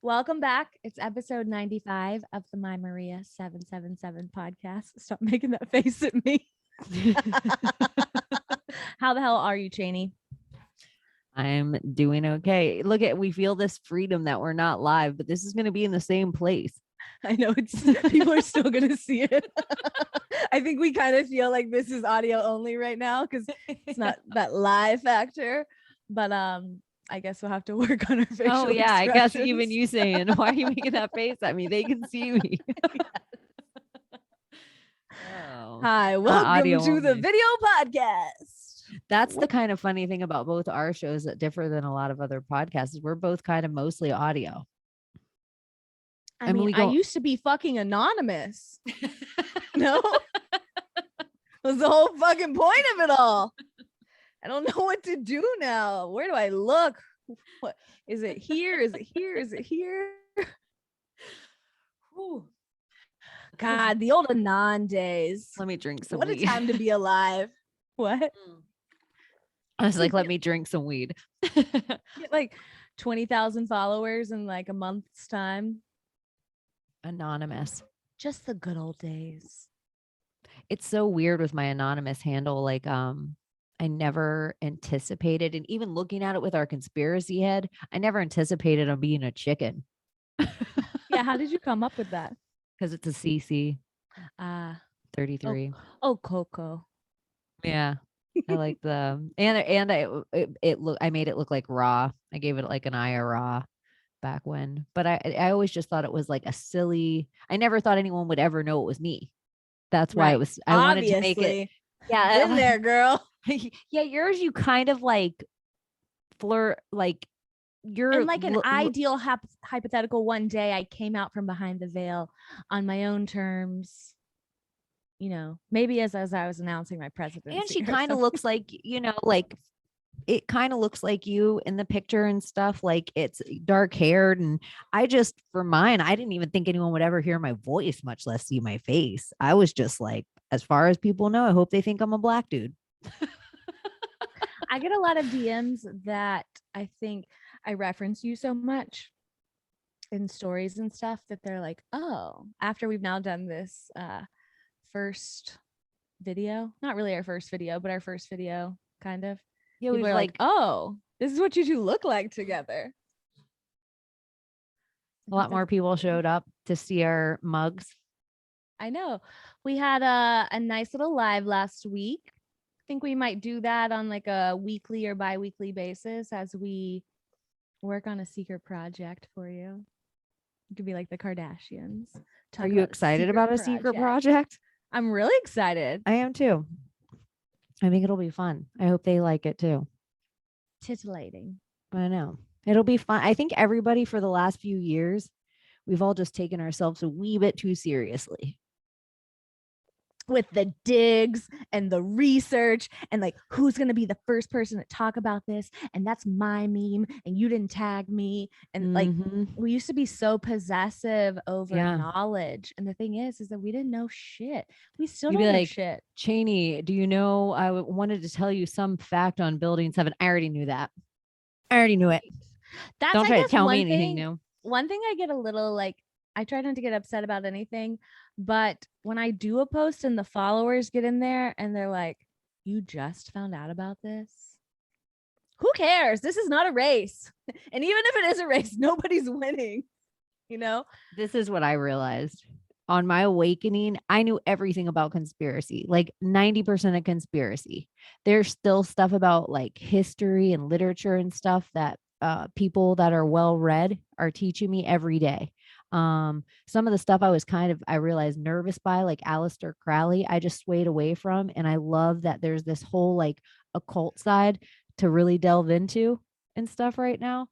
Welcome back. It's episode 95 of the mymaria777 podcast. Stop making that face at me. How the hell are you, Chaney? I'm doing okay. We feel this freedom that we're not live, but this is going to be in the same place. I know people are still going to see it. I think we kind of feel like this is audio only right now because it's not that live factor, but I guess we'll have to work on our facial expressions. I guess even you saying, why are you making that face at me? They can see me. Hi, welcome to the video podcast. That's the kind of funny thing about both our shows that differ than a lot of other podcasts. We're both kind of mostly audio. I mean, I used to be fucking anonymous. No? That was the whole fucking point of it all. I don't know what to do now. Where do I look? What is it here? Is it here? Is it here? Whew. God, the old Anon days. Let me drink some weed. What a time to be alive. What? I was like, let me drink some weed. Get like 20,000 followers in like a month's time. Anonymous. Just the good old days. It's so weird with my anonymous handle. Like, I never anticipated, and even looking at it with our conspiracy head, I never anticipated on being a chicken. Yeah, how did you come up with that? Because it's a CC. 33. Oh, Coco. Yeah. I like the I made it look like raw. I gave it like an Aya raw back when, but I always just thought it was like a silly. I never thought anyone would ever know it was me. That's why it was. I wanted to make it. Yeah, been there, girl. Yeah, yours. You kind of like flirt, like you're in like an ideal hypothetical. One day, I came out from behind the veil on my own terms. You know, maybe as I was announcing my presidency. And she kind of looks like, like it kind of looks like you in the picture and stuff. Like it's dark haired. And I just, for mine, I didn't even think anyone would ever hear my voice, much less see my face. I was just like, as far as people know, I hope they think I'm a black dude. I get a lot of DMs that I think I reference you so much in stories and stuff that they're like, oh, after we've now done this, first video, not really our first video, but our first video kind of. Yeah, we were like, oh, this is what you two look like together. A lot more people showed up to see our mugs. I know. We had a nice little live last week. I think we might do that on like a weekly or bi-weekly basis as we work on a secret project for you. It could be like the Kardashians. Are you excited about a secret project? I'm really excited. I am too. I think it'll be fun. I hope they like it too. Titillating. I know. It'll be fun. I think everybody for the last few years, we've all just taken ourselves a wee bit too seriously. With the digs and the research and like who's going to be the first person to talk about this, and that's my meme and you didn't tag me, and like we used to be so possessive over knowledge, and the thing is that we didn't know shit. We still don't know shit. Chaney, do you know, I wanted to tell you some fact on Building 7. I already knew that. I already knew it. Don't try to tell me anything new. One thing I get a little like, I try not to get upset about anything, but when I do a post and the followers get in there and they're like, you just found out about this? Who cares? This is not a race. And even if it is a race, nobody's winning. You know, this is what I realized on my awakening. I knew everything about conspiracy, like 90% of conspiracy. There's still stuff about like history and literature and stuff that people that are well read are teaching me every day. Some of the stuff I realized nervous by, like Aleister Crowley, I just swayed away from. And I love that there's this whole like occult side to really delve into and stuff right now.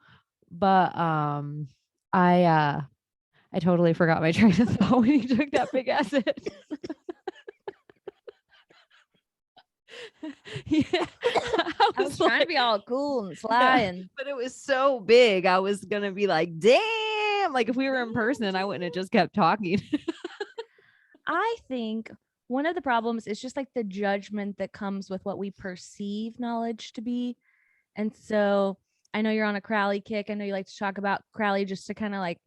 But I totally forgot my train of thought when you took that big acid. Yeah, I was trying to be all cool and sly, but it was so big. I was gonna be like, damn, like if we were in person, I wouldn't have just kept talking. I think one of the problems is just like the judgment that comes with what we perceive knowledge to be. And so I know you're on a Crowley kick. I know you like to talk about Crowley just to kind of like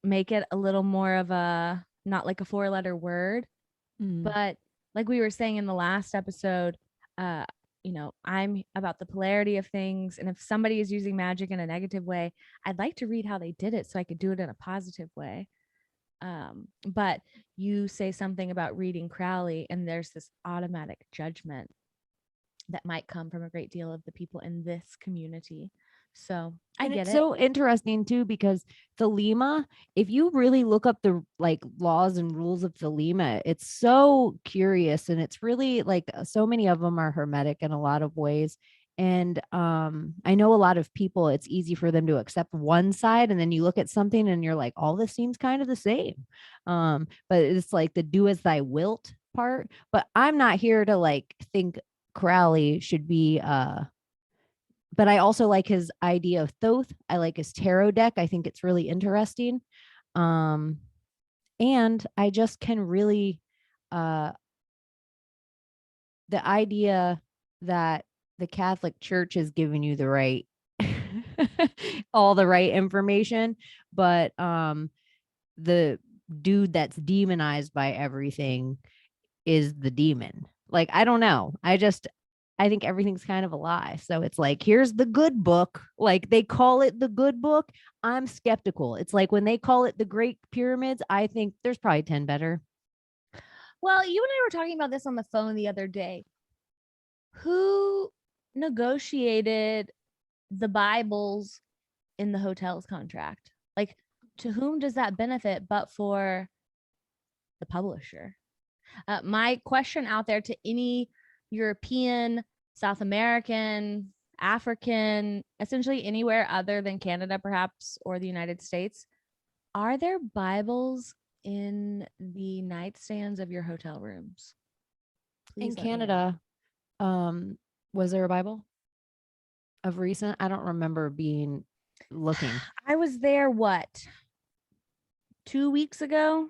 make it a little more of a, not like a 4-letter word, but like we were saying in the last episode, I'm about the polarity of things. And if somebody is using magic in a negative way, I'd like to read how they did it so I could do it in a positive way. But you say something about reading Crowley, and there's this automatic judgment that might come from a great deal of the people in this community. So I get it's it. so interesting too, because Thelema, if you really look up the like laws and rules of Thelema, it's so curious, and it's really like so many of them are hermetic in a lot of ways. And I know a lot of people, it's easy for them to accept one side, and then you look at something and you're like, all this seems kind of the same. But it's like the do as thy wilt part. But I'm not here to like think Crowley should be but I also like his idea of Thoth. I like his tarot deck. I think it's really interesting. And I just can really the idea that the Catholic Church is giving you the right all the right information, but the dude that's demonized by everything is the demon. Like, I don't know. I think everything's kind of a lie. So it's like, here's the good book. Like they call it the good book. I'm skeptical. It's like when they call it the Great Pyramids, I think there's probably 10 better. Well, you and I were talking about this on the phone the other day. Who negotiated the Bibles in the hotel's contract? Like, to whom does that benefit but for the publisher? My question out there to any European, South American, African, essentially anywhere other than Canada, perhaps, or the United States, are there Bibles in the nightstands of your hotel rooms? In Please let me know. Canada, was there a Bible of recent? I don't remember looking. I was there, what, 2 weeks ago?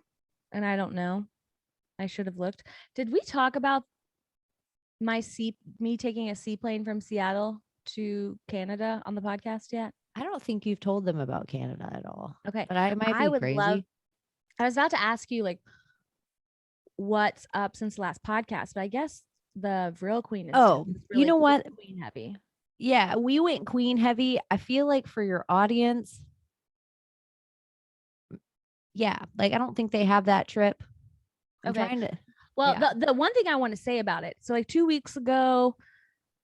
And I don't know. I should have looked. Did we talk about me taking a seaplane from Seattle to Canada on the podcast yet? I don't think you've told them about Canada at all. Okay. But I might be would crazy. I was about to ask you like what's up since the last podcast, but I guess the Vril Queen is really, you know what? Queen heavy. Yeah, we went Queen heavy. I feel like for your audience, yeah, like I don't think they have that trip. I'm trying to. Well, yeah. the one thing I want to say about it, so like 2 weeks ago,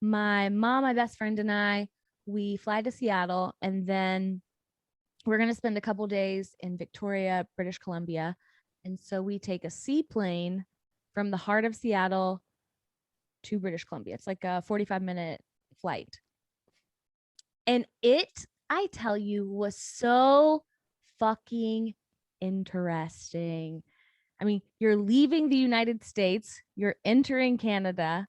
my mom, my best friend, and I, we fly to Seattle, and then we're going to spend a couple days in Victoria, British Columbia. And so we take a seaplane from the heart of Seattle to British Columbia. It's like a 45-minute flight. And it, I tell you, was so fucking interesting. I mean, you're leaving the United States, you're entering Canada,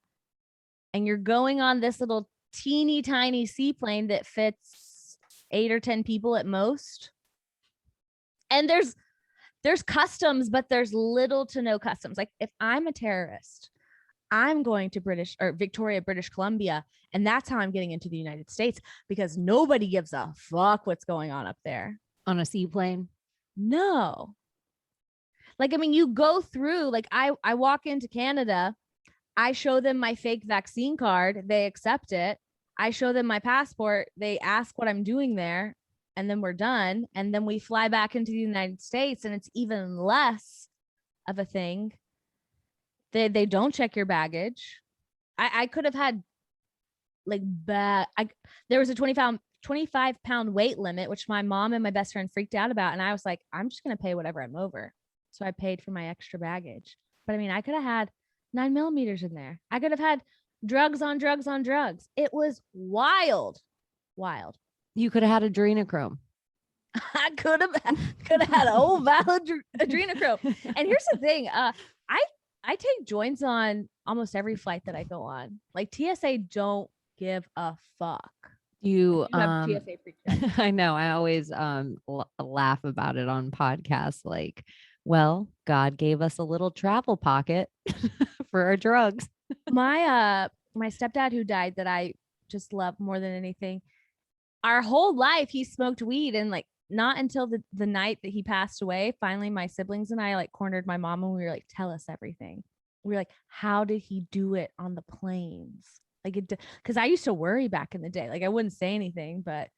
and you're going on this little teeny tiny seaplane that fits 8 or 10 people at most. And there's customs, but there's little to no customs. Like if I'm a terrorist, I'm going to Victoria, British Columbia, and that's how I'm getting into the United States, because nobody gives a fuck what's going on up there. On a seaplane? No. Like, I mean, you go through, like I walk into Canada, I show them my fake vaccine card, they accept it. I show them my passport, they ask what I'm doing there, and then we're done. And then we fly back into the United States, and it's even less of a thing. They don't check your baggage. I could have had like there was a 25-pound weight limit, which my mom and my best friend freaked out about. And I was like, I'm just going to pay whatever I'm over. So I paid for my extra baggage. But I mean, I could have had 9mm in there. I could have had drugs on drugs on drugs. It was wild. You could have had adrenochrome. I could have had a whole valid adrenochrome. And here's the thing. I take joints on almost every flight that I go on. Like TSA don't give a fuck. You have TSA freak out. I know. I always laugh about it on podcasts. Like Well, God gave us a little travel pocket for our drugs. My stepdad who died that I just love more than anything. Our whole life he smoked weed, and like not until the night that he passed away, finally my siblings and I like cornered my mom and we were like, tell us everything. We were like, how did he do it on the planes? Like it, because I used to worry back in the day. Like I wouldn't say anything, but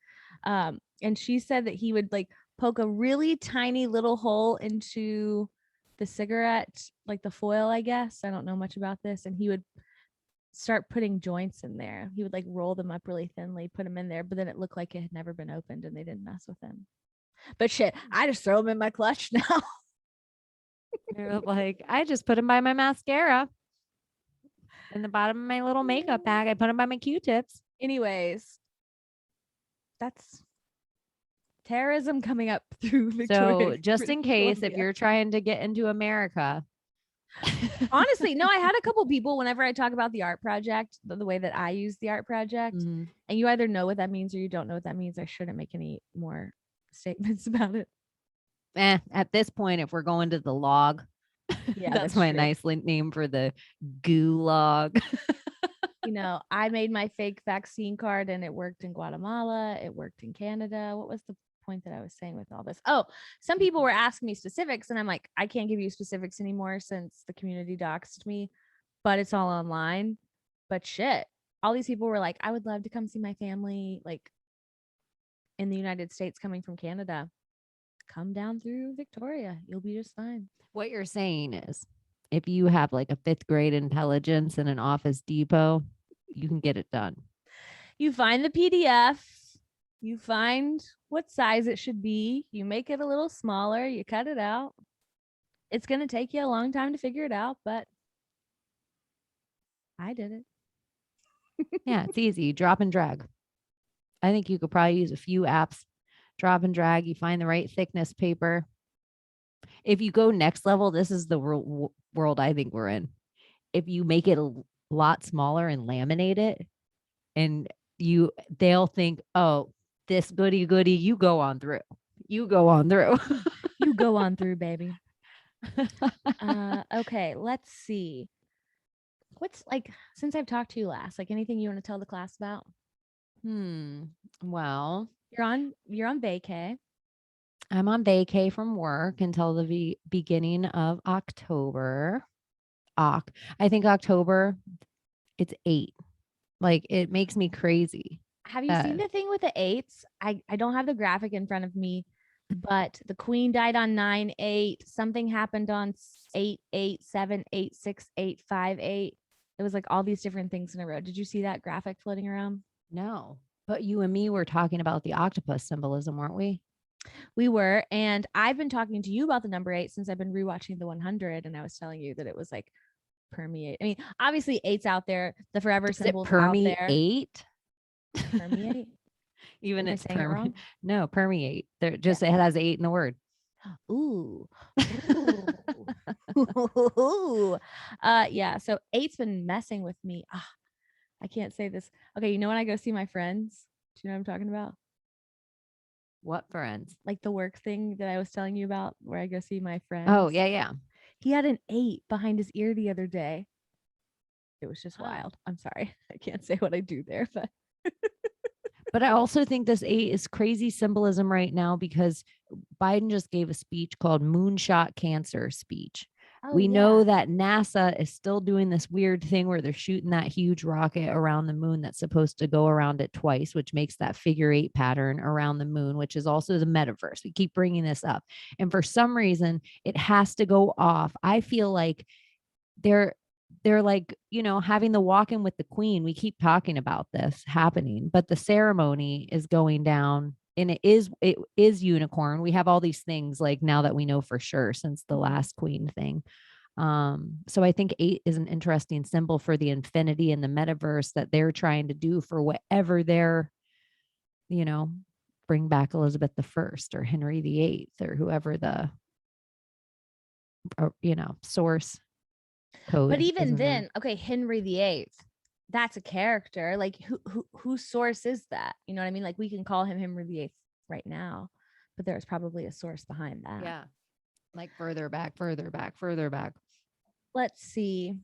and she said that he would like poke a really tiny little hole into the cigarette, like the foil, I guess. I don't know much about this. And he would start putting joints in there. He would like roll them up really thinly, put them in there, but then it looked like it had never been opened and they didn't mess with him. But shit, I just throw them in my clutch now. You're like, I just put them by my mascara in the bottom of my little makeup bag. I put them by my Q-tips. Anyways, that's terrorism coming up through Victoria. So just in British case, if Columbia. you're trying to get into America, Honestly, no, I had a couple people whenever I talk about the art project, the way that I use the art project, Mhm. and you either know what that means or you don't know what that means. I shouldn't make any more statements about it. At this point, if we're going to the log, Yeah, that's that's my true. nice name for the gulag. You know, I made my fake vaccine card and it worked in Guatemala. It worked in Canada. What was the point that I was saying with all this? Oh, some people were asking me specifics, and I'm like, I can't give you specifics anymore since the community doxed me, but it's all online. But shit, all these people were like, I would love to come see my family, like in the United States coming from Canada. Come down through Victoria. You'll be just fine. What you're saying is, if you have like a fifth grade intelligence and an Office Depot, you can get it done. You find the PDF, you find what size it should be, you make it a little smaller, you cut it out. It's going to take you a long time to figure it out, but I did it. Yeah, it's easy. Drop and drag. I think you could probably use a few apps. Drop and drag. You find the right thickness paper. If you go next level, this is the world I think we're in. If you make it a lot smaller and laminate it, and they'll think, oh, this goody goody, you go on through. You go on through. You go on through, baby. Okay, let's see. What's like since I've talked to you last, like anything you want to tell the class about? Well, You're on vacay. I'm on vacay from work until the beginning of October. I think October, it's 8. Like it makes me crazy. Have you seen the thing with the eights? I don't have the graphic in front of me, but the queen died on 9/8. Something happened on 8/8, 7/8, 6/8, 5/8. It was like all these different things in a row. Did you see that graphic floating around? No, but you and me were talking about the octopus symbolism, weren't we? We were, and I've been talking to you about the number 8 since I've been rewatching the 100, and I was telling you that it was like permeate. I mean, obviously 8's out there, the forever Does it symbol's out there. permeate? Permeate. Even Am I it's saying it wrong? no, permeate. There just it has 8 in the word. Ooh. Ooh. Yeah. So 8's been messing with me. I can't say this. Okay, you know when I go see my friends? Do you know what I'm talking about? What friends? Like the work thing that I was telling you about where I go see my friends. Oh, yeah, yeah. He had an 8 behind his ear the other day. It was just Oh. wild. I'm sorry. I can't say what I do there, but But I also think this 8 is crazy symbolism right now because Biden just gave a speech called Moonshot Cancer speech. We know that NASA is still doing this weird thing where they're shooting that huge rocket around the moon that's supposed to go around it twice, which makes that figure 8 pattern around the moon, which is also the metaverse. We keep bringing this up. And for some reason, it has to go off. I feel like they're like, having the walk in with the queen. We keep talking about this happening, but the ceremony is going down and it is unicorn. We have all these things like now that we know for sure since the last queen thing. So I think 8 is an interesting symbol for the infinity and the metaverse that they're trying to do for whatever they're, bring back Elizabeth I or Henry VIII or whoever the, source code. But even then, okay, Henry VIII, that's a character. Like whose source is that? You know what I mean? Like we can call him Henry VIII right now, but there's probably a source behind that. Yeah. Like further back, further back, further back. Let's see.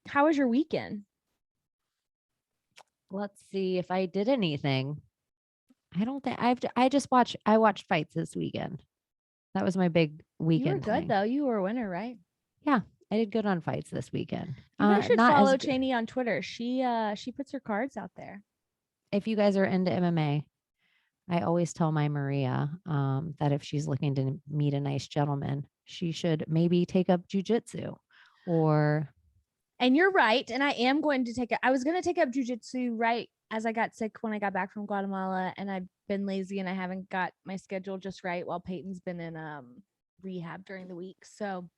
How was your weekend? Let's see if I did anything. I don't think I watched fights this weekend. That was my big You were weekend good thing. though. You were a winner, right? Yeah, I did good on fights this weekend. You guys should Not as follow good. Chaney on Twitter. She puts her cards out there. If you guys are into MMA, I always tell my Maria that if she's looking to meet a nice gentleman, she should maybe take up jujitsu or. And you're right. And I am going to take it. I was going to take up jujitsu right as I got sick when I got back from Guatemala, and I've been lazy and I haven't got my schedule just right while Peyton's been in rehab during the week. So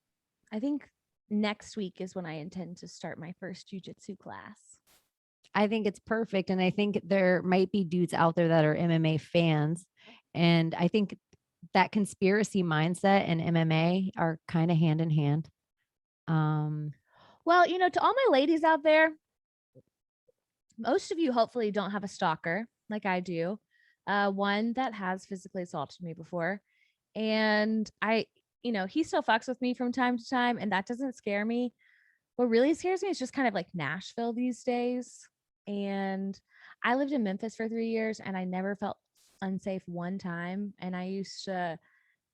I think next week is when I intend to start my first jujitsu class. I think it's perfect. And I think there might be dudes out there that are MMA fans. And I think that conspiracy mindset and MMA are kind of hand in hand. Well, to all my ladies out there, most of you hopefully don't have a stalker like I do. One that has physically assaulted me before. And he still fucks with me from time to time, and that doesn't scare me. What really scares me is just kind of like Nashville these days. And I lived in Memphis for 3 years and I never felt unsafe one time. And I used to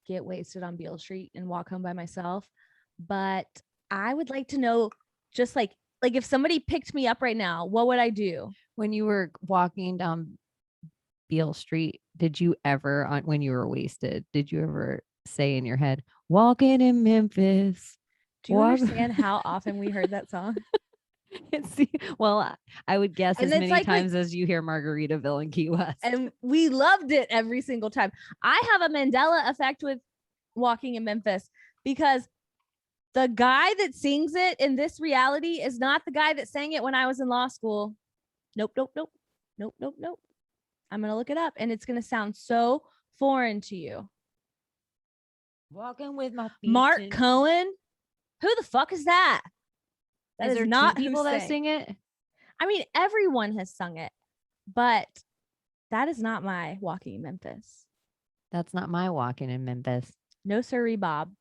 get wasted on Beale Street and walk home by myself. But I would like to know, just like if somebody picked me up right now, what would I do? When you were walking down Beale Street, did you ever, when you were wasted, did you ever say in your head, walking in Memphis? Do you understand how often we heard that song? Well, I would guess And as it's many like times as you hear Margaritaville and Key West. And we loved it every single time. I have a Mandela effect with walking in Memphis because the guy that sings it in this reality is not the guy that sang it when I was in law school. Nope, nope, nope. Nope, nope, nope. I'm going to look it up and it's going to sound so foreign to you. Walking with my feet. Mark Cohen? Who the fuck is that? That is there not people that sing it? I mean, everyone has sung it, but that is not my walking in Memphis. That's not my walking in Memphis. No, sirree, Bob.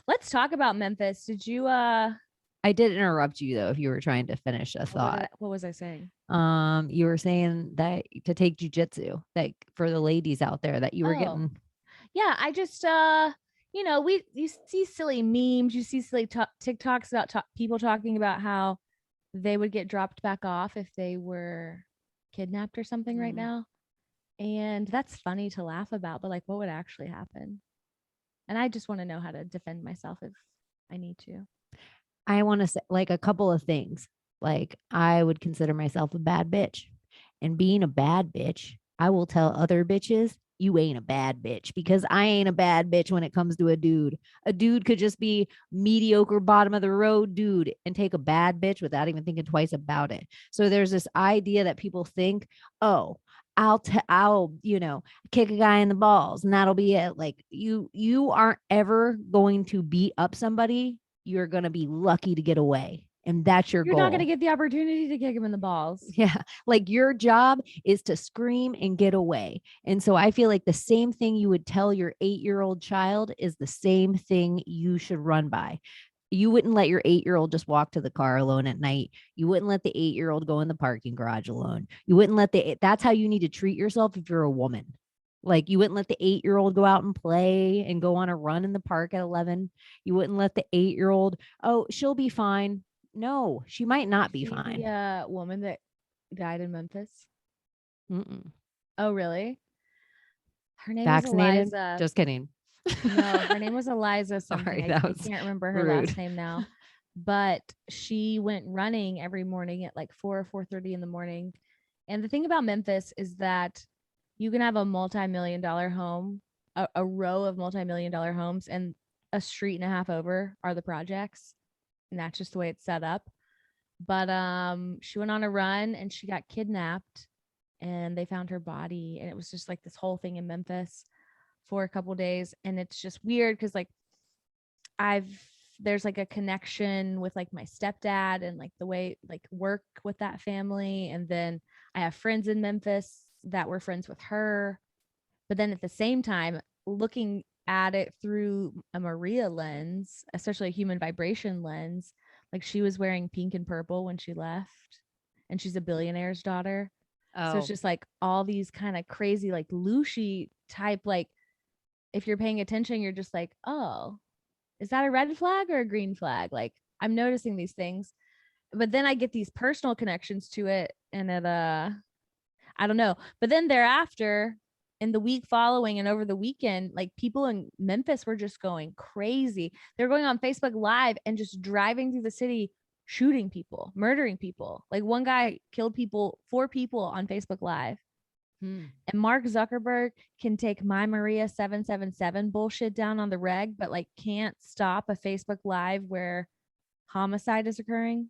Let's talk about Memphis. Did you I did interrupt you though if you were trying to finish a thought. What was I saying? You were saying that to take jujitsu, like for the ladies out there that you were getting. Yeah, I just you see silly memes, you see silly TikToks about people talking about how they would get dropped back off if they were kidnapped or something right now. And that's funny to laugh about, but like what would actually happen? And I just want to know how to defend myself if I need to. I want to say like a couple of things. Like I would consider myself a bad bitch. And being a bad bitch, I will tell other bitches, you ain't a bad bitch, because I ain't a bad bitch when it comes to a dude. A dude could just be mediocre, bottom of the road dude and take a bad bitch without even thinking twice about it. So there's this idea that people think, oh, I'll kick a guy in the balls and that'll be it. Like you aren't ever going to beat up somebody. You're going to be lucky to get away. And that's your goal. You're not going to get the opportunity to kick him in the balls. Yeah. Like your job is to scream and get away. And so I feel like the same thing you would tell your 8-year-old child is the same thing you should run by. You wouldn't let your 8-year-old just walk to the car alone at night. You wouldn't let the 8-year-old go in the parking garage alone. You wouldn't let that's how you need to treat yourself if you're a woman. Like you wouldn't let the 8-year-old go out and play and go on a run in the park at 11. You wouldn't let the 8-year-old, oh, she'll be fine. No, she might not be fine. The woman that died in Memphis. Mm-mm. Oh, really? Her name Vaccinated? was Eliza. Just kidding. No, her name was Eliza something. Sorry, I can't remember her rude. last name now. But she went running every morning at like 4 or 4:30 in the morning. And the thing about Memphis is that you can have a multi-million-dollar home, a row of multi-million-dollar homes, and a street and a half over are the projects. And that's just the way it's set up. But she went on a run and she got kidnapped and they found her body. And it was just like this whole thing in Memphis for a couple days. And it's just weird because like there's like a connection with like my stepdad and like the way like work with that family. And then I have friends in Memphis that were friends with her. But then at the same time, looking at it through a Maria lens, especially a human vibration lens. Like she was wearing pink and purple when she left, and she's a billionaire's daughter. So it's Oh, just like all these kind of crazy, like Lucy type, like if you're paying attention, you're just like, oh, is that a red flag or a green flag? Like I'm noticing these things, but then I get these personal connections to it, and it I don't know. But then thereafter, in the week following and over the weekend, like people in Memphis were just going crazy. They're going on Facebook Live and just driving through the city, shooting people, murdering people. Like one guy killed people, 4 people on Facebook Live. And Mark Zuckerberg can take mymaria777 bullshit down on the reg, but like can't stop a Facebook Live where homicide is occurring.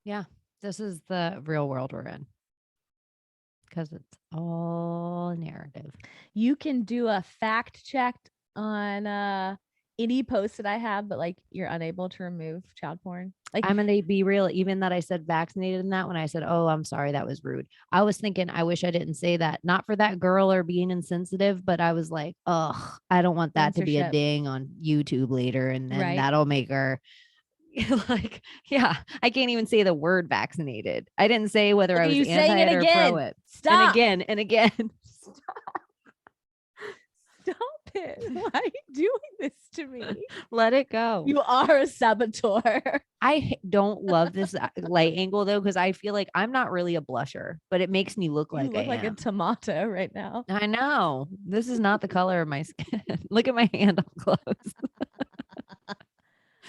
yeah. This is the real world we're in because it's all narrative. You can do a fact check on any post that I have, but like you're unable to remove child porn. Like I'm gonna be real. Even that I said vaccinated in that when I said, "Oh, I'm sorry, that was rude." I was thinking, I wish I didn't say that. Not for that girl or being insensitive, but I was like, "Ugh, I don't want that to be a censorship, ding on YouTube later, and then right? that'll make her like, yeah." I can't even say the word vaccinated. I didn't say whether Look I at was you anti saying it it or pro again. it, and Stop. again and again. Stop it. Why are you doing this to me? Let it go. You are a saboteur. I don't love this light angle though, because I feel like I'm not really a blusher, but it makes me look You like I look like a am. tomato right now. I know. This is not the color of my skin. Look at my hand up close.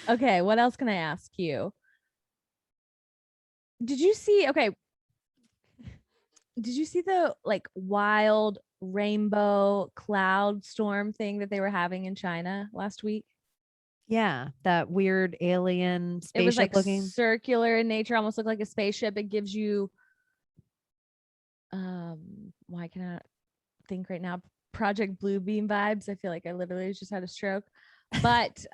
Okay, what else can I ask you? Did you see, okay, did you see the like wild rainbow cloud storm thing that they were having in China last week? Yeah, that weird alien It was spaceship like looking. circular in nature, almost looked like a spaceship. It gives you why can I think right now? Project Bluebeam vibes. I feel like I literally just had a stroke. But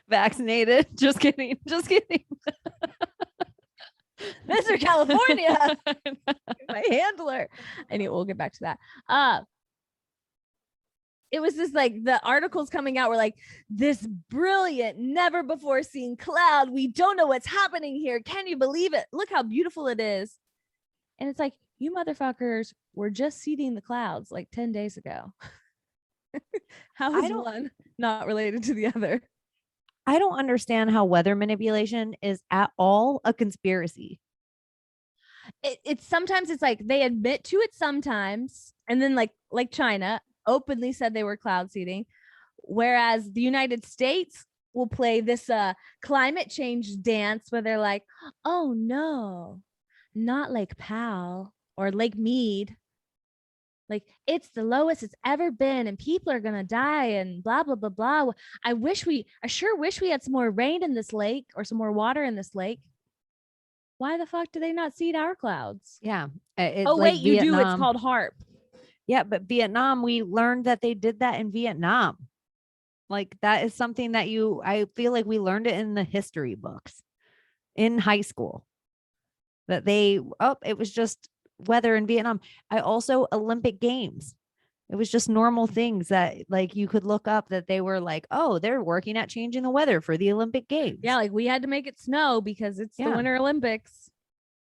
Vaccinated. Just kidding. Just kidding. Mr. California, my handler. Anyway, we'll get back to that. It was just like the articles coming out were like, this brilliant, never before seen cloud. We don't know what's happening here. Can you believe it? Look how beautiful it is. And it's like, you motherfuckers were just seeding the clouds like 10 days ago. How is one not related to the other? I don't understand how weather manipulation is at all a conspiracy. It's sometimes it's like they admit to it sometimes, and then like China openly said they were cloud seeding, whereas the United States will play this climate change dance where they're like, oh no, not Lake Powell or Lake Mead, like it's the lowest it's ever been and people are gonna die and blah blah blah blah. I sure wish we had some more rain in this lake or some more water in this lake. Why the fuck do they not seed our clouds? Yeah. It's Oh like wait, you do. It's Vietnam. called HARP. Yeah, but Vietnam, we learned that they did that in Vietnam. Like that is something that I feel like we learned it in the history books in high school. That it was just weather in Vietnam. I also Olympic Games. It was just normal things that like you could look up that they were like, oh, they're working at changing the weather for the Olympic Games. Yeah, like we had to make it snow because it's the Yeah. Winter Olympics.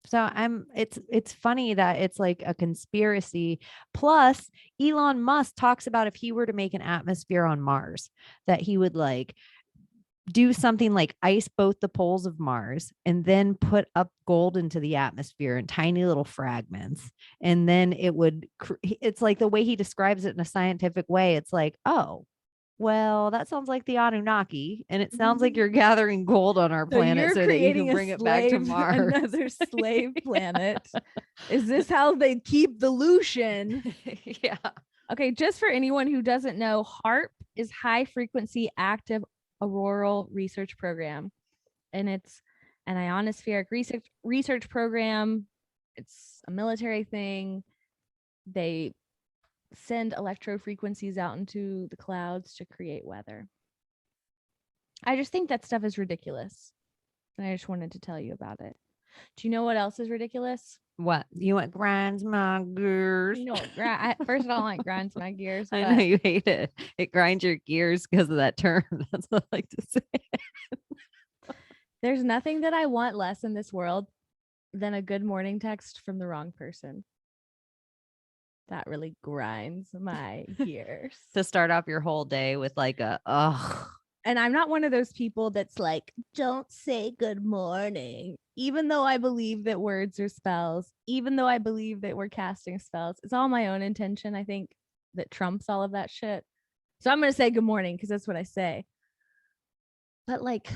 So it's funny that it's like a conspiracy. Plus, Elon Musk talks about if he were to make an atmosphere on Mars, that he would like do something like ice both the poles of Mars and then put up gold into the atmosphere in tiny little fragments. And then it's like the way he describes it in a scientific way. It's like, oh, well, that sounds like the Anunnaki. And it sounds like you're gathering gold on our planet so that you can bring it back to Mars. Another slave planet. Is this how they keep the Lucian? Yeah. Okay, just for anyone who doesn't know, HARP is High Frequency Active Auroral Research Program, and it's an ionospheric research program. It's a military thing. They send electro frequencies out into the clouds to create weather. I just think that stuff is ridiculous, and I just wanted to tell you about it. Do you know what else is ridiculous? What you want grinds my gears? You know what? First, I don't like grinds my gears, I know but you hate it. It grinds your gears because of that term. That's what I like to say. there's nothing that I want less in this world than a good morning text from the wrong person. That really grinds my gears. To start off your whole day with like a ugh. And I'm not one of those people that's like, don't say good morning, even though I believe that words are spells, even though I believe that we're casting spells. It's all my own intention, I think, that trumps all of that shit. So I'm going to say good morning because that's what I say. But like,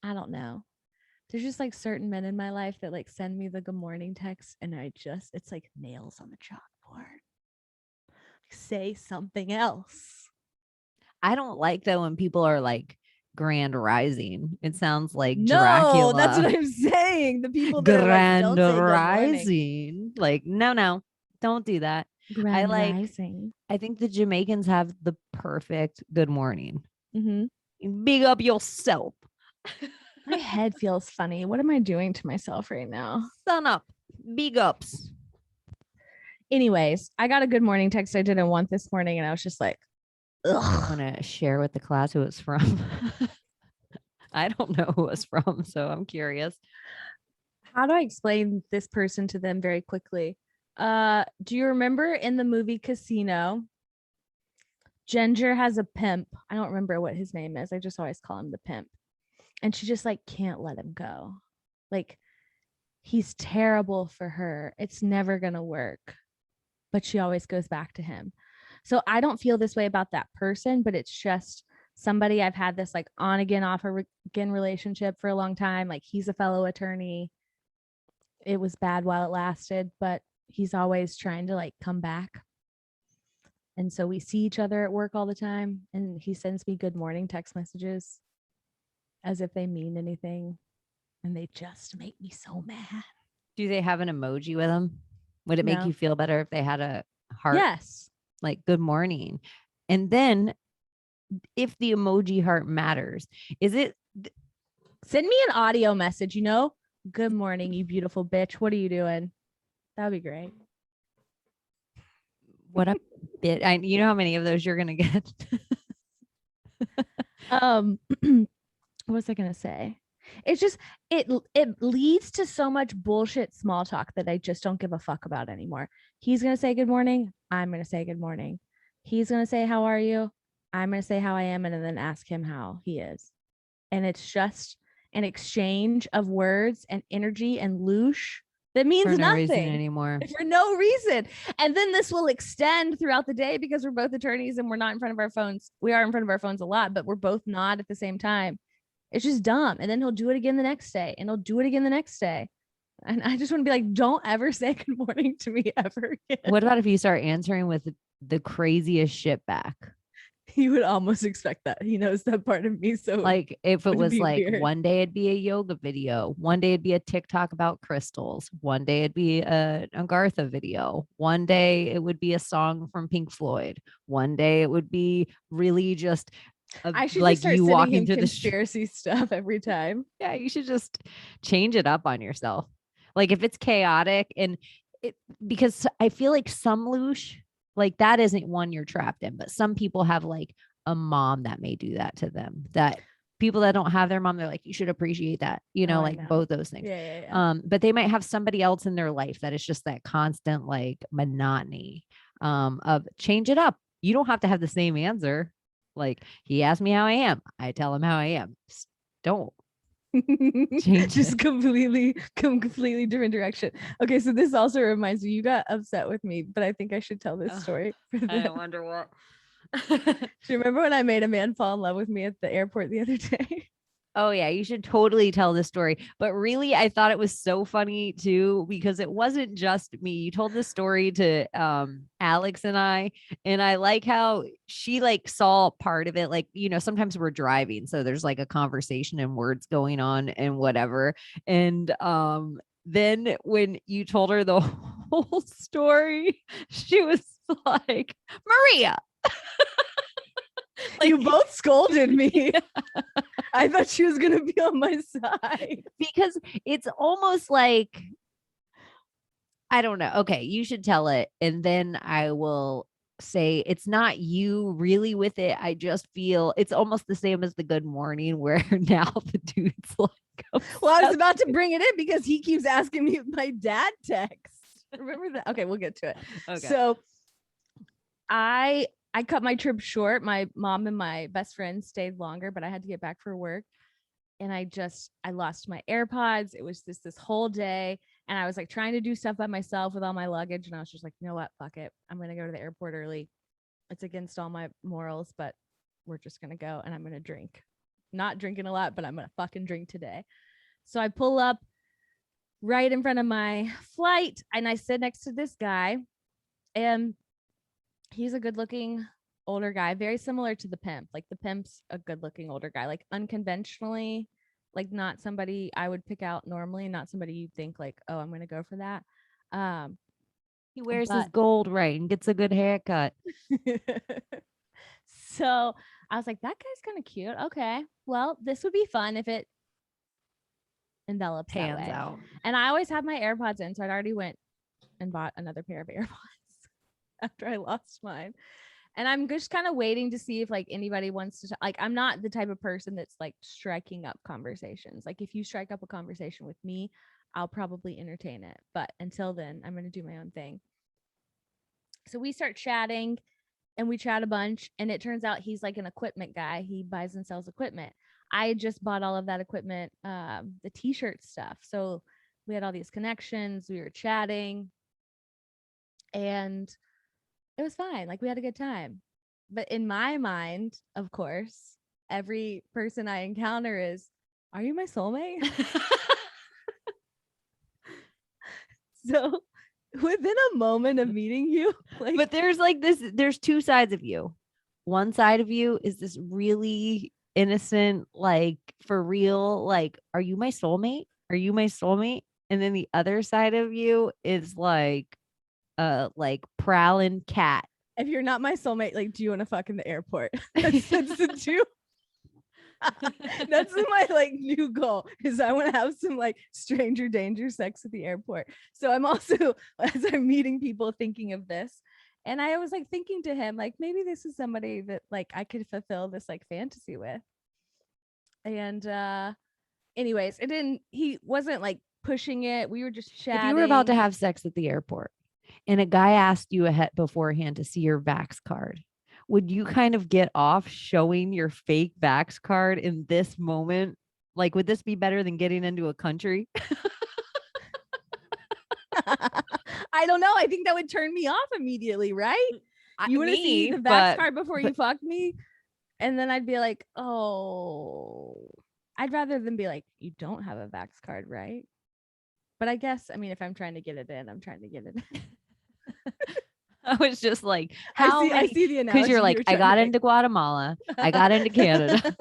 I don't know. There's just like certain men in my life that like send me the good morning text, and it's like nails on the chalkboard. Say something else. I don't like though when people are like grand rising. It sounds like No, Dracula. that's what I'm saying. The people that Grand are like, don't say good morning. rising. Like, no, don't do that. Grand rising. I think the Jamaicans have the perfect good morning. Mm-hmm. Big up yourself. My head feels funny. What am I doing to myself right now? Sun up. Big ups. Anyways, I got a good morning text I didn't want this morning, and I was just like, ugh. I want to share with the class who it's from. I don't know who it's from, so I'm curious. How do I explain this person to them very quickly? Do you remember in the movie Casino, Ginger has a pimp? I don't remember what his name is. I just always call him the pimp. And she just like can't let him go. Like, he's terrible for her. It's never going to work. But she always goes back to him. So I don't feel this way about that person, but it's just somebody I've had this like on again, off again relationship for a long time. Like, he's a fellow attorney. It was bad while it lasted, but he's always trying to like come back. And so we see each other at work all the time, and he sends me good morning text messages as if they mean anything, and they just make me so mad. Do they have an emoji with them? Would it make No. you feel better if they had a heart? Yes. Like good morning. And then if the emoji heart matters, is it send me an audio message, good morning, you beautiful bitch. What are you doing? That would be great. What a bit. You know how many of those you're going to get? What was I going to say? It's just, it leads to so much bullshit small talk that I just don't give a fuck about anymore. He's going to say good morning. I'm going to say good morning. He's going to say, how are you? I'm going to say how I am, and then ask him how he is. And it's just an exchange of words and energy and loosh that means for no nothing reason anymore. For no reason. And then this will extend throughout the day because we're both attorneys and we're not in front of our phones. We are in front of our phones a lot, but we're both not at the same time. It's just dumb. And then he'll do it again the next day, and he'll do it again the next day. And I just want to be like, don't ever say good morning to me ever again. What about if you start answering with the craziest shit back? You would almost expect that. He knows that part of me. So like if it was like weird. One day it'd be a yoga video, one day it'd be a TikTok about crystals, one day it'd be a Agartha video, one day it would be a song from Pink Floyd, one day it would be really just I should like just start you walking through conspiracy stuff every time. Yeah, you should just change it up on yourself. Like if it's chaotic and because I feel like some loosh, like that isn't one you're trapped in, but some people have like a mom that may do that to them. That people that don't have their mom, they're like, you should appreciate that, like both those things. Yeah. But they might have somebody else in their life that is just that constant like monotony of change it up. You don't have to have the same answer. Like he asked me how I am, I tell him how I am. Just don't just completely different direction. Okay, so this also reminds me, you got upset with me, but I think I should tell this story. I wonder what. Do you remember when I made a man fall in love with me at the airport the other day? Oh yeah, you should totally tell this story. But really, I thought it was so funny too, because it wasn't just me. You told this story to Alex and I like how she like saw part of it. Like, sometimes we're driving, so there's like a conversation and words going on and whatever. And then when you told her the whole story, she was like, Maria. Like, You both scolded me. I thought she was gonna be on my side. because it's almost like, I don't know. Okay, you should tell it, and then I will say it's not you really with it. I just feel it's almost the same as the good morning, where now the dude's like, Well, I was about to bring it in because he keeps asking me my dad text. Remember that? Okay, we'll get to it. Okay. So I cut my trip short. My mom and my best friend stayed longer, but I had to get back for work. And I lost my AirPods. It was this whole day. And I was like trying to do stuff by myself with all my luggage. And I was just like, you know what? Fuck it. I'm going to go to the airport early. It's against all my morals, but we're just going to go and I'm going to drink. Not drinking a lot, but I'm going to fucking drink today. So I pull up right in front of my flight and I sit next to this guy. And he's a good looking older guy, very similar to the pimp. Like the pimp's a good looking older guy, like unconventionally, like not somebody I would pick out normally, not somebody you'd think like, oh, I'm gonna go for that. he wears his But gold right and gets a good haircut. so I was like, that guy's kind of cute. Okay, well, this would be fun if it envelops that Pans way. out. And I always have my AirPods in, so I'd already went and bought another pair of AirPods after I lost mine. And I'm just kind of waiting to see if like anybody wants to like, I'm not the type of person that's like striking up conversations. Like if you strike up a conversation with me, I'll probably entertain it. But until then, I'm going to do my own thing. So we start chatting and we chat a bunch. And it turns out he's like an equipment guy. He buys and sells equipment. I had just bought all of that equipment, the t-shirt stuff. So we had all these connections. We were chatting and it was fine. Like we had a good time. But in my mind, of course, every person I encounter is, are you my soulmate? So within a moment of meeting you, like, But there's like this, there's two sides of you. One side of you is this really innocent, like for real, like, are you my soulmate? Are you my soulmate? And then the other side of you is like prowling cat. if you're not my soulmate, like, do you want to fuck in the airport? That's the two. That's my like new goal is I want to have some like stranger danger sex at the airport. So I'm also, as I'm meeting people, thinking of this. And I was like thinking to him, like, maybe this is somebody that like I could fulfill this like fantasy with. And anyways, he wasn't like pushing it. We were just chatting. If you were about to have sex at the airport and a guy asked you ahead beforehand to see your Vax card, would you kind of get off showing your fake Vax card in this moment? Like, would this be better than getting into a country? I don't know. I think that would turn me off immediately, right? You want to see the Vax card before you fuck me? And then I'd be like, oh, I'd rather than be like, you don't have a Vax card, right? But I guess, I mean, if I'm trying to get it in, I'm trying to get it in. I was just like, I see the analogy. Because you're like, I got into Guatemala, I got into Canada,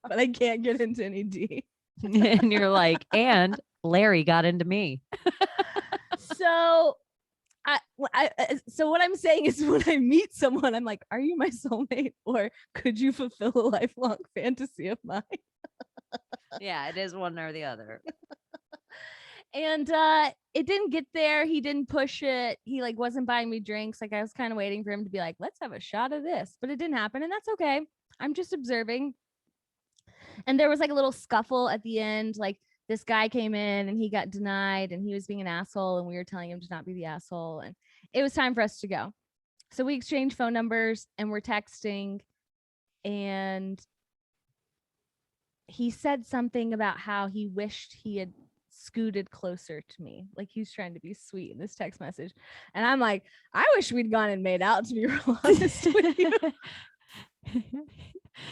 but I can't get into any D. And you're like, and Larry got into me. So so what I'm saying is when I meet someone, I'm like, are you my soulmate or could you fulfill a lifelong fantasy of mine? Yeah, it is one or the other. And it didn't get there. He didn't push it. He like wasn't buying me drinks. Like I was kind of waiting for him to be like, let's have a shot of this. But it didn't happen. And that's okay. I'm just observing. And there was like a little scuffle at the end. Like this guy came in and he got denied and he was being an asshole. And we were telling him to not be the asshole. And it was time for us to go. So we exchanged phone numbers and we're texting. And he said something about how he wished he had scooted closer to me, like he was trying to be sweet in this text message. And I'm like, I wish we'd gone and made out, to be real honest with you.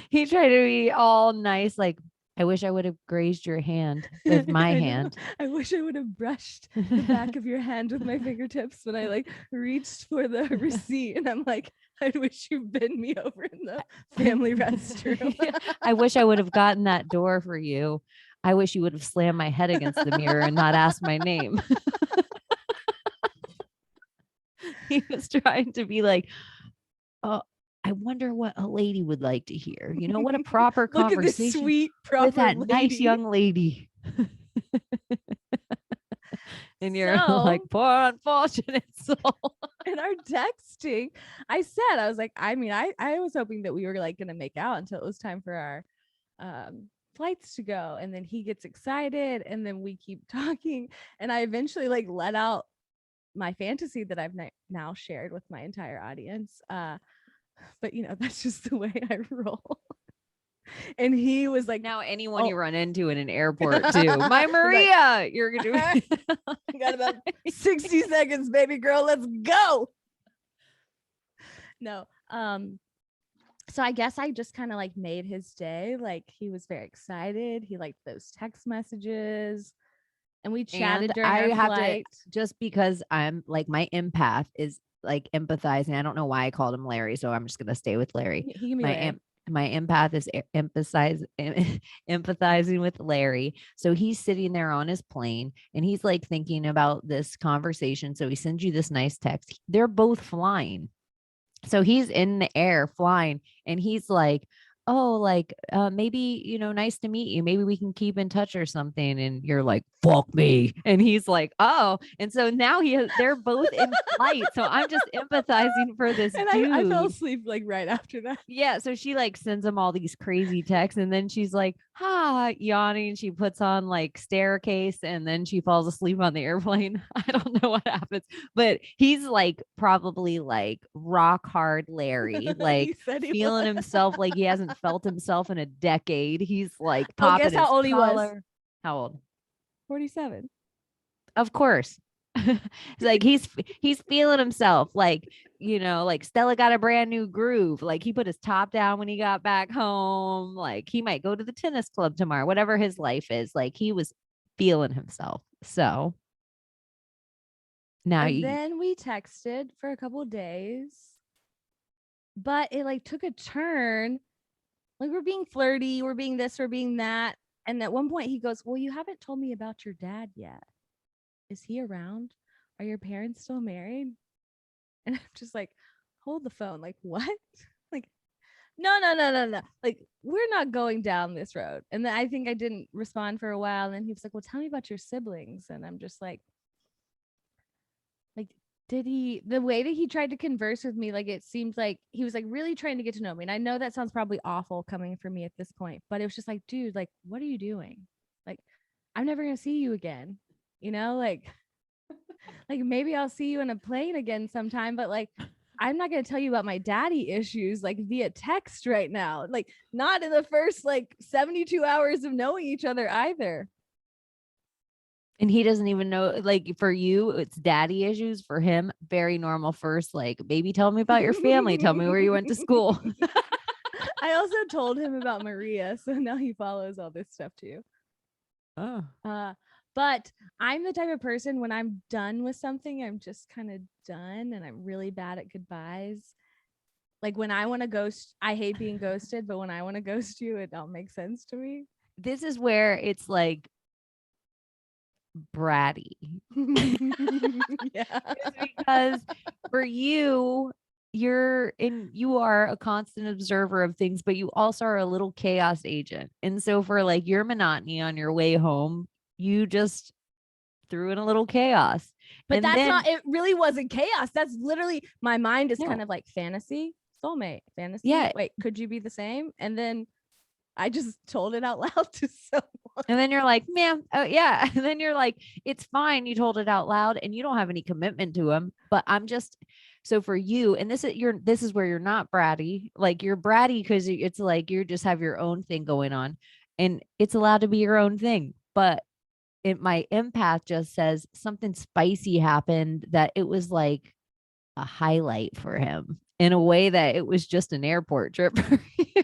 He tried to be all nice, like, I wish I would have grazed your hand with my hand. I wish I would have brushed the back of your hand with my fingertips when I like reached for the receipt. And I'm like, I wish you bent me over in the family restroom. I wish I would have gotten that door for you. I wish you would have slammed my head against the mirror and not asked my name. He was trying to be like, oh, I wonder what a lady would like to hear. You know, what a proper Look at this conversation sweet, with proper that nice lady. young lady. And you're So, like, poor unfortunate soul. in our texting, I was like, I mean, I was hoping that we were like gonna make out until it was time for our flights to go. And then he gets excited, and then we keep talking. And I eventually like let out my fantasy that I've now shared with my entire audience. But you know, that's just the way I roll. And he was like, Now anyone oh. you run into in an airport too. My Maria, like, you're gonna I got about 60 seconds, baby girl. Let's go. No. So I guess I just kind of like made his day. Like he was very excited. He liked those text messages. And we chatted and during I our have flight. to, just because I'm like, my empath is like empathizing. I don't know why I called him Larry, so I'm just gonna stay with Larry. He can be Larry. My empath is empathizing with Larry. So he's sitting there on his plane and he's like thinking about this conversation. So he sends you this nice text. They're both flying. So he's in the air flying and he's like, oh, like maybe, you know, nice to meet you, maybe we can keep in touch or something. And you're like, fuck me. And he's like, oh. And so now they're both in flight, so I'm just empathizing for this And dude. I fell asleep like right after that. Yeah, so she like sends him all these crazy texts and then she's like, yawning. She puts on like staircase and then she falls asleep on the airplane. I don't know what happens, but he's like probably like rock hard Larry, like feeling himself like he hasn't felt himself in a decade. He's like popping guess how old he was. How old? 47. Of course. It's like he's feeling himself, like, you know, like Stella got a brand new groove, like he put his top down when he got back home, like he might go to the tennis club tomorrow, whatever his life is, like he was feeling himself. So now then we texted for a couple days, but it like took a turn. Like we're being flirty, we're being this, we're being that. And at one point he goes, well, you haven't told me about your dad yet. Is he around? Are your parents still married? And I'm just like, hold the phone. Like, what? Like, no. Like, we're not going down this road. And then I think I didn't respond for a while. And then he was like, well, tell me about your siblings. And I'm just like, the way that he tried to converse with me, like it seemed like he was like really trying to get to know me. And I know that sounds probably awful coming from me at this point, but it was just like, dude, like, what are you doing? Like, I'm never going to see you again. You know, like maybe I'll see you in a plane again sometime, but like I'm not going to tell you about my daddy issues like via text right now. Like not in the first like 72 hours of knowing each other either. and he doesn't even know, like for you it's daddy issues, for him very normal. First, like, baby, tell me about your family, tell me where you went to school. I also told him about Maria, so now he follows all this stuff too. Oh. But I'm the type of person, when I'm done with something, I'm just kind of done, and I'm really bad at goodbyes. Like when I want to ghost, I hate being ghosted, but when I want to ghost you, it all makes sense to me. This is where it's like bratty. Yeah. It's because for you, you are a constant observer of things, but you also are a little chaos agent. And so for like your monotony on your way home, you just threw in a little chaos. But and that's then, not, it really wasn't chaos. That's literally, my mind is No. kind of like fantasy, soulmate, fantasy. Yeah. Wait, could you be the same? And then I just told it out loud to someone. And then you're like, man, oh yeah. And then you're like, it's fine. You told it out loud and you don't have any commitment to him. But I'm just, so for you, and this is where you're not bratty. Like you're bratty because it's like you just have your own thing going on, and it's allowed to be your own thing. But my empath just says something spicy happened, that it was like a highlight for him in a way that it was just an airport trip for you.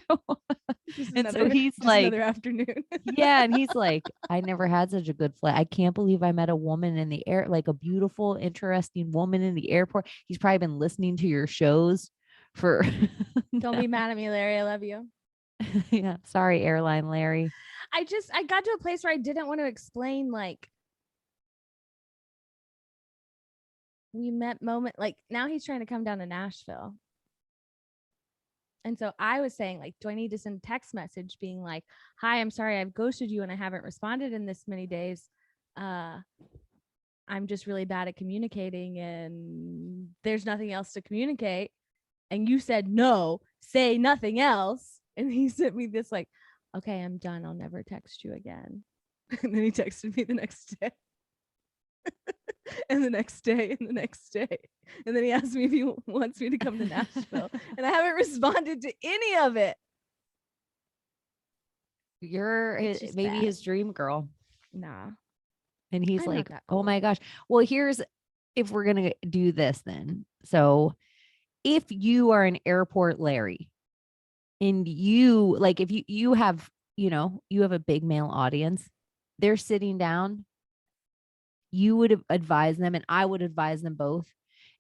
And so he's like, another afternoon. yeah. And he's like, I never had such a good flight. I can't believe I met a woman in the air, like a beautiful, interesting woman in the airport. He's probably been listening to your shows for. Don't be mad at me, Larry. I love you. Yeah. Sorry, airline Larry. I got to a place where I didn't want to explain, like, we met moment, like now he's trying to come down to Nashville. And so I was saying, like, do I need to send a text message being like, hi, I'm sorry I've ghosted you and I haven't responded in this many days. I'm just really bad at communicating and there's nothing else to communicate. And you said, no, say nothing else. And he sent me this, like, okay, I'm done. I'll never text you again. And then he texted me the next day. And the next day and the next day. And then he asked me if he wants me to come to Nashville. And I haven't responded to any of it. You're maybe his dream girl. Nah. And he's I'm like, not that oh cool. my gosh. Well, here's if we're going to do this then. So if you are an airport Larry and you like, if you have, you have a big male audience, they're sitting down, you would advise them, and I would advise them both.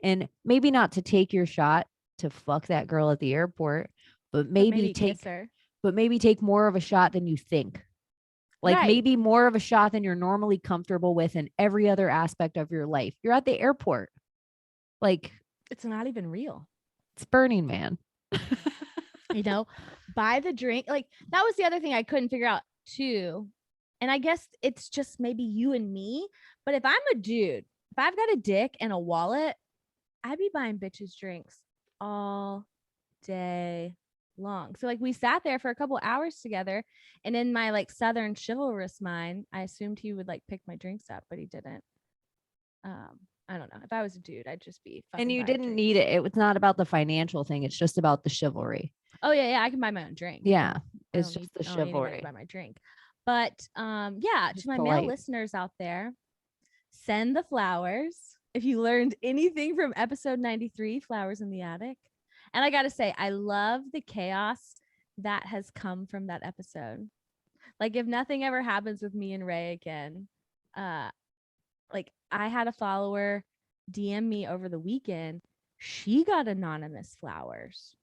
And maybe not to take your shot to fuck that girl at the airport, but maybe kiss her. take more of a shot than you think. Like Right. maybe more of a shot than you're normally comfortable with in every other aspect of your life. You're at the airport. Like, it's not even real. It's Burning Man. Buy the drink. Like, that was the other thing I couldn't figure out too. And I guess it's just maybe you and me. But if I'm a dude, if I've got a dick and a wallet, I'd be buying bitches drinks all day long. So like we sat there for a couple hours together, and in my like Southern chivalrous mind, I assumed he would like pick my drinks up, but he didn't. I don't know. If I was a dude, I'd just be fucking. And you didn't need it. It was not about the financial thing. It's just about the chivalry. Oh yeah, I can buy my own drink. Yeah, it's just the chivalry. I don't need to buy my drink. But yeah, just to my male listeners out there, send the flowers. If you learned anything from episode 93, Flowers in the Attic. And I got to say, I love the chaos that has come from that episode. Like, if nothing ever happens with me and Ray again, like, I had a follower DM me over the weekend. She got anonymous flowers.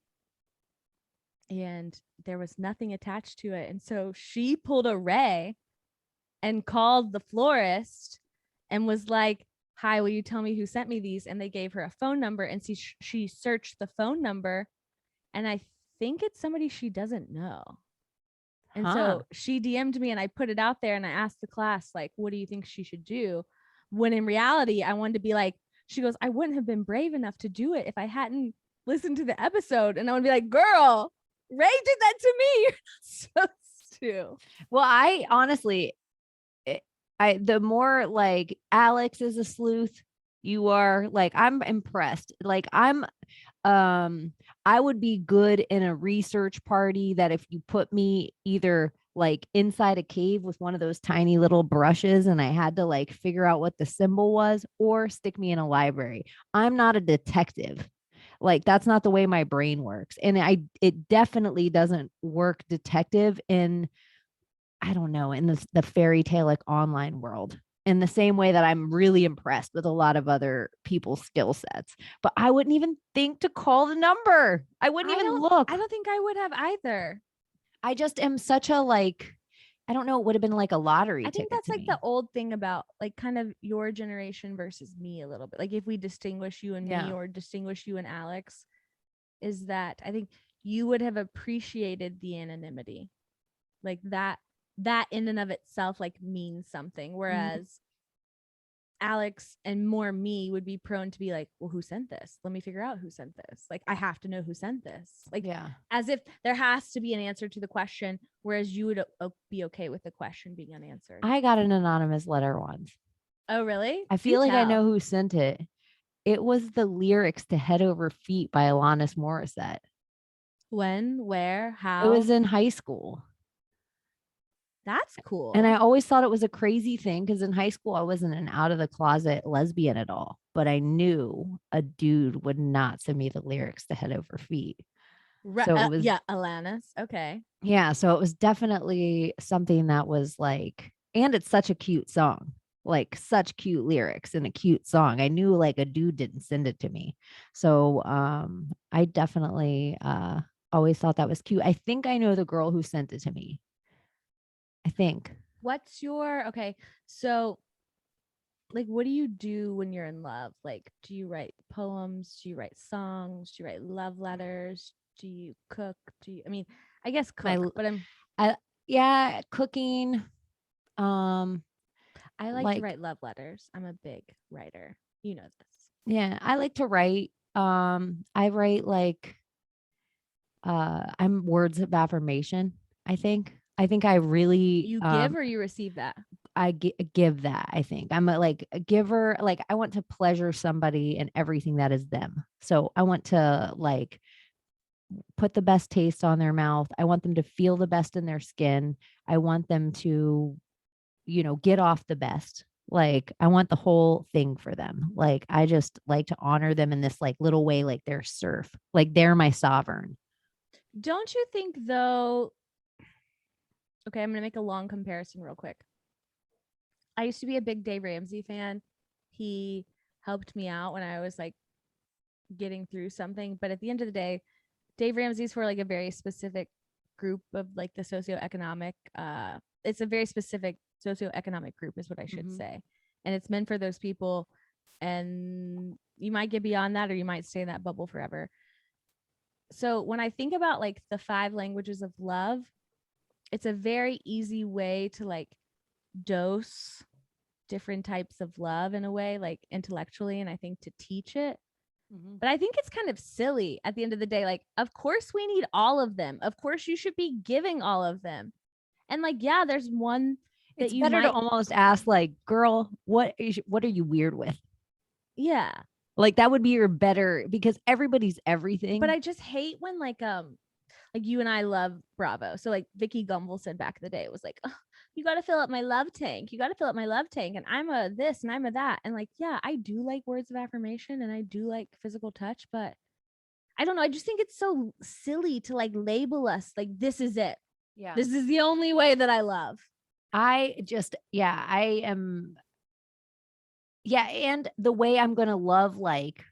And there was nothing attached to it. And so she pulled a Ray and called the florist and was like, hi, will you tell me who sent me these? And they gave her a phone number, and she searched the phone number, and I think it's somebody she doesn't know. And so she DM'd me, and I put it out there, and I asked the class, like, what do you think she should do? When in reality, I wanted to be like, she goes, I wouldn't have been brave enough to do it if I hadn't listened to the episode. And I would be like, girl, Ray did that to me. You're not supposed to. Well, I honestly, the more like Alex is a sleuth, you are, like, I'm impressed. Like, I would be good in a research party that if you put me either like inside a cave with one of those tiny little brushes and I had to like figure out what the symbol was, or stick me in a library. I'm not a detective. Like, that's not the way my brain works. And it definitely doesn't work detective in, I don't know, in the fairy tale like online world, in the same way that I'm really impressed with a lot of other people's skill sets. But I wouldn't even think to call the number. I wouldn't even look. I don't think I would have either. I just am such a, like, I don't know, it would have been like a lottery. I think that's like the old thing about like kind of your generation versus me a little bit. Like, if we distinguish you and me, or distinguish you and Alex, is that I think you would have appreciated the anonymity. Like that in and of itself like means something. Whereas Alex and more me would be prone to be like, well, who sent this? Let me figure out who sent this. Like, I have to know who sent this. Like, as if there has to be an answer to the question, whereas you would be okay with the question being unanswered. I got an anonymous letter once. Oh, really? I feel like I know who sent it. It was the lyrics to Head Over Feet by Alanis Morissette. When, where, how? It was in high school. That's cool. And I always thought it was a crazy thing because in high school, I wasn't an out of the closet lesbian at all. But I knew a dude would not send me the lyrics to Head Over Feet. So it was, Alanis. Okay. Yeah. So it was definitely something that was like, and it's such a cute song, like such cute lyrics and a cute song. I knew like a dude didn't send it to me. So I definitely always thought that was cute. I think I know the girl who sent it to me. I think. What's your, okay, so like, what do you do when you're in love? Like, do you write poems? Do you write songs? Do you write love letters? Do you cook? I mean, I guess My, cook, but I, yeah, cooking. Um, I like to like, write love letters. I'm a big writer. You know this. yeah, I like to write. I write like, I'm words of affirmation. I think I really, You give or you receive that? give that. I think I'm a giver. Like I want to pleasure somebody and everything that is them. So I want to like put the best taste on their mouth. I want them to feel the best in their skin. I want them to, get off the best. Like I want the whole thing for them. Like I just like to honor them in this like little way, like they're serf, like they're my sovereign. Don't you think though? Okay, I'm gonna make a long comparison real quick. I used to be a big Dave Ramsey fan. He helped me out when I was like getting through something, but at the end of the day, Dave Ramsey's for like a very specific group of like the socioeconomic it's a very specific socioeconomic group is what I should say. And it's meant for those people, and you might get beyond that or you might stay in that bubble forever. So when I think about like the 5 languages of love, it's a very easy way to like dose different types of love in a way, like intellectually, and I think to teach it. But I think it's kind of silly at the end of the day. Like, of course, we need all of them. Of course, you should be giving all of them. And like, yeah, there's one that It's you better to might, almost ask like, girl, what are you weird with? yeah. Like that would be your better because everybody's everything. But I just hate when like you and I love Bravo. So like Vicky Gumbel said back in the day, it was like, oh, you got to fill up my love tank. You got to fill up my love tank. And I'm a this and I'm a that. And like, yeah, I do like words of affirmation and I do like physical touch, but I don't know. I just think it's so silly to like label us like this is it. Yeah. This is the only way that I love. I am. Yeah. And the way I'm going to love like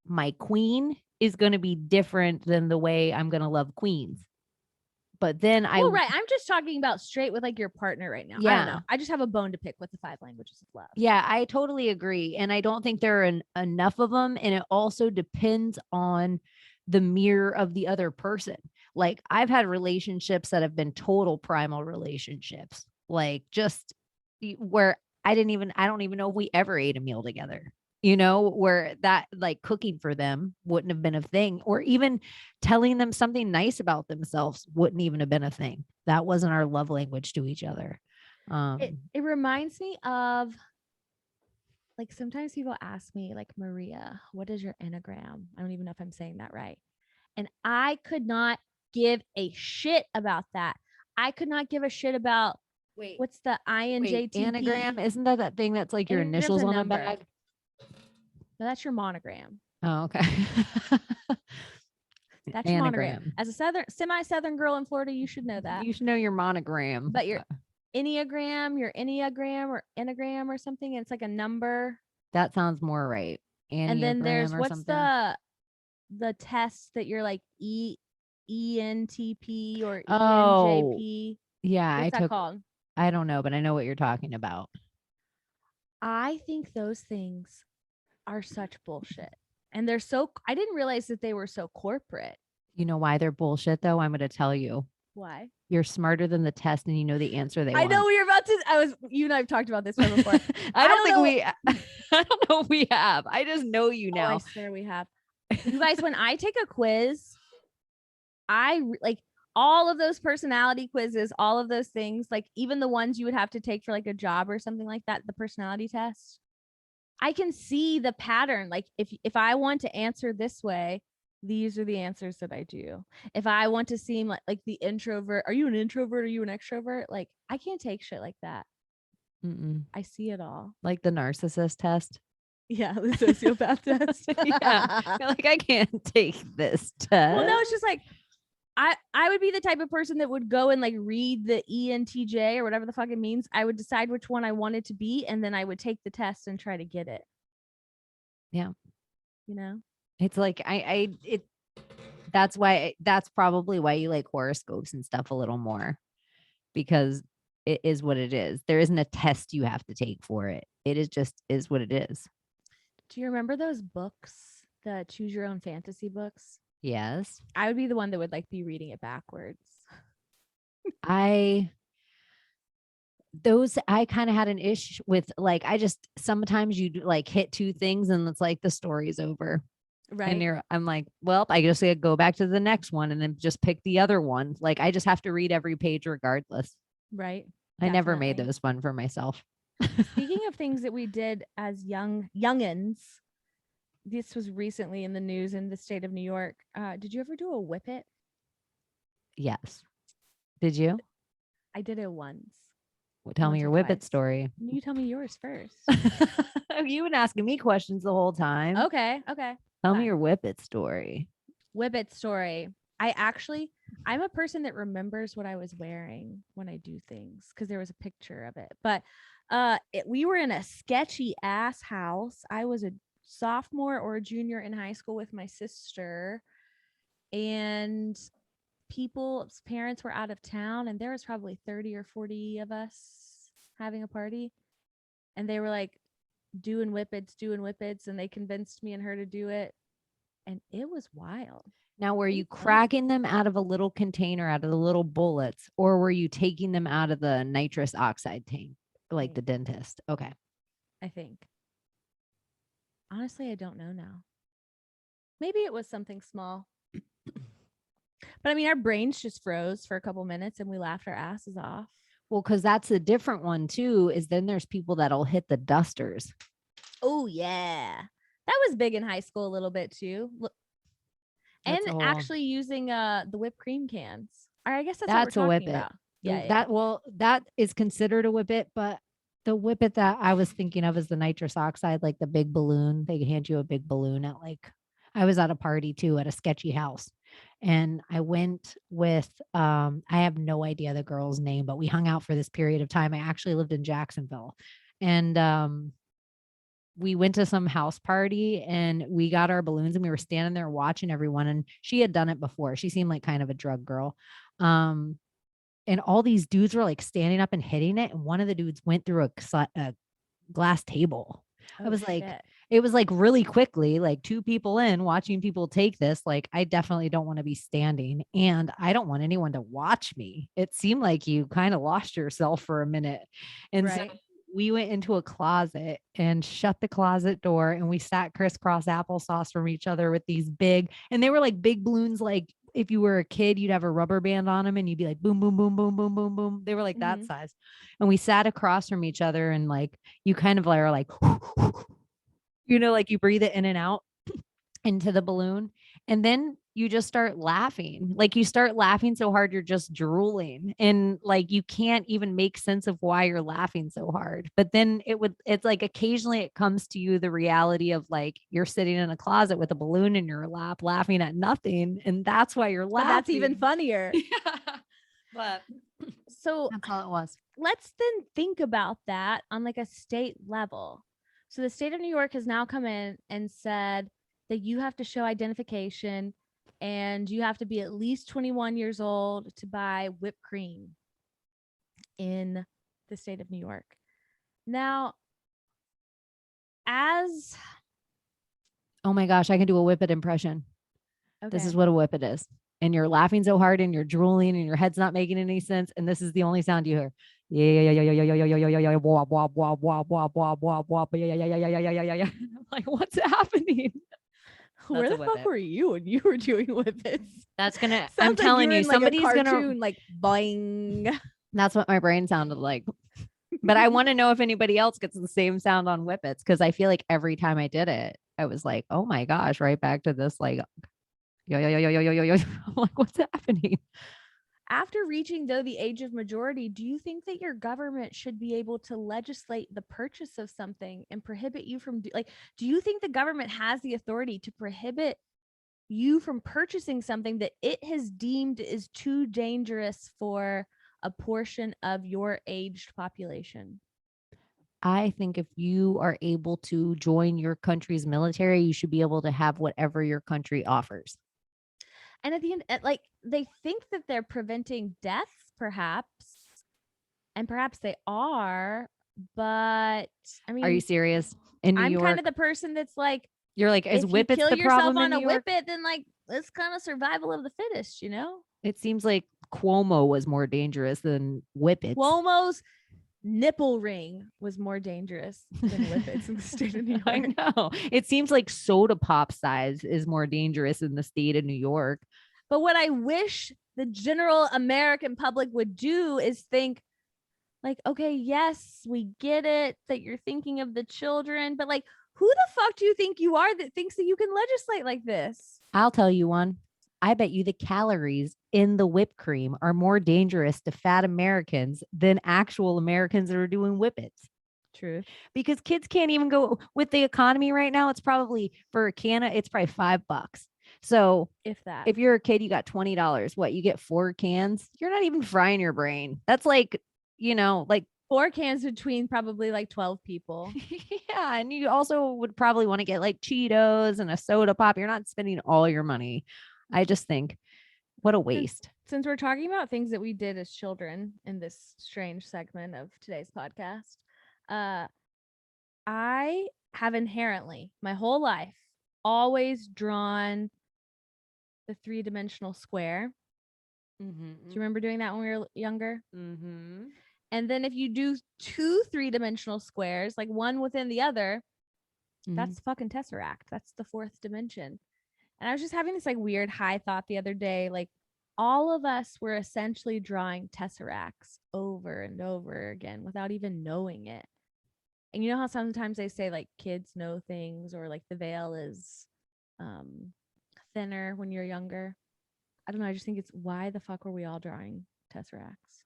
my queen is going to be different than the way I'm going to love queens. But then well, right. I'm just talking about straight with like your partner right now. Yeah. I don't know. I just have a bone to pick with the 5 languages of love. Yeah, I totally agree. And I don't think there are enough of them. And it also depends on the mirror of the other person. Like I've had relationships that have been total primal relationships, like just where I don't even know if we ever ate a meal together, where that like cooking for them wouldn't have been a thing, or even telling them something nice about themselves wouldn't even have been a thing. That wasn't our love language to each other. It reminds me of like sometimes people ask me like, Maria, what is your Enneagram? I don't even know if I'm saying that right. And I could not give a shit about that. I could not give a shit about what's the INJTP? Anagram? Isn't that thing that's like your initials on a bag? No, that's your monogram. Oh, okay. That's your monogram. As a semi-southern girl in Florida, you should know that. You should know your monogram. But your Enneagram or Enneagram or something, and it's like a number. That sounds more right. And then there's what's the test that you're like ENTP or ENJP? Yeah, what's that called? I don't know, but I know what you're talking about. I think those things are such bullshit. And they're so, I didn't realize that they were so corporate. You know why they're bullshit though? I'm going to tell you. Why? You're smarter than the test and you know the answer they want. I know we were about to, you and I have talked about this one before. I don't know if we have. I just know you now. Oh, I swear we have. You guys, when I take a quiz, I like all of those personality quizzes, all of those things, like even the ones you would have to take for like a job or something like that, the personality test. I can see the pattern. Like if I want to answer this way, these are the answers that I do. If I want to seem like the introvert, are you an introvert? Are you an extrovert? Like I can't take shit like that. I see it all. Like the narcissist test. Yeah, the sociopath test. Yeah. You're like, I can't take this test. Well, no, it's just like I would be the type of person that would go and like read the ENTJ or whatever the fuck it means. I would decide which one I wanted to be, and then I would take the test and try to get it. Yeah. You know? It's like that's probably why you like horoscopes and stuff a little more, because it is what it is. There isn't a test you have to take for it. It is what it is. Do you remember those books, the choose your own fantasy books? Yes. I would be the one that would like be reading it backwards. I kind of had an issue with, like, I just sometimes you like hit two things and it's like the story's over. And Right. I'm like, well, I guess I go back to the next one and then just pick the other one. Like, I just have to read every page regardless. Right. I never made Definitely. those fun for myself. Speaking of things that we did as youngins, this was recently in the news in the state of New York. Did you ever do a whippet? Yes. Did you? I did it once, Well, tell me once or your whippet twice. story. You tell me yours first. You've been asking me questions the whole time. Okay. Okay. Tell me Fine. your whippet story. Whippet story. I'm a person that remembers what I was wearing when I do things because there was a picture of it. But we were in a sketchy ass house. I was a sophomore or a junior in high school with my sister, and people's parents were out of town, and there was probably 30 or 40 of us having a party, and they were like doing whippets, and they convinced me and her to do it, and it was wild. Now, were It you was fun. cracking them out of a little container, out of the little bullets, or were you taking them out of the nitrous oxide tank, like the Tank, dentist? Okay. I think. Honestly, I don't know now. Maybe it was something small. But I mean, our brains just froze for a couple minutes and we laughed our asses off. Well, because that's a different one too, is then there's people that'll hit the dusters. Oh, yeah. That was big in high school a little bit too. And That's a whole actually using the whipped cream cans. Or I guess that's what we're that's a talking whippet. about. Yeah, yeah. That is considered a whippet, but the whippet that I was thinking of is the nitrous oxide, like the big balloon. They hand you a big balloon at, like, I was at a party too at a sketchy house. And I went with I have no idea the girl's name, but we hung out for this period of time. I actually lived in Jacksonville. And we went to some house party and we got our balloons and we were standing there watching everyone, and she had done it before. She seemed like kind of a drug girl. Um and all these dudes were like standing up and hitting it, and one of the dudes went through a glass table. I Oh, was like, shit. it was like really quickly, like two people in watching people take this. Like, I definitely don't want to be standing and I don't want anyone to watch me. It seemed like you kind of lost yourself for a minute. And so Right. we went into a closet and shut the closet door, and we sat crisscross applesauce from each other with these big, and they were like big balloons. Like, if you were a kid, you'd have a rubber band on them and you'd be like, boom, boom, boom, boom, boom, boom, boom. They were like that Mm-hmm. size. And we sat across from each other, and like, you kind of are like, like you breathe it in and out into the balloon. And then you just start laughing. Like, you start laughing so hard you're just drooling, and like you can't even make sense of why you're laughing so hard. But then it's like occasionally it comes to you the reality of, like, you're sitting in a closet with a balloon in your lap laughing at nothing, and that's why you're But that's even laughing. funnier. Yeah. But So that's all it was. let's then think about that on like a state level. So the state of New York has now come in and said that you have to show identification and you have to be at least 21 years old to buy whipped cream in the state of New York. Now, as Oh my gosh, I can do a whippet impression. This is okay, what a whippet is. And you're laughing so hard and you're drooling and your head's not making any sense. And this is the only sound you hear. Yeah, yeah, yeah, yeah, yeah, yeah, yeah, yeah, yeah, yeah, wop, wop, wop, wop, wop, wop, wop, wop, yeah, yeah, yeah, yeah, yeah, yeah, yeah, yeah, yeah. I'm like, what's happening? where That's a the fuck whippet. were you when you were doing whippets? I'm Sounds like you telling were you, in like a somebody's gonna, cartoon, like boing. that's what my brain sounded like. But I want to know if anybody else gets the same sound on whippets, because I feel like every time I did it, I was like, oh my gosh, right back to this, like, yo, yo, yo, yo, yo, yo, yo, yo. I'm like, what's happening? After reaching, though, the age of majority, do you think that your government should be able to legislate the purchase of something and prohibit you from do you think the government has the authority to prohibit you from purchasing something that it has deemed is too dangerous for a portion of your aged population? I think if you are able to join your country's military, you should be able to have whatever your country offers. And at the end, like, they think that they're preventing deaths, perhaps, and perhaps they are, but I Are you mean, serious? In New I'm kind York, of the person that's like, you're like, is if you whippets kill the yourself problem in on New a York? whippet, then like it's kind of survival of the fittest, you know? It seems like Cuomo was more dangerous than Whippets. Cuomo's nipple ring was more dangerous than Whippets in the state of New York. I know. It seems like soda pop size is more dangerous in the state of New York. But what I wish the general American public would do is think, like, okay, yes, we get it that you're thinking of the children, but like, who the fuck do you think you are that thinks that you can legislate like this? I'll tell you one. I bet you the calories in the whipped cream are more dangerous to fat Americans than actual Americans that are doing Whippets. Truth. Because kids can't even go with the economy right now. It's probably for a can of, it's probably $5. So If that. if you're a kid, you got $20. What, you get 4 cans? You're not even frying your brain. That's like, like 4 cans between probably like 12 people. yeah. And you also would probably want to get like Cheetos and a soda pop. You're not spending all your money. I just think, what a waste. Since we're talking about things that we did as children in this strange segment of today's podcast, I have inherently, my whole life, always drawn the 3-dimensional square. Mm-hmm. Do you remember doing that when we were younger? Mm-hmm. And then if you do 2 3-dimensional squares, like one within the other, that's fucking tesseract. That's the 4th dimension. And I was just having this like weird high thought the other day, like all of us were essentially drawing tesseracts over and over again without even knowing it. And you know how sometimes they say like kids know things, or like the veil is thinner when you're younger. I don't know. I just think it's, why the fuck were we all drawing tesseracts?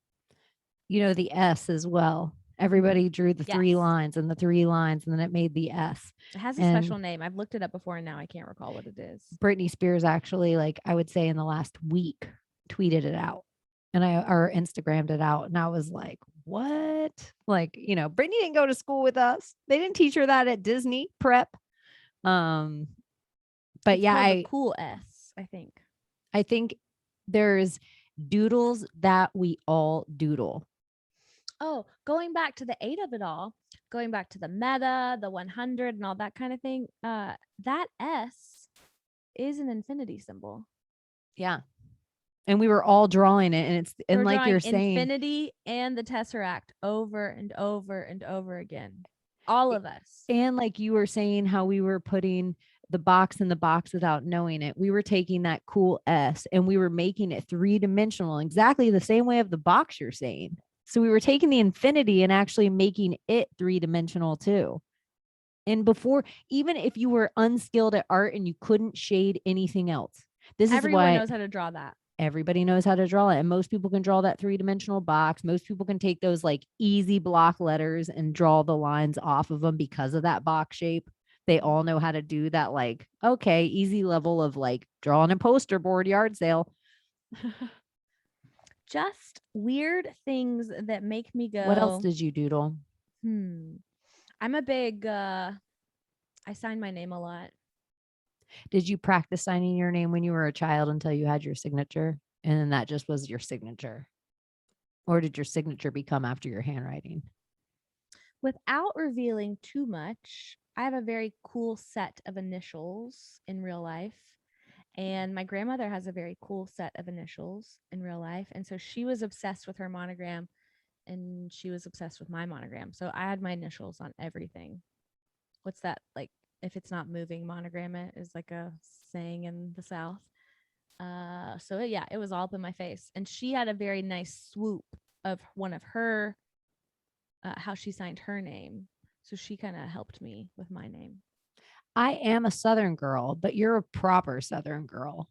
The S as well. Everybody drew the 3 Yes. lines and the 3 lines, and then it made the S. It has a special name. I've looked it up before and now I can't recall what it is. Britney Spears actually, like I would say in the last week, tweeted it out, and or Instagrammed it out. And I was like, what? Like, Britney didn't go to school with us. They didn't teach her that at Disney prep. But it's yeah, the cool S, I think. I think there's doodles that we all doodle. Oh, going back to the 8 of it all, going back to the meta, the 100 and all that kind of thing, that S is an infinity symbol. Yeah. And we were all drawing it, and like you're saying, infinity and the tesseract over and over and over again. All of us. And like you were saying, how we were putting the box in the box without knowing it. We were taking that cool S and we were making it 3-dimensional, exactly the same way of the box you're saying. So we were taking the infinity and actually making it 3-dimensional too. And before, even if you were unskilled at art and you couldn't shade anything else, everyone knows how to draw that. Everybody knows how to draw it. And most people can draw that 3-dimensional box. Most people can take those like easy block letters and draw the lines off of them because of that box shape. They all know how to do that, like, okay, easy level of like drawing a poster board yard sale. Just weird things that make me go. What else did you doodle? I'm a big, I sign my name a lot. Did you practice signing your name when you were a child until you had your signature? And then that just was your signature? Or did your signature become after your handwriting? Without revealing too much, I have a very cool set of initials in real life. And my grandmother has a very cool set of initials in real life. And so she was obsessed with her monogram and she was obsessed with my monogram. So I had my initials on everything. What's that? Like, if it's not moving, monogram it, is like a saying in the South. So yeah, it was all up in my face. And she had a very nice swoop of one of her, how she signed her name. So she kind of helped me with my name. I am a Southern girl, but you're a proper Southern girl.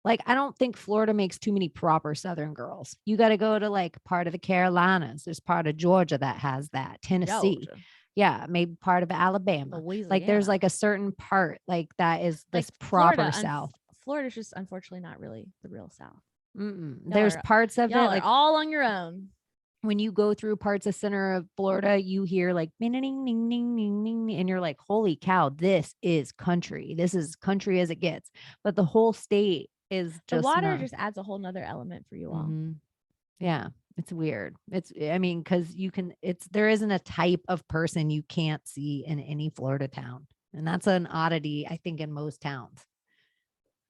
Like, I don't think Florida makes too many proper Southern girls. You got to go to like part of the Carolinas. There's part of Georgia that has that. Tennessee. Georgia. Yeah, maybe part of Alabama. Louisiana. Like there's like a certain part like that is this like proper Florida, South. Florida's just unfortunately not really the real South. There's parts of it like all on your own. When you go through parts of center of Florida, you hear like ding, ding, ding, ding, ding, ding, and you're like, holy cow, this is country. This is country as it gets. But the whole state is just the water just adds a whole nother element for you all. Yeah, it's weird. Because there isn't a type of person you can't see in any Florida town. And that's an oddity, I think, in most towns.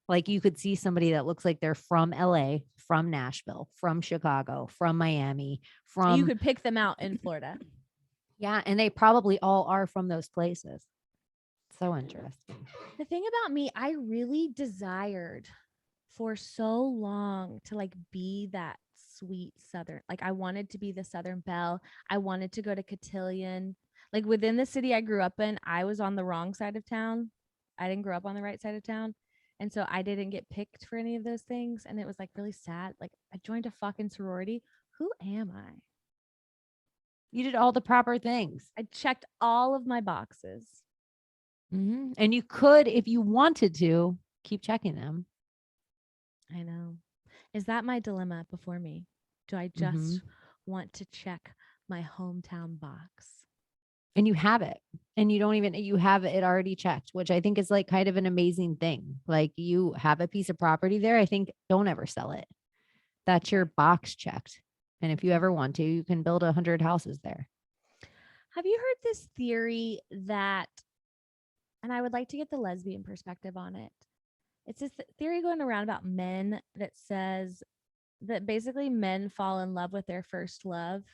Like you could see somebody that looks like they're from LA, from Nashville, from Chicago, from Miami, You from could pick them out in Florida. yeah, and they probably all are from those places. So interesting. The thing about me, I really desired for so long to like be that sweet Southern. Like I wanted to be the Southern Belle. I wanted to go to Cotillion. Like within the city I grew up in, I was on the wrong side of town. I didn't grow up on the right side of town. And so I didn't get picked for any of those things. And it was like really sad. Like I joined a fucking sorority. Who am I? You did all the proper things. I checked all of my boxes. And you could, if you wanted to, keep checking them. I know. Is that my dilemma before me? Do I just want to check my hometown box? And you have it. And you don't even, you have it already checked, which I think is like kind of an amazing thing. Like you have a piece of property there. I think don't ever sell it. That's your box checked. And if you ever want to, you can build 100 houses there. Have you heard this theory that, and I would like to get the lesbian perspective on it. It's this theory going around about men that says that basically men fall in love with their first love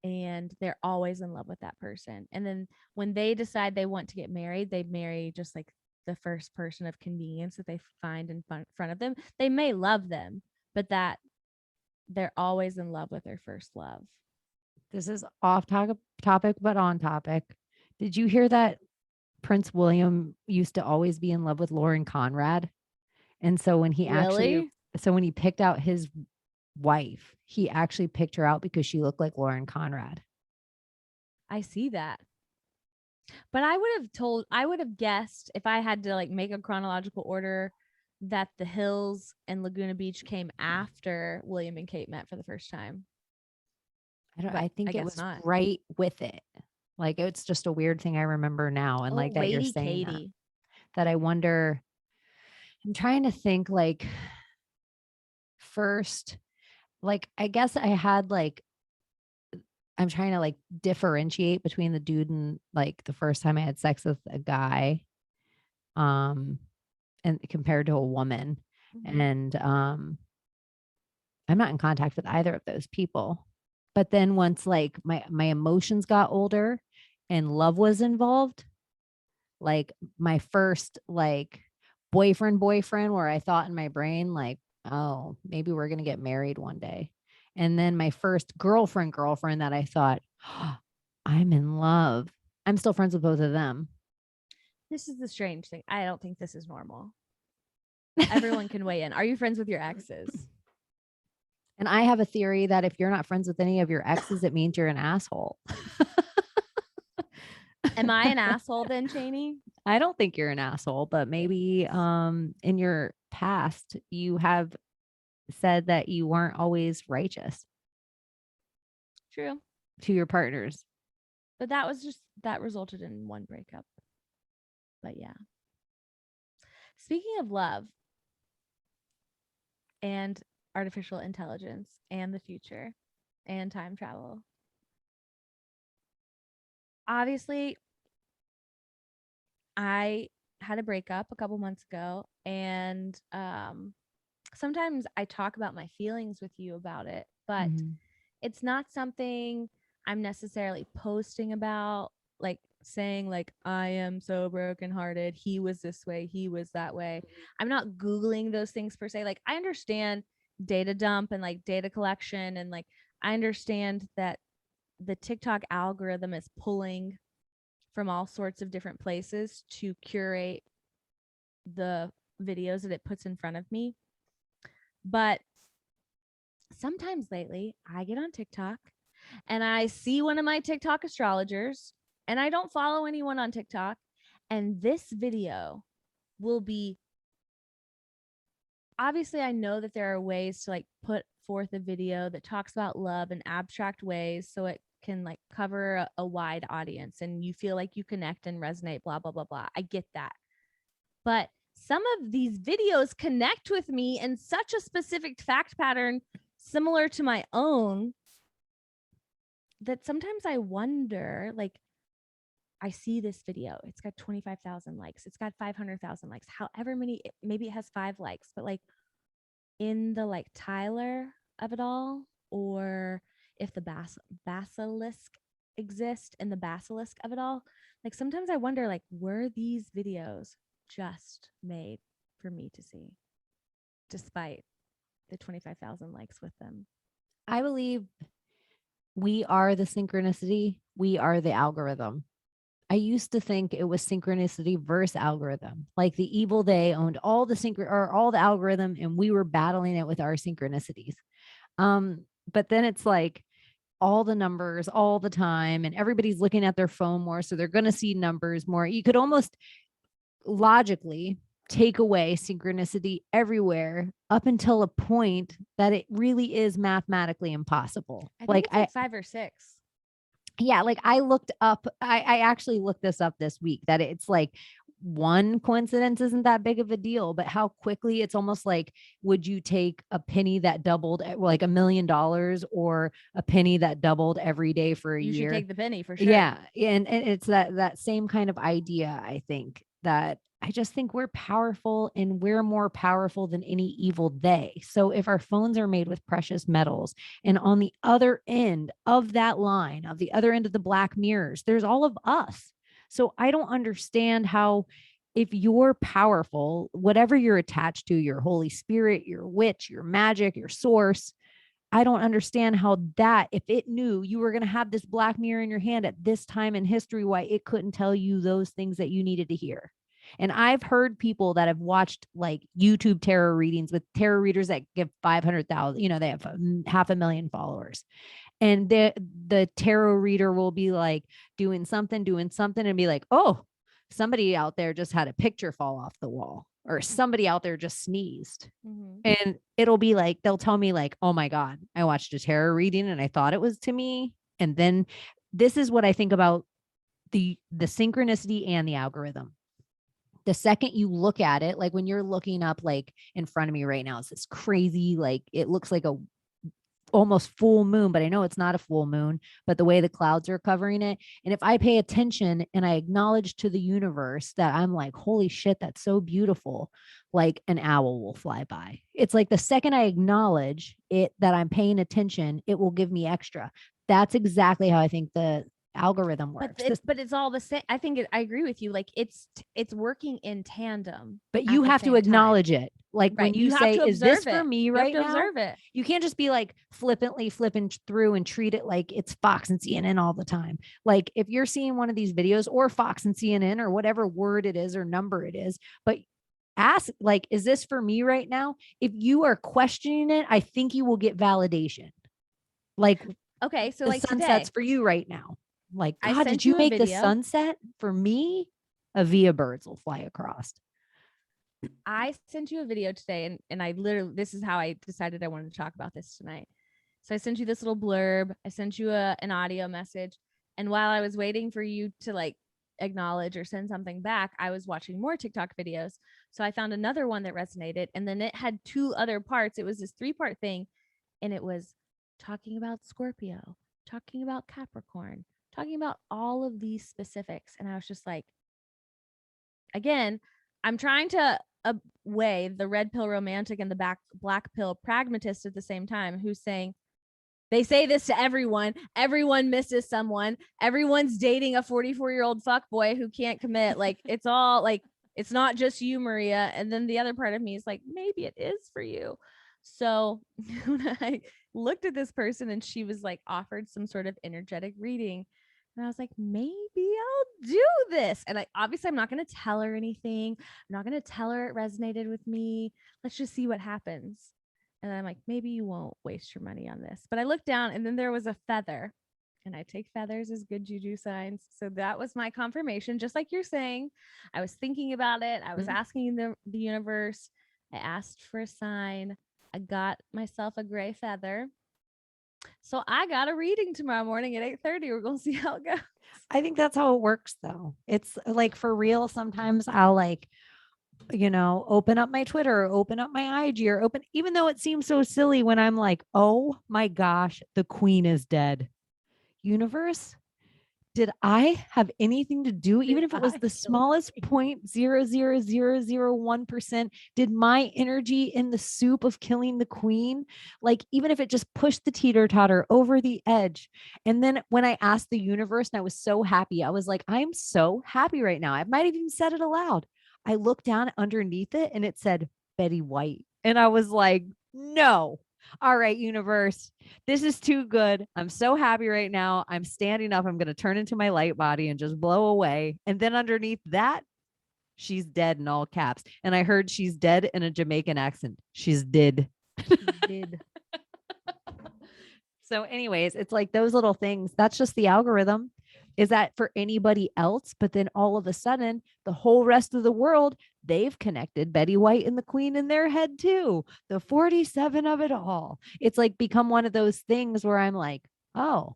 and they're always in love with that person. And then when they decide they want to get married, they marry just like the first person of convenience that they find in front of them. They may love them, but that they're always in love with their first love. This is off topic, but on topic. Did you hear that Prince William used to always be in love with Lauren Conrad? And so when he when he picked out his wife, he actually picked her out because she looked like Lauren Conrad. I see that. But I would have guessed if I had to like make a chronological order that The Hills and Laguna Beach came after William and Kate met for the first time. I think it was right with it. Like it's just a weird thing I remember now. And like that you're saying that I wonder, I'm trying to think like first, like I guess I had like, I'm trying to like differentiate between the dude and like the first time I had sex with a guy, and compared to a woman. And I'm not in contact with either of those people. But then once like my emotions got older and love was involved, like my first like boyfriend where I thought in my brain like, oh, maybe we're going to get married one day. And then my first girlfriend that I thought, oh, I'm in love. I'm still friends with both of them. This is the strange thing. I don't think this is normal. Everyone can weigh in. Are you friends with your exes? And I have a theory that if you're not friends with any of your exes, it means you're an asshole. Am I an asshole then, Chaney? I don't think you're an asshole, but maybe in your past you have said that you weren't always righteous. True. To your partners. But that resulted in one breakup. But yeah. Speaking of love and artificial intelligence and the future and time travel. Obviously, I had a breakup a couple months ago, and sometimes I talk about my feelings with you about it, but it's not something I'm necessarily posting about, like saying like, I am so brokenhearted. He was this way. He was that way. I'm not Googling those things per se. Like I understand data dump and like data collection. And like, I understand that the TikTok algorithm is pulling from all sorts of different places to curate the videos that it puts in front of me. But sometimes lately I get on TikTok and I see one of my TikTok astrologers, and I don't follow anyone on TikTok. And this video will be, obviously I know that there are ways to like put forth a video that talks about love in abstract ways so it can like cover a wide audience and you feel like you connect and resonate, blah, blah, blah, blah. I get that. But some of these videos connect with me in such a specific fact pattern similar to my own that sometimes I wonder, like, I see this video. It's got 25,000 likes. It's got 500,000 likes. However many, maybe it has 5 likes, but like in the like Tyler of it all, or if the basilisk exist in the basilisk of it all, like sometimes I wonder, like, were these videos just made for me to see, despite the 25,000 likes with them? I believe we are the synchronicity. We are the algorithm. I used to think it was synchronicity versus algorithm. Like the evil they owned all the all the algorithm, and we were battling it with our synchronicities. But then it's like all the numbers all the time, and everybody's looking at their phone more, so they're going to see numbers more. You could almost logically take away synchronicity everywhere up until a point that it really is mathematically impossible. I think it's like 5 or 6. Yeah, like I looked up, I actually looked this up this week, that it's like one coincidence isn't that big of a deal, but how quickly it's almost like, would you take a penny that doubled like $1,000,000 or a penny that doubled every day for a year? You should take the penny for sure. Yeah. And it's that same kind of idea. I think that I just think we're powerful, and we're more powerful than any evil they. So if our phones are made with precious metals, and on the other end of that line, of the other end of the black mirrors, there's all of us. So I don't understand how, if you're powerful, whatever you're attached to, your Holy Spirit, your witch, your magic, your source, I don't understand how that, if it knew you were going to have this black mirror in your hand at this time in history, why it couldn't tell you those things that you needed to hear. And I've heard people that have watched like YouTube tarot readings with tarot readers that give 500,000, they have 500,000 followers. And the tarot reader will be like doing something and be like, oh, somebody out there just had a picture fall off the wall, or somebody out there just sneezed. Mm-hmm. And it'll be like, they'll tell me like, oh my God, I watched a tarot reading and I thought it was to me. And then this is what I think about the synchronicity and the algorithm. The second you look at it, like when you're looking up, like in front of me right now, it's this crazy, like it looks like a almost full moon, but I know it's not a full moon, but the way the clouds are covering it. And if I pay attention and I acknowledge to the universe that I'm like, holy shit, that's so beautiful, like an owl will fly by. It's like the second I acknowledge it, that I'm paying attention, it will give me extra. That's exactly how I think the algorithm works. But it's all the same. I think I agree with you. Like it's working in tandem. But you have to acknowledge it. Like right. When you say, is this for me right now? You have to observe it. You can't just be like flippantly flipping through and treat it like it's Fox and CNN all the time. Like if you're seeing one of these videos, or Fox and CNN, or whatever word it is or number it is, but ask like, is this for me right now? If you are questioning it, I think you will get validation. Like, okay, so the like sunset's today, for you right now. Like, God, did you make the sunset for me? Avia birds will fly across. I sent you a video today, and I literally, this is how I decided I wanted to talk about this tonight. So I sent you this little blurb. I sent you an audio message. And while I was waiting for you to like acknowledge or send something back, I was watching more TikTok videos. So I found another one that resonated. And then it had 2 other parts. It was this 3-part thing. And it was talking about Scorpio, talking about Capricorn, talking about all of these specifics. And I was just like, again, I'm trying to weigh the red pill romantic and the black pill pragmatist at the same time, who's saying, they say this to everyone. Everyone misses someone. Everyone's dating a 44-year-old fuckboy who can't commit. Like, it's all like, it's not just you, Maria. And then the other part of me is like, maybe it is for you. So when I looked at this person and she was like offered some sort of energetic reading, and I was like, maybe I'll do this. And I'm not going to tell her anything. I'm not going to tell her it resonated with me. Let's just see what happens. And I'm like, maybe you won't waste your money on this. But I looked down and then there was a feather, and I take feathers as good juju signs. So that was my confirmation. Just like you're saying, I was thinking about it. I was asking the universe. I asked for a sign. I got myself a gray feather. So I got a reading tomorrow morning at 8:30. We're going to see how it goes. I think that's how it works though. It's like for real. Sometimes I'll like, open up my Twitter, open up my IG, or even though it seems so silly when I'm like, oh my gosh, the queen is dead. Universe, did I have anything to do, even Did if it was I the kill smallest you? 0.00001%? Did my energy in the soup of killing the queen, like even if it just pushed the teeter totter over the edge? And then when I asked the universe, and I was so happy, I was like, I'm so happy right now. I might have even said it aloud. I looked down underneath it and it said Betty White. And I was like, no. All right, universe, this is too good. I'm so happy right now. I'm standing up. I'm going to turn into my light body and just blow away. And then underneath that, she's dead in all caps. And I heard she's dead in a Jamaican accent. She's dead. She did. So, anyways, it's like those little things. That's just the algorithm. Is that for anybody else? But then all of a sudden, the whole rest of the world, they've connected Betty White and the Queen in their head too. The 47 of it all. It's like become one of those things where I'm like, oh,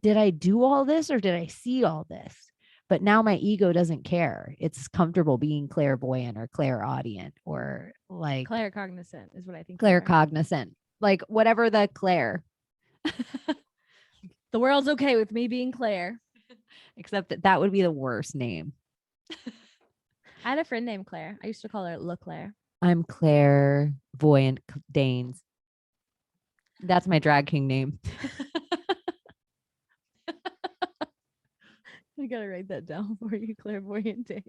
did I do all this or did I see all this? But now my ego doesn't care. It's comfortable being clairvoyant or clairaudient or like Claircognizant is what I think you are. claircognizant, like whatever the Claire. The world's okay with me being Claire. Except that that would be the worst name. I had a friend named Claire. I used to call her Le Claire. I'm clairvoyant Danes. That's my drag king name. I gotta write that down for you, clairvoyant days.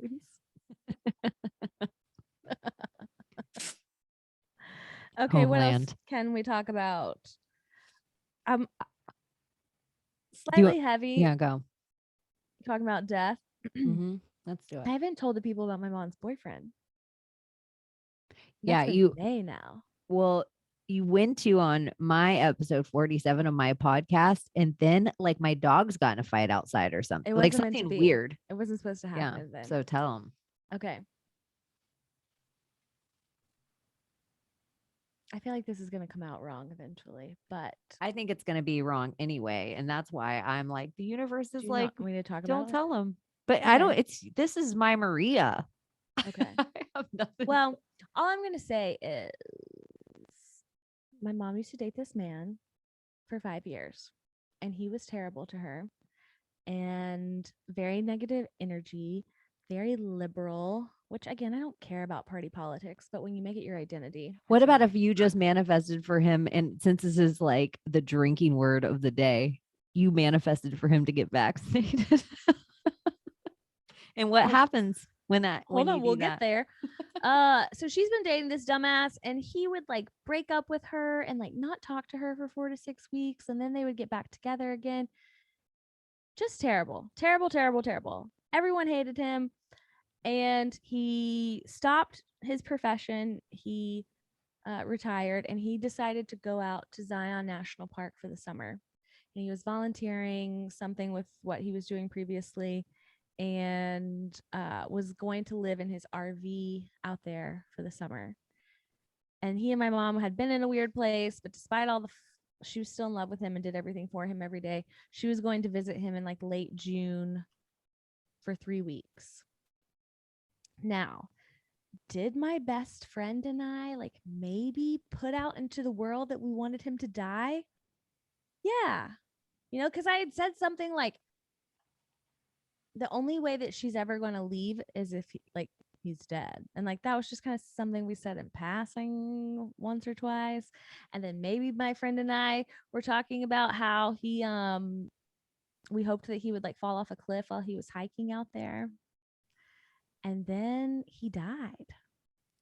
Okay, what else Homeland. can we talk about? Um, Do you, slightly heavy yeah, go. talking about death. Mm-hmm. Let's do I it. haven't told the people about my mom's boyfriend. Yeah, That's been you May now. well, you went to on my episode 47 of my podcast, and then like my dog's got in a fight outside or something, It like wasn't meant to something be. weird. It wasn't supposed to Yeah. happen then. So tell them. Okay. I feel like this is going to come out wrong eventually, but I think it's going to be wrong anyway. And that's why I'm like, the universe do is you like, not want me to talk don't about it? tell them. But I don't, Okay. this is my Maria. Okay. I have nothing. Well, all I'm going to say is my mom used to date this man for 5 years, and he was terrible to her and very negative energy, very liberal, which again, I don't care about party politics, but when you make it your identity, What it's about not. if you just manifested for him? And since this is like the drinking word of the day, you manifested for him to get vaccinated. And what Well, happens when that, hold when you on, we'll do get that? there. So she's been dating this dumbass, and he would like break up with her and like not talk to her for 4 to 6 weeks, and then they would get back together again. Just terrible, terrible, terrible, terrible. Everyone hated him, and he stopped his profession. He retired, and he decided to go out to Zion National Park for the summer. And he was volunteering something with what he was doing previously, and was going to live in his RV out there for the summer. And he and my mom had been in a weird place, but despite all the she was still in love with him and did everything for him every day. She was going to visit him in like late June for 3 weeks. Now, did my best friend and I like maybe put out into the world that we wanted him to die? Yeah. Because I had said something like, the only way that she's ever going to leave is if he's dead. And like that was just kind of something we said in passing once or twice. And then maybe my friend and I were talking about how we hoped that he would like fall off a cliff while he was hiking out there. And then he died.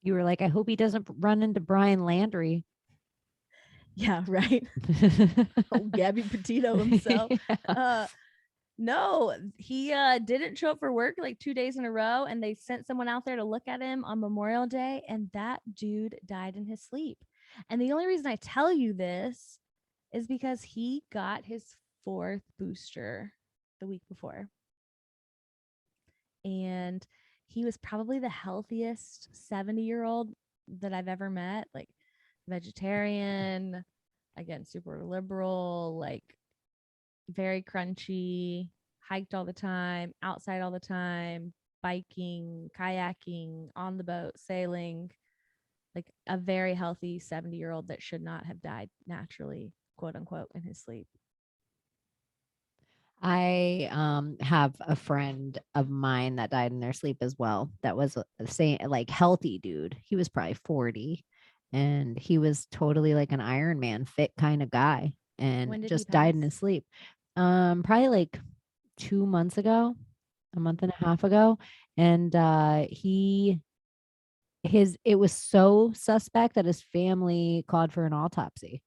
You were like, I hope he doesn't run into Brian Landry. Yeah, right. Oh, Gabby Petito himself. Yeah. No, he didn't show up for work like 2 days in a row, and they sent someone out there to look at him on Memorial Day, and that dude died in his sleep. And the only reason I tell you this is because he got his 4th booster the week before. And he was probably the healthiest 70-year-old that I've ever met, like vegetarian, again, super liberal, like very crunchy, hiked all the time, outside all the time, biking, kayaking, on the boat, sailing, like a very healthy 70-year-old that should not have died naturally, quote unquote, in his sleep. I have a friend of mine that died in their sleep as well. That was a same like healthy dude. He was probably 40 and he was totally like an Iron Man fit kind of guy and When did he just died in pass? his sleep. Probably like 2 months ago, a month and a half ago. And it was so suspect that his family called for an autopsy.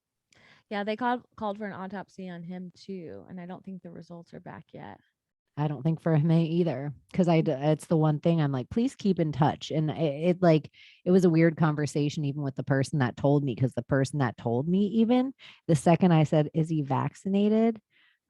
Yeah, they called for an autopsy on him too, and I don't think the results are back yet. I don't think for him either, because it's the one thing I'm like, please keep in touch. And it was a weird conversation even with the person that told me, because the person that told me, even the second I said, is he vaccinated?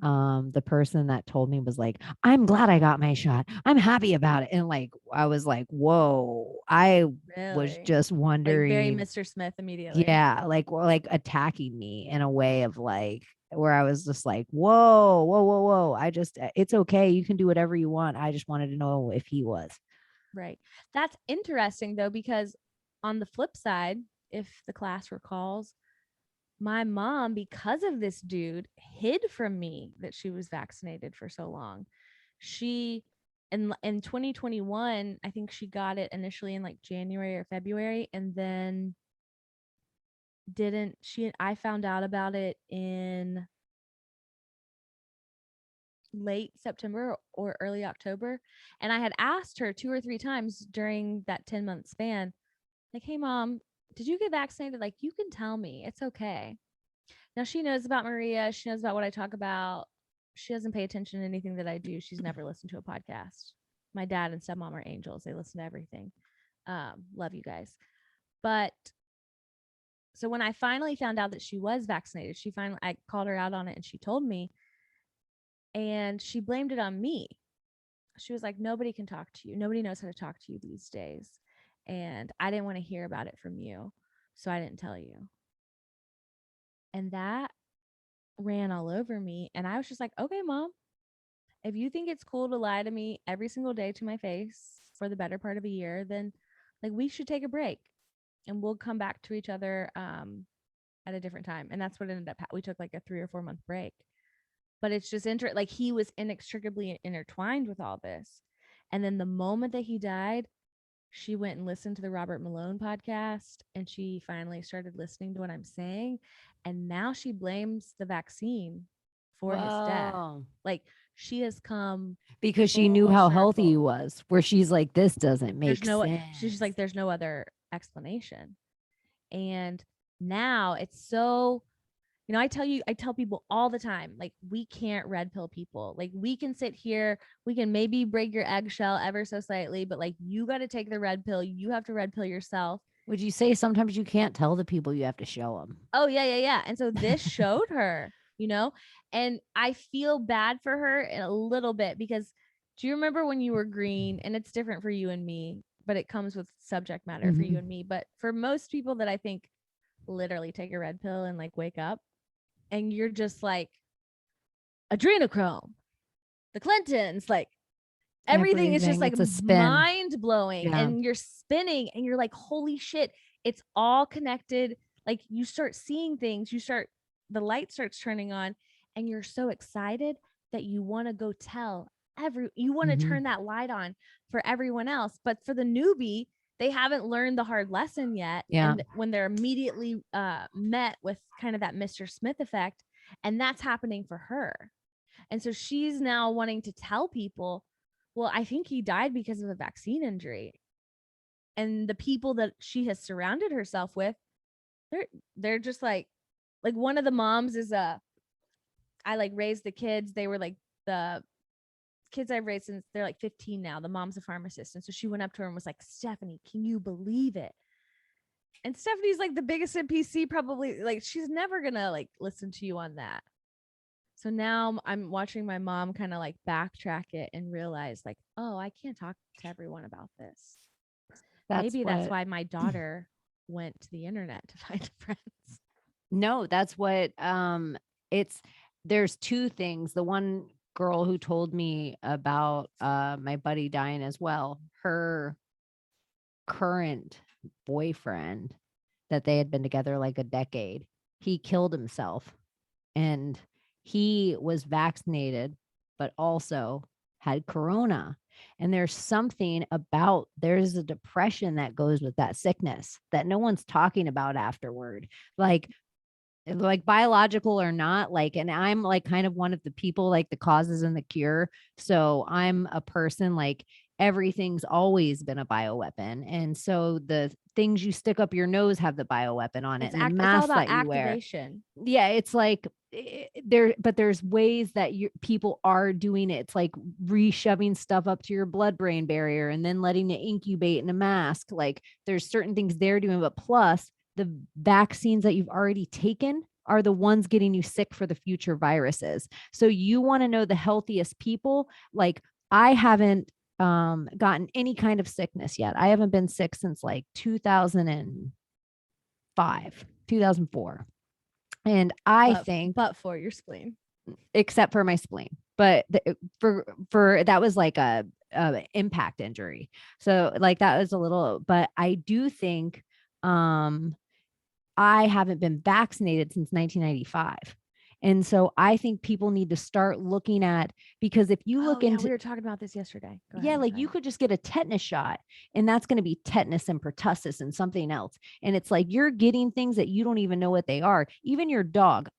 The person that told me was like, I'm glad I got my shot. I'm happy about it. And like I was like, whoa, I was Really? just Like very wondering. Mr. Smith immediately. Yeah, like attacking me in a way of like where I was just like, whoa, whoa, whoa, whoa. It's okay. You can do whatever you want. I just wanted to know if he was. Right. That's interesting though, because on the flip side, if the class recalls, my mom, because of this dude, hid from me that she was vaccinated for so long. She in 2021, I think she got it initially in like January or February, and then didn't she I found out about it in late September or early October. And I had asked her two or three times during that 10-month span, like, hey, mom, did you get vaccinated? Like, you can tell me. It's okay. Now she knows about Maria. She knows about what I talk about. She doesn't pay attention to anything that I do. She's never listened to a podcast. My dad and stepmom are angels. They listen to everything. Love you guys. But so when I finally found out that she was vaccinated, I called her out on it and she told me, and she blamed it on me. She was like, nobody can talk to you. Nobody knows how to talk to you these days. And I didn't want to hear about it from you. So I didn't tell you. And that ran all over me. And I was just like, okay, mom, if you think it's cool to lie to me every single day to my face for the better part of a year, then like we should take a break and we'll come back to each other at a different time. And that's what ended up. We took like a 3 or 4 month break. But it's just like he was inextricably intertwined with all this. And then the moment that he died, she went and listened to the Robert Malone podcast and she finally started listening to what I'm saying. And now she blames the vaccine for his death. Whoa. Like she has come Because she knew full how healthy he circle. was, where she's like, this doesn't There's make no, sense. she's just like, there's no other explanation. And now it's so, I tell people all the time, like, we can't red pill people. Like, we can sit here, we can maybe break your eggshell ever so slightly, but like, you got to take the red pill. You have to red pill yourself. Would you say sometimes you can't tell the people, you have to show them? Oh, yeah, yeah, yeah. And so this showed her, and I feel bad for her in a little bit because do you remember when you were green? And it's different for you and me, but it comes with subject matter for you and me. But for most people that I think literally take a red pill and like wake up, and you're just like, adrenochrome, the Clintons, like everything is just Everything. like It's a spin. mind blowing Yeah. and you're spinning and you're like, holy shit, it's all connected. Like you start seeing things, the light starts turning on and you're so excited that you want to go tell you want to turn that light on for everyone else. But for the newbie, they haven't learned the hard lesson yet. Yeah. And when they're immediately met with kind of that Mr. Smith effect, and that's happening for her. And so she's now wanting to tell people, well, I think he died because of a vaccine injury. And the people that she has surrounded herself with, they're just like one of the moms is I like raised the kids. They were like the kids I've raised since they're like 15 now. The mom's a pharmacist. And so she went up to her and was like, Stephanie, can you believe it? And Stephanie's like the biggest NPC, probably. Like, she's never gonna like listen to you on that. So now I'm watching my mom kind of like backtrack it and realize, like, oh, I can't talk to everyone about this. That's Maybe that's what why my daughter went to the internet to find friends. No, that's what it's there's two things. The one girl who told me about my buddy dying as well, her current boyfriend that they had been together like a decade, he killed himself and he was vaccinated but also had corona. And there's a depression that goes with that sickness that no one's talking about afterward. Like biological or not, like, and I'm like kind of one of the people like the causes and the cure. So I'm a person like everything's always been a bioweapon. And so the things you stick up your nose have the bioweapon on it, and the It's all masks about that you wear. activation. Yeah, it's like but there's ways that people are doing it. It's like reshoving stuff up to your blood brain barrier and then letting it incubate in a mask. Like there's certain things they're doing, but plus the vaccines that you've already taken are the ones getting you sick for the future viruses. So you want to know the healthiest people. Like I haven't gotten any kind of sickness yet. I haven't been sick since like 2005, 2004. And I think, but for your spleen, except for my spleen, but for that was like a impact injury. So like that was a little, but I do think, I haven't been vaccinated since 1995. And so I think people need to start looking at, because if you look into, we were talking about this yesterday. Go yeah, ahead, like you could just get a tetanus shot and that's going to be tetanus and pertussis and something else. And it's like you're getting things that you don't even know what they are. Even your dog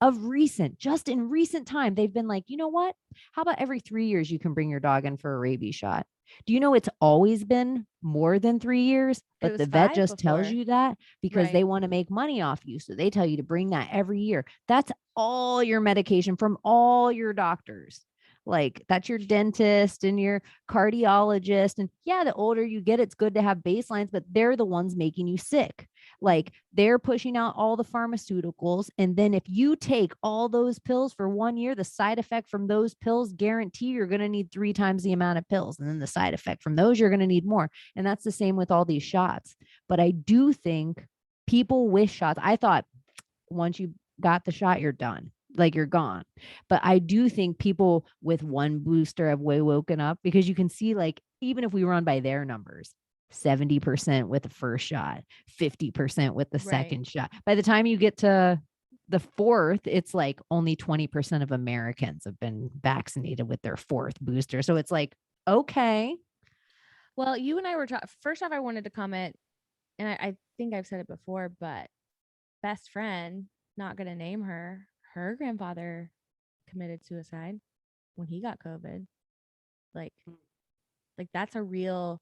just in recent time, they've been like, you know what? How about every 3 years you can bring your dog in for a rabies shot? Do you know it's always been more than 3 years? But the vet just tells you that because they want to make money off you. So they tell you to bring that every year. That's all your medication from all your doctors. Like that's your dentist and your cardiologist. And yeah, the older you get, it's good to have baselines, but they're the ones making you sick. Like they're pushing out all the pharmaceuticals. And then if you take all those pills for 1 year, the side effect from those pills guarantee you're going to need 3 times the amount of pills. And then the side effect from those, you're going to need more. And that's the same with all these shots. But I do think people with shots, I thought once you got the shot, you're done. Like you're gone. But I do think people with one booster have way woken up, because you can see, like, even if we run by their numbers, 70% with the first shot, 50% with the second shot. By the time you get to the fourth, it's like only 20% of Americans have been vaccinated with their fourth booster. So it's like, okay. Well, you and I were talking. First off, I wanted to comment, and I think I've said it before, but best friend, not going to name her, her grandfather committed suicide when he got COVID. Like that's a real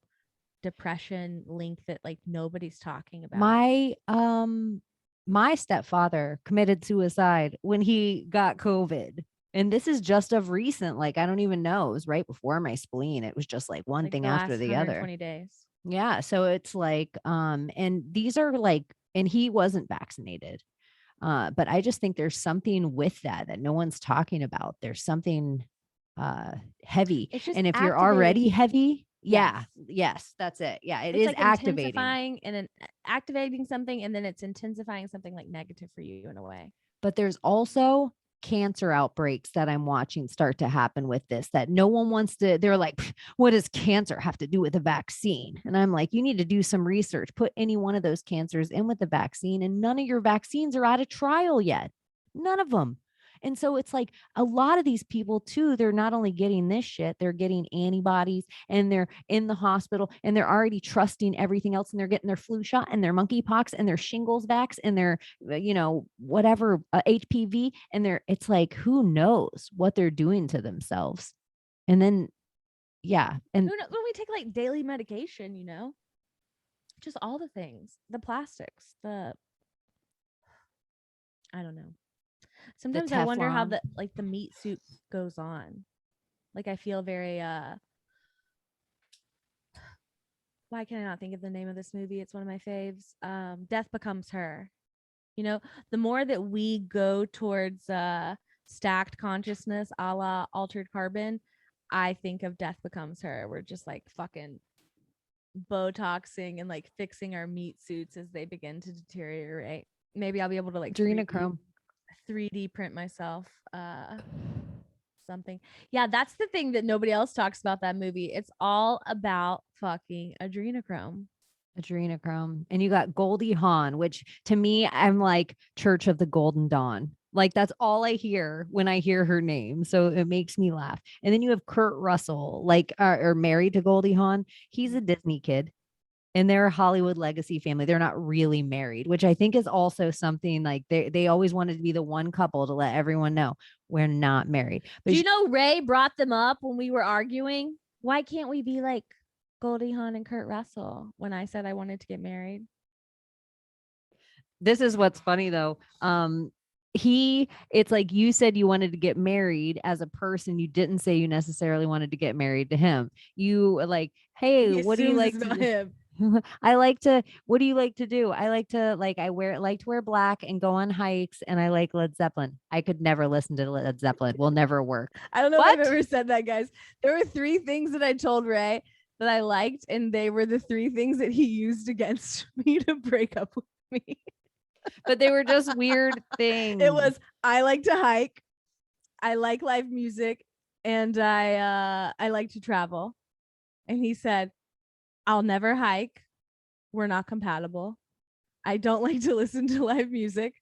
depression link that like nobody's talking about. My stepfather committed suicide when he got COVID. And this is just of recent. Like, I don't even know. It was right before my spleen. It was just like one thing after the other. 20 days. Yeah. So it's like, and these are like, and he wasn't vaccinated. But I just think there's something with that no one's talking about. There's something heavy. And if you're already heavy, yes, that's it. Yeah, it's is like activating. And then activating something, and then it's intensifying something like negative for you in a way. But there's also cancer outbreaks that I'm watching start to happen with this, that no one wants to. They're like, what does cancer have to do with a vaccine? And I'm like, you need to do some research, put any one of those cancers in with the vaccine, and none of your vaccines are out of trial yet. None of them. And so it's like a lot of these people too, they're not only getting this shit, they're getting antibodies, and they're in the hospital, and they're already trusting everything else, and they're getting their flu shot and their monkeypox and their shingles vax and their, whatever, HPV. And it's like, who knows what they're doing to themselves. And then, yeah. And when we take like daily medication, just all the things, the plastics, I don't know. Sometimes I wonder how the meat soup goes on. Like I feel very why can I not think of the name of this movie? It's one of my faves. Death Becomes Her. The more that we go towards stacked consciousness, a la Altered Carbon, I think of Death Becomes Her. We're just like fucking Botoxing and like fixing our meat suits as they begin to deteriorate. Maybe I'll be able to like adrenochrome 3D print myself something. Yeah, that's the thing that nobody else talks about that movie. It's all about fucking adrenochrome. And you got Goldie Hawn, which to me, I'm like Church of the Golden Dawn. Like that's all I hear when I hear her name. So it makes me laugh. And then you have Kurt Russell, like or married to Goldie Hawn. He's a Disney kid and they're a Hollywood legacy family. They're not really married, which I think is also something like they always wanted to be the one couple to let everyone know we're not married. But Do you know Ray brought them up when we were arguing? Why can't we be like Goldie Hawn and Kurt Russell when I said I wanted to get married? this is what's funny though. It's like you said you wanted to get married as a person. You didn't say you necessarily wanted to get married to him. You were like, hey, He what do you assumes like it's to about do? him. What do you like to do? I like to wear black and go on hikes and I like Led Zeppelin. I could never listen to Led Zeppelin. Will never work. I don't know What? if I've ever said that, guys. There were 3 things that I told Ray that I liked, and they were the 3 things that he used against me to break up with me. But they were just weird things. It was, I like to hike, I like live music, and I like to travel. And he said, I'll never hike. We're not compatible. I don't like to listen to live music.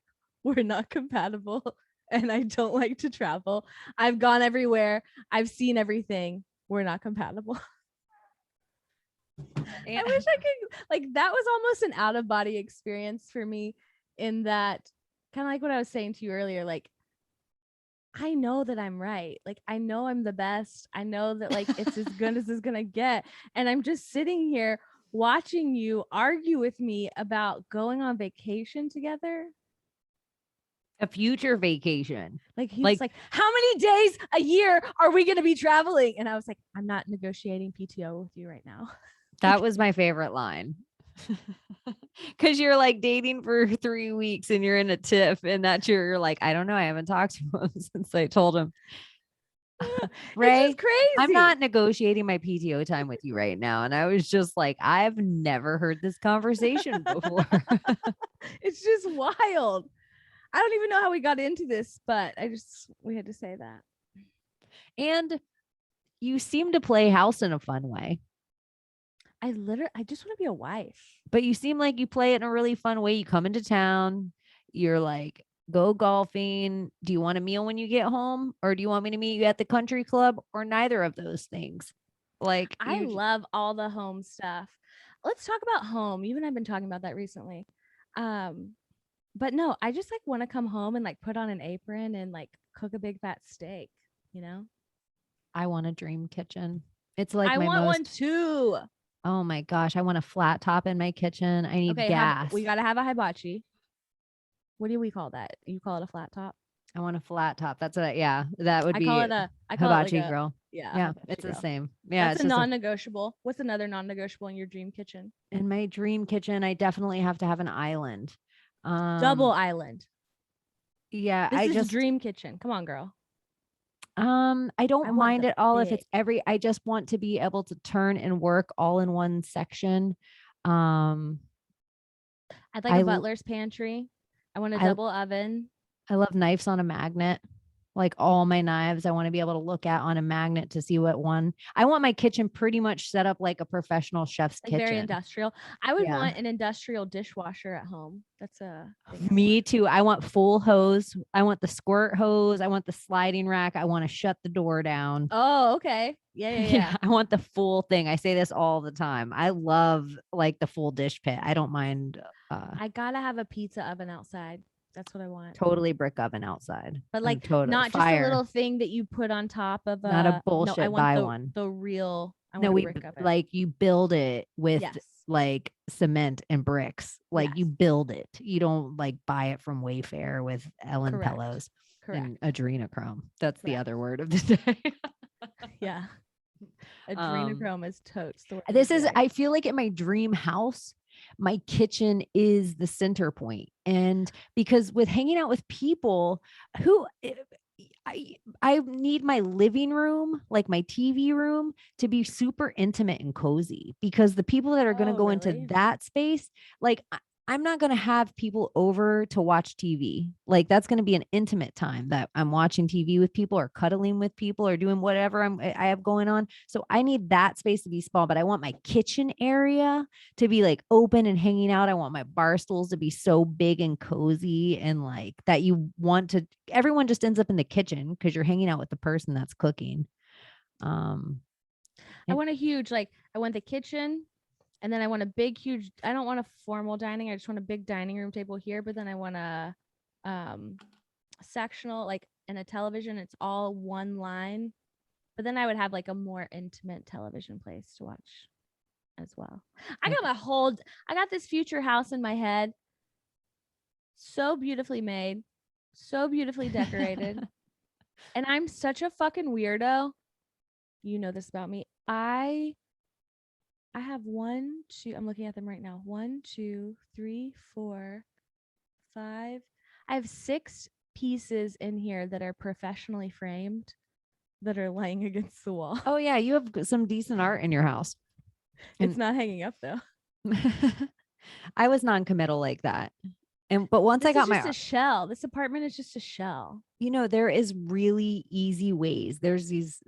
We're not compatible. And I don't like to travel. I've gone everywhere. I've seen everything. We're not compatible. I wish I could, like, that was almost an out of body experience for me, in that, kind of like what I was saying to you earlier, like, I know that I'm right. Like, I know I'm the best. I know that, like, it's as good as it's gonna get. And I'm just sitting here watching you argue with me about going on vacation together. A future vacation. Like, he was like, how many days a year are we gonna be traveling? And I was like, I'm not negotiating PTO with you right now. That was my favorite line. Because you're like dating for 3 weeks and you're in a tiff, and that's you're like, I don't know. I haven't talked to him since I told him. Ray, it's crazy. I'm not negotiating my PTO time with you right now. And I was just like, I've never heard this conversation before. It's just wild. I don't even know how we got into this, but we had to say that. And you seem to play house in a fun way. I just want to be a wife. But you seem like you play it in a really fun way. You come into town, you're like, go golfing. Do you want a meal when you get home? Or do you want me to meet you at the country club? Or neither of those things? Like, I love all the home stuff. Let's talk about home. You and I've been talking about that recently. But no, I just like want to come home and like put on an apron and like cook a big fat steak, you know? I want a dream kitchen. It's like I want one too. Oh my gosh, I want a flat top in my kitchen. I need gas. We got to have a hibachi. What do we call that? You call it a flat top? I want a flat top. That's that would be I call hibachi it like grill. Yeah, it's the same. Yeah, it's a non-negotiable. What's another non-negotiable in your dream kitchen? In my dream kitchen, I definitely have to have an island. Double island. Yeah, this is dream kitchen. Come on, girl. I don't mind at all if it's I just want to be able to turn and work all in one section. I'd like a butler's pantry. I want a double oven. I love knives on a magnet. Like all my knives, I want to be able to look at on a magnet to see what one. I want my kitchen pretty much set up like a professional chef's kitchen. Very industrial. I would want an industrial dishwasher at home. That's me too. I want full hose. I want the squirt hose. I want the sliding rack. I want to shut the door down. Oh, okay. Yeah. I want the full thing. I say this all the time. I love like the full dish pit. I don't mind. I gotta have a pizza oven outside. That's what I want. Totally brick oven outside. But like not just a little thing that you put on top of not a bullshit no, I want one. The real brick oven. Like you build it with like cement and bricks. Like you build it. You don't like buy it from Wayfair with Ellen Pellos and adrenochrome. That's the other word of the day. Yeah. Adrenochrome is totes. I feel like in my dream house, my kitchen is the center point. And because with hanging out with people who I need my living room, like my TV room, to be super intimate and cozy, because the people that are going to go into that space, like I'm not going to have people over to watch TV. Like that's going to be an intimate time that I'm watching TV with people or cuddling with people or doing whatever I have going on. So I need that space to be small, but I want my kitchen area to be like open and hanging out. I want my bar stools to be so big and cozy and like that you want to, everyone just ends up in the kitchen because you're hanging out with the person that's cooking. I want a huge, like, I want the kitchen, and then I want a big, huge, I don't want a formal dining. I just want a big dining room table here, but then I want a sectional, like, and a television. It's all one line. But then I would have like a more intimate television place to watch as well. I got this future house in my head. So beautifully made, so beautifully decorated. And I'm such a fucking weirdo. You know this about me. I have one, two, I'm looking at them right now. 1, 2, 3, 4, 5. I have 6 pieces in here that are professionally framed that are laying against the wall. Oh yeah, you have some decent art in your house. It's not hanging up though. I was non-committal like that. But once I got my a shell. This apartment is just a shell. You know, there is really easy ways. There's these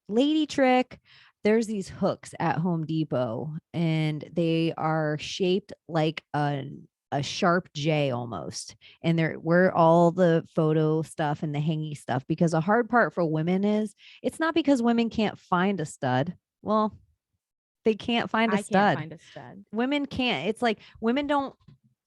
lady trick. There's these hooks at Home Depot and they are shaped like a sharp J almost. And they're where all the photo stuff and the hangy stuff, because a hard part for women is it's not because women can't find a stud. Well, they can't find a stud. I can't find a stud. Women can't. It's like women don't,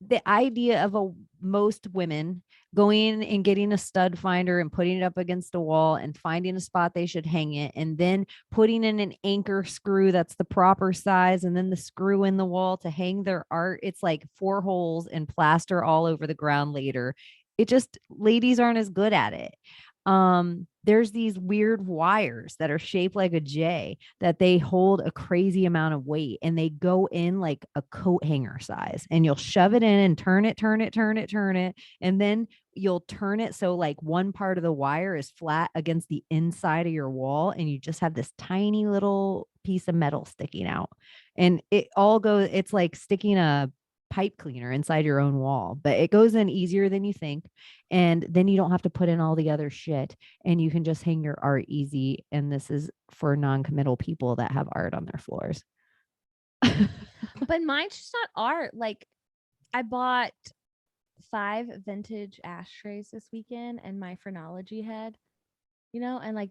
the idea of most women going and getting a stud finder and putting it up against a wall and finding a spot they should hang it and then putting in an anchor screw that's the proper size and then the screw in the wall to hang their art. It's like 4 holes and plaster all over the ground later. It just, ladies aren't as good at it. There's these weird wires that are shaped like a J that they hold a crazy amount of weight and they go in like a coat hanger size and you'll shove it in and turn it. And then you'll turn it so like one part of the wire is flat against the inside of your wall and you just have this tiny little piece of metal sticking out. And it all goes, it's like sticking a pipe cleaner inside your own wall, but it goes in easier than you think. And then you don't have to put in all the other shit and you can just hang your art easy. And this is for non-committal people that have art on their floors. But mine's just not art. Like I bought 5 vintage ashtrays this weekend and my phrenology head, you know, and like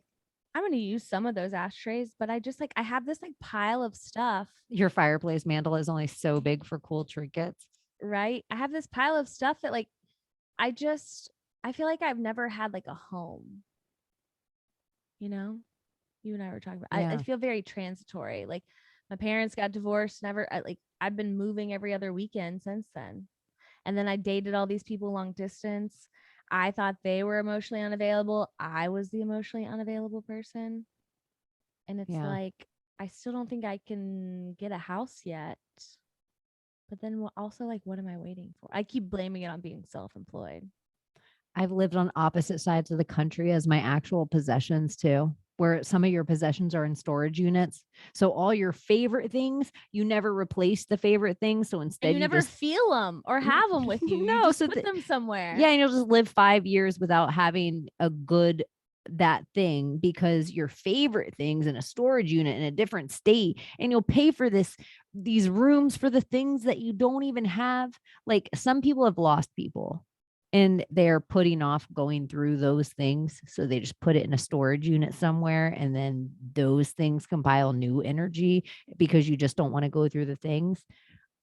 I'm going to use some of those ashtrays, but I just like, I have this like pile of stuff. Your fireplace mantle is only so big for cool trinkets. Right. I have this pile of stuff that like, I feel like I've never had like a home, you know, you and I were talking about, I feel very transitory. Like my parents got divorced, I've been moving every other weekend since then. And then I dated all these people long distance. I thought they were emotionally unavailable. I was the emotionally unavailable person. And it's like, I still don't think I can get a house yet. But then also, like, what am I waiting for? I keep blaming it on being self-employed. I've lived on opposite sides of the country as my actual possessions too, where some of your possessions are in storage units. So all your favorite things, you never replace the favorite things. So instead and you never just feel them or have them with you. No, you just put them somewhere. Yeah. And you'll just live 5 years without having a good that thing because your favorite things in a storage unit in a different state, and you'll pay for these rooms for the things that you don't even have. Like some people have lost people and they're putting off going through those things. So they just put it in a storage unit somewhere. And then those things compile new energy because you just don't want to go through the things.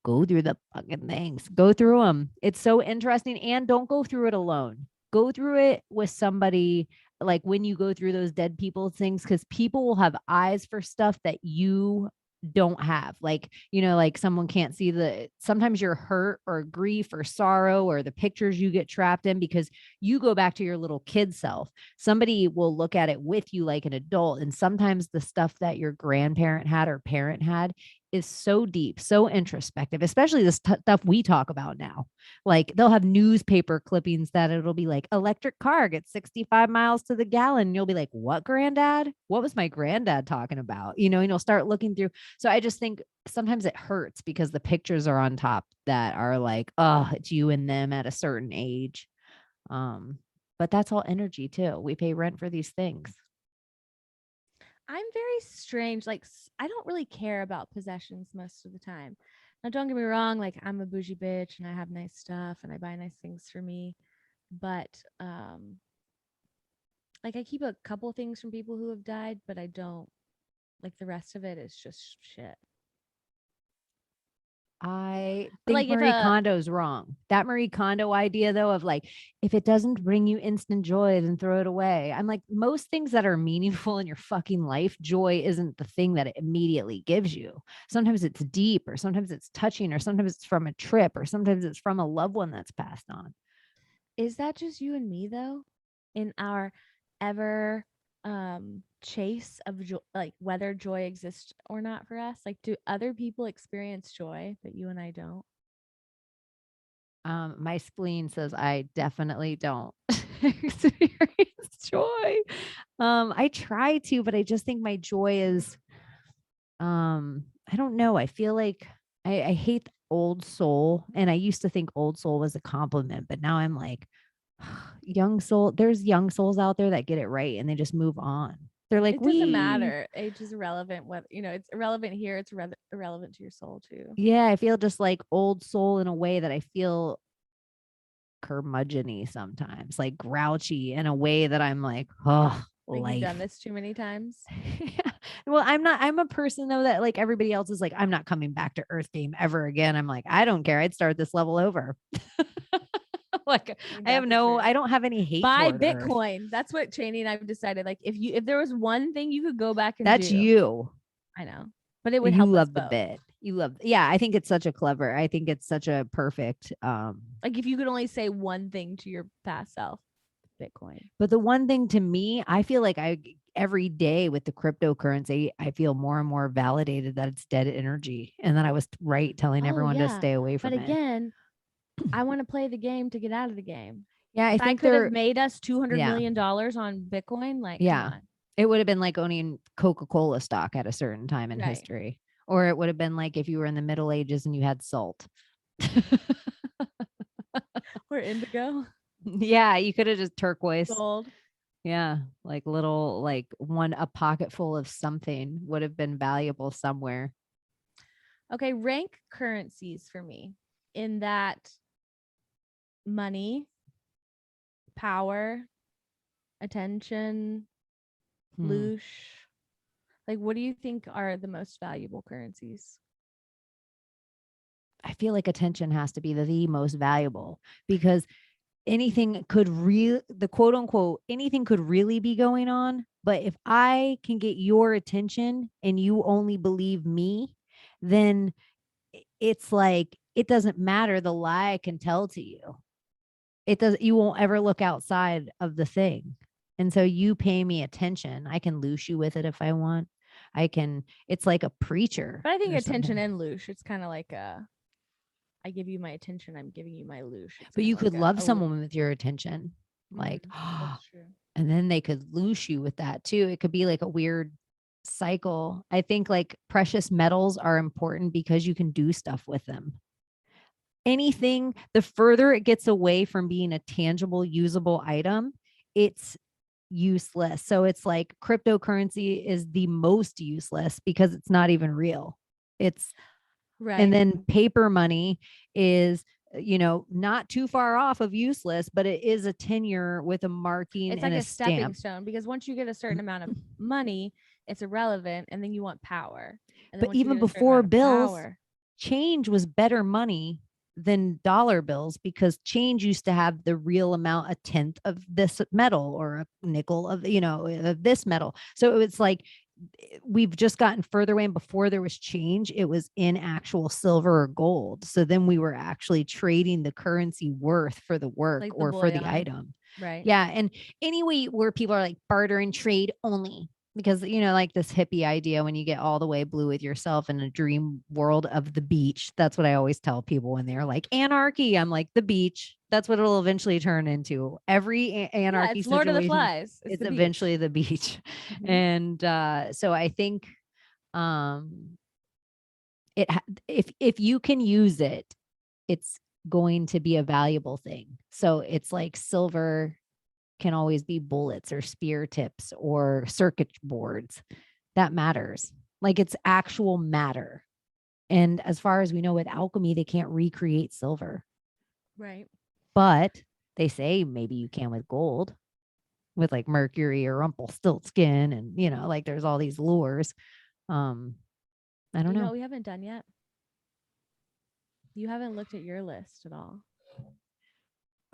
Go through the fucking things, go through them. It's so interesting. And don't go through it alone. Go through it with somebody, like when you go through those dead people things, because people will have eyes for stuff that you don't have. Like, you know, like someone can't see sometimes you're hurt or grief or sorrow or the pictures you get trapped in because you go back to your little kid self. Somebody will look at it with you like an adult. And sometimes the stuff that your grandparent had or parent had is so deep, so introspective, especially this stuff we talk about now. Like they'll have newspaper clippings that it'll be like electric car gets 65 miles to the gallon. And you'll be like, what, granddad? What was my granddad talking about? You know, and you'll start looking through. So I just think sometimes it hurts because the pictures are on top that are like, oh, it's you and them at a certain age. But that's all energy too. We pay rent for these things. I'm very strange. Like, I don't really care about possessions most of the time. Now, don't get me wrong. Like, I'm a bougie bitch and I have nice stuff and I buy nice things for me. But, like, I keep a couple things from people who have died, but I don't, like, the rest of it is just shit. I But, think like, if Marie a, Kondo's wrong. That Marie Kondo idea, though, of like, if it doesn't bring you instant joy, then throw it away. I'm like, most things that are meaningful in your fucking life, joy isn't the thing that it immediately gives you. Sometimes it's deep, or sometimes it's touching, or sometimes it's from a trip, or sometimes it's from a loved one that's passed on. is that just you and me, though? In our ever chase of joy, like whether joy exists or not for us? Like, do other people experience joy but you and I don't? My spleen says I definitely don't experience joy. I try to, but I just think my joy is, I don't know. I feel like I hate old soul. And I used to think old soul was a compliment, but now I'm like, young soul, there's young souls out there that get it right and they just move on. They're like, It doesn't we, matter. Age is irrelevant. What, it's irrelevant here. It's irrelevant to your soul too. yeah, I feel just like old soul in a way that I feel curmudgeon-y sometimes, like grouchy in a way that I'm like, oh, Like you've done life. this too many times. Yeah. Well, I'm a person though that like everybody else is like, I'm not coming back to Earth Game ever again. I'm like, I don't care. I'd start this level over. Like I mean, I don't have any hate buy toward Earth. Bitcoin. That's what Chaney and I've decided. Like, if there was one thing you could go back and That's do, you. I know, but it would You help us love the both. bit. You love, yeah, I think it's such a clever, I think it's such a perfect, Like, if you could only say one thing to your past self, Bitcoin. but the one thing to me, I feel like every day with the cryptocurrency, I feel more and more validated that it's dead energy and that I was right telling Oh everyone to yeah, stay away but from it. again, I want to play the game to get out of the game. Yeah, I If I think could have they're, made us $200 yeah, million on Bitcoin, like, come yeah. on. It would have been like owning Coca-Cola stock at a certain time in Right. history. Or it would have been like if you were in the Middle Ages and you had salt. Or indigo, Yeah, you could have just turquoise. gold. Yeah, like little, like a pocket full of something would have been valuable somewhere. Okay, rank currencies for me in that money, power, attention, Hmm. loosh. Like, what do you think are the most valuable currencies? I feel like attention has to be the most valuable because anything could the quote unquote anything could really be going on, but if I can get your attention and you only believe me, then it's like it doesn't matter the lie I can tell to you. It does, you won't ever look outside of the thing. And so you pay me attention, I can loose you with it if I want. I can, it's like a preacher But I think or attention something. and loosh, it's kind of like I give you my attention, I'm giving you my loosh. It's But kind you of like could love a loop. someone with your attention, like, That's true. and then they could loose you with that too. It could be like a weird cycle. I think like precious metals are important because you can do stuff with them. Anything, the further it gets away from being a tangible, usable item, it's useless. So it's like cryptocurrency is the most useless because it's not even real. It's, and Right. then paper money is, not too far off of useless, but it is a tenure with a marking It's and like a a stepping stamp. stone because once you get a certain amount of money, it's irrelevant. And then you want power. And then But once you even get a certain before amount of bills, power, change was better money than dollar bills because change used to have the real amount, a tenth of this metal or a nickel of, of this metal. So it's like we've just gotten further away. And before there was change, it was in actual silver or gold. So then we were actually trading the currency worth for the work like the or for the bullion. item. Right. Yeah. And anyway, where people are like barter and trade only. Because, like this hippie idea when you get all the way blue with yourself in a dream world of the beach. That's what I always tell people when they're like anarchy. I'm like the beach. That's what it'll eventually turn into. Every Yeah, anarchy it's Lord of the situation, Flies. It's it's the beach. eventually the beach. Mhm. And so I think um if you can use it, it's going to be a valuable thing. So it's like silver can always be bullets or spear tips or circuit boards. That matters. Like it's actual matter. And as far as we know with alchemy, they can't recreate silver, Right. but they say maybe you can with gold, with like mercury or rumpelstiltskin, and like there's all these lures. um I don't You know know. what we haven't done yet? You haven't looked at your list at all.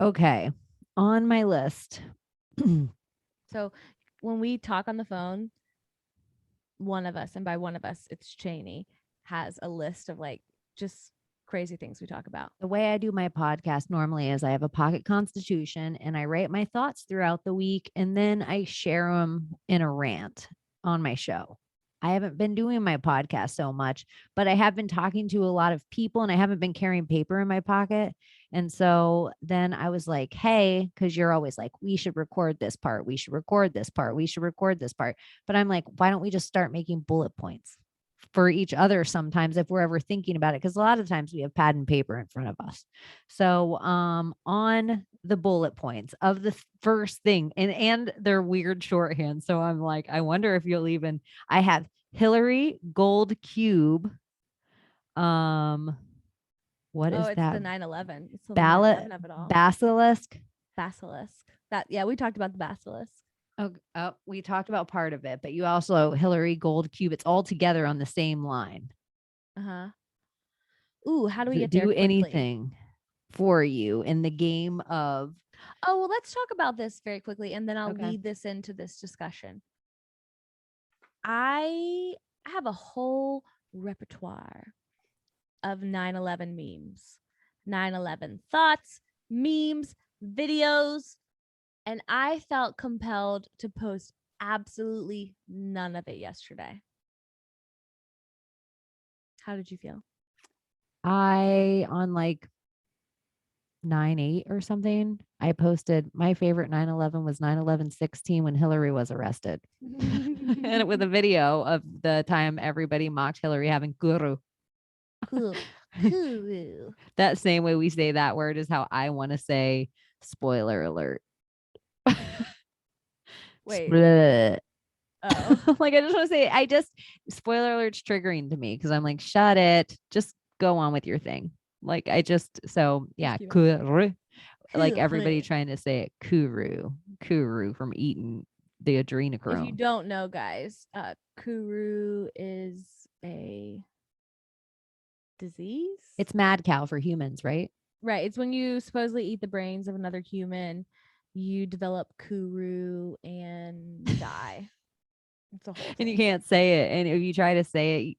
Okay, on my list. So when we talk on the phone, one of us, and by one of us, it's Chaney, has a list of like just crazy things we talk about. The way I do my podcast normally is I have a pocket constitution and I write my thoughts throughout the week and then I share them in a rant on my show. I haven't been doing my podcast so much, but I have been talking to a lot of people and I haven't been carrying paper in my pocket. And so then I was like, hey, because you're always like, we should record this part. We should record this part. We should record this part. But I'm like, why don't we just start making bullet points for each other sometimes if we're ever thinking about it? Because a lot of times we have pad and paper in front of us. So on the bullet points of the first thing, and they're weird shorthand. So I'm like, I wonder if you'll even, I have Hillary Gold Cube. What Oh, is it's the that? 9/11. It's the Ballot 9/11 of it all. basilisk. Basilisk. That, yeah, we talked about the basilisk. Oh, we talked about part of it, but you also Hillary Gold Cube. It's all together on the same line. Uh-huh. Ooh, how do we get there Do quickly? anything for you in the game of. Oh, well, let's talk about this very quickly and then I'll Okay. lead this into this discussion. I have a whole repertoire of 9/11 memes, 9/11 thoughts, memes, videos, and I felt compelled to post absolutely none of it yesterday. How did you feel? I on like 9/8 or something, I posted my favorite 9/11 was 9/11/16 when Hillary was arrested. And with a video of the time everybody mocked Hillary having guru. Cool. Cool. That same way we say that word is how I want to say spoiler alert. Wait. Oh. Like I just want to say, spoiler alert's triggering to me because I'm like, shut it, just go on with your thing. Like I just, so yeah, kuru, like everybody trying to say it, kuru from eating the If you adrenochrome. don't know, guys, Kuru is a disease. It's mad cow for humans, right? Right. It's when you supposedly eat the brains of another human, you develop Kuru and die. It's a whole And you thing. can't say it. And if you try to say it,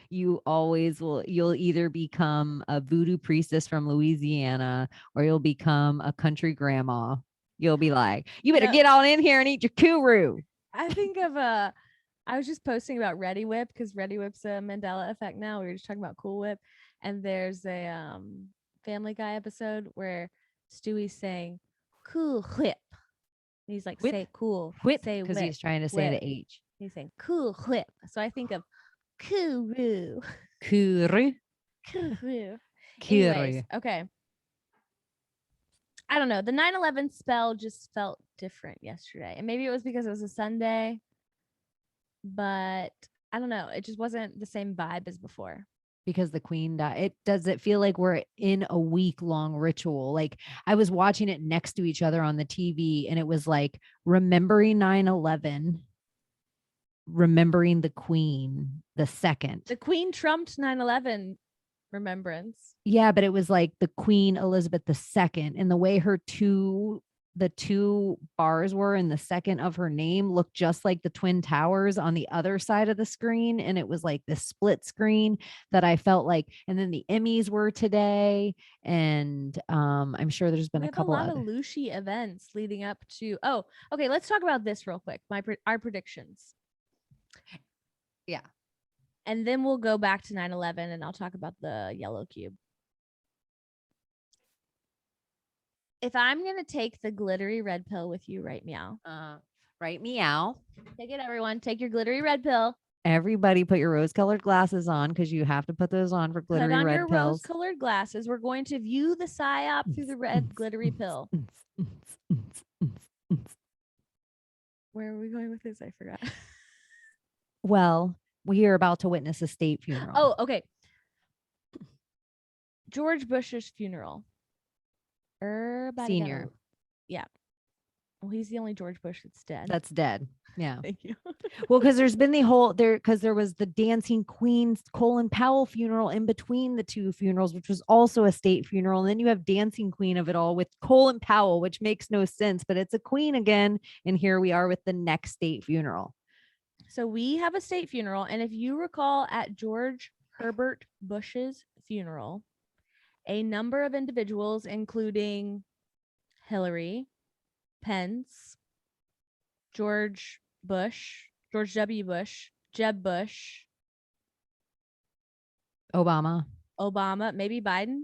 you always will, you'll either become a voodoo priestess from Louisiana or you'll become a country grandma. You'll be like, you better get on in here and eat your kuru. I think of I was just posting about Ready Whip because Ready Whip's a Mandela effect now. We were just talking about Cool Whip. And there's a Family Guy episode where Stewie's saying Cool Whip. And he's like, Whip, say cool. whip, Say because whip. he's trying to say Whip. the H. He's saying Cool Whip. So I think of Kuru. Kuru. Kuru. Kuru. Anyways, okay. I don't know. The 9/11 spell just felt different yesterday. And maybe it was because it was a Sunday, but I don't know. It just wasn't the same vibe as before. Because the queen died. It does it feel like we're in a week-long ritual. Like I was watching it next to each other on the TV and it was like remembering 9/11, remembering the queen, the second. The queen trumped 9/11 remembrance. Yeah, but it was like the Queen Elizabeth II, and the way the two bars were in the second of her name looked just like the Twin Towers on the other side of the screen. And it was like this split screen that I felt like, and then the Emmys were today. And I'm sure there's been We a have a couple lot other of Lucy events leading up to. Oh, okay. Let's talk about this real quick. Our predictions. Yeah. And then we'll go back to 9/11 and I'll talk about the yellow cube. If I'm going to take the glittery red pill with you right meow. Right meow. Take it, everyone. Take your glittery red pill. Everybody put your rose-colored glasses on because you have to put those on for glittery Put on red your pills. rose-colored glasses. We're going to view the psyop through the red glittery pill. Where are we going with this? I forgot. Well, we are about to witness a state funeral. Oh, okay. George Bush's funeral. Senior. Yeah. Well, he's the only George Bush that's dead. That's dead. Yeah. Thank you. Well, because there's been the whole because there was the Dancing Queen's Colin Powell funeral in between the two funerals, which was also a state funeral. And then you have Dancing Queen of it all with Colin Powell, which makes no sense, but it's a queen again. And here we are with the next state funeral. So we have a state funeral. And if you recall at George Herbert Bush's funeral, a number of individuals, including Hillary, Pence, George W. Bush, Jeb Bush, Obama, maybe Biden.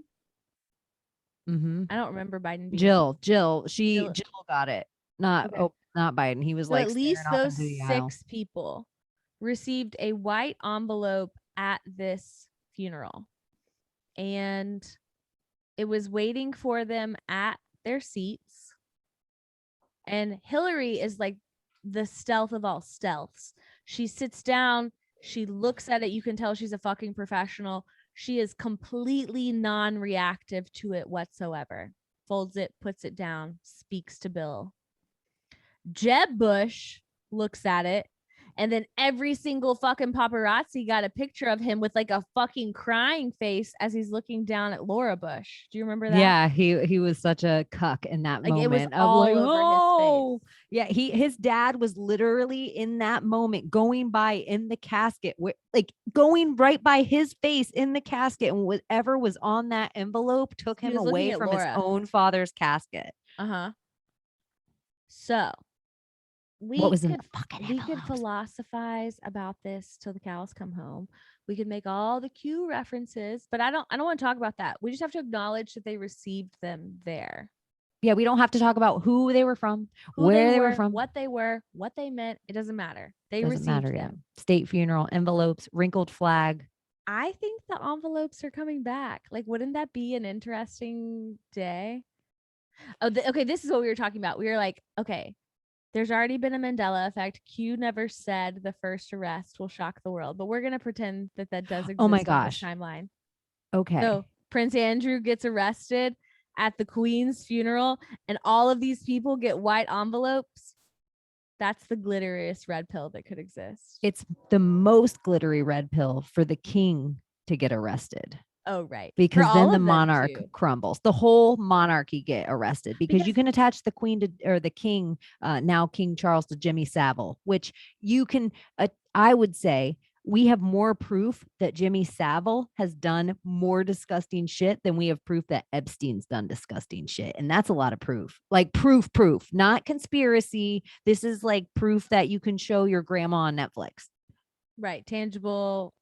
Mm-hmm. I don't remember Biden being Jill got it. Not Biden. He was so like at least those 6 aisle. people received a white envelope at this funeral, and it was waiting for them at their seats. And Hillary is like the stealth of all stealths. She sits down, she looks at it, you can tell she's a fucking professional. She is completely non-reactive to it whatsoever. Folds it, puts it down, speaks to Bill. Jeb Bush looks at it, and then every single fucking paparazzi got a picture of him with like a fucking crying face as he's looking down at Laura Bush. Do you remember that? Yeah, he was such a cuck in that moment. It was all over his face. Yeah, his dad was literally in that moment going by in the casket, like going right by his face in the casket, and whatever was on that envelope took him away from his own father's casket. So what was in the fucking we could philosophize about this till the cows come home. We could make all the Q references, but I don't want to talk about that. We just have to acknowledge that they received them there. Yeah, we don't have to talk about who they were from, where they were from, what they meant. It doesn't matter. They received them. Yeah. State funeral, envelopes, wrinkled flag. I think the envelopes are coming back. Like, wouldn't that be an interesting day? Oh, okay. This is what we were talking about. We were like, okay, there's already been a Mandela effect. Q never said the first arrest will shock the world, but we're going to pretend that does exist. Oh my gosh. On this timeline. Okay. So Prince Andrew gets arrested at the Queen's funeral, and all of these people get white envelopes. That's the glitteriest red pill that could exist. It's the most glittery red pill for the king to get arrested. Oh, right. Because then the monarch crumbles. The whole monarchy get arrested because you can attach the queen to, or the king, now King Charles, to Jimmy Savile, which you can, I would say we have more proof that Jimmy Savile has done more disgusting shit than we have proof that Epstein's done disgusting shit. And that's a lot of proof, like proof, not conspiracy. This is like proof that you can show your grandma on Netflix. Right. Tangible.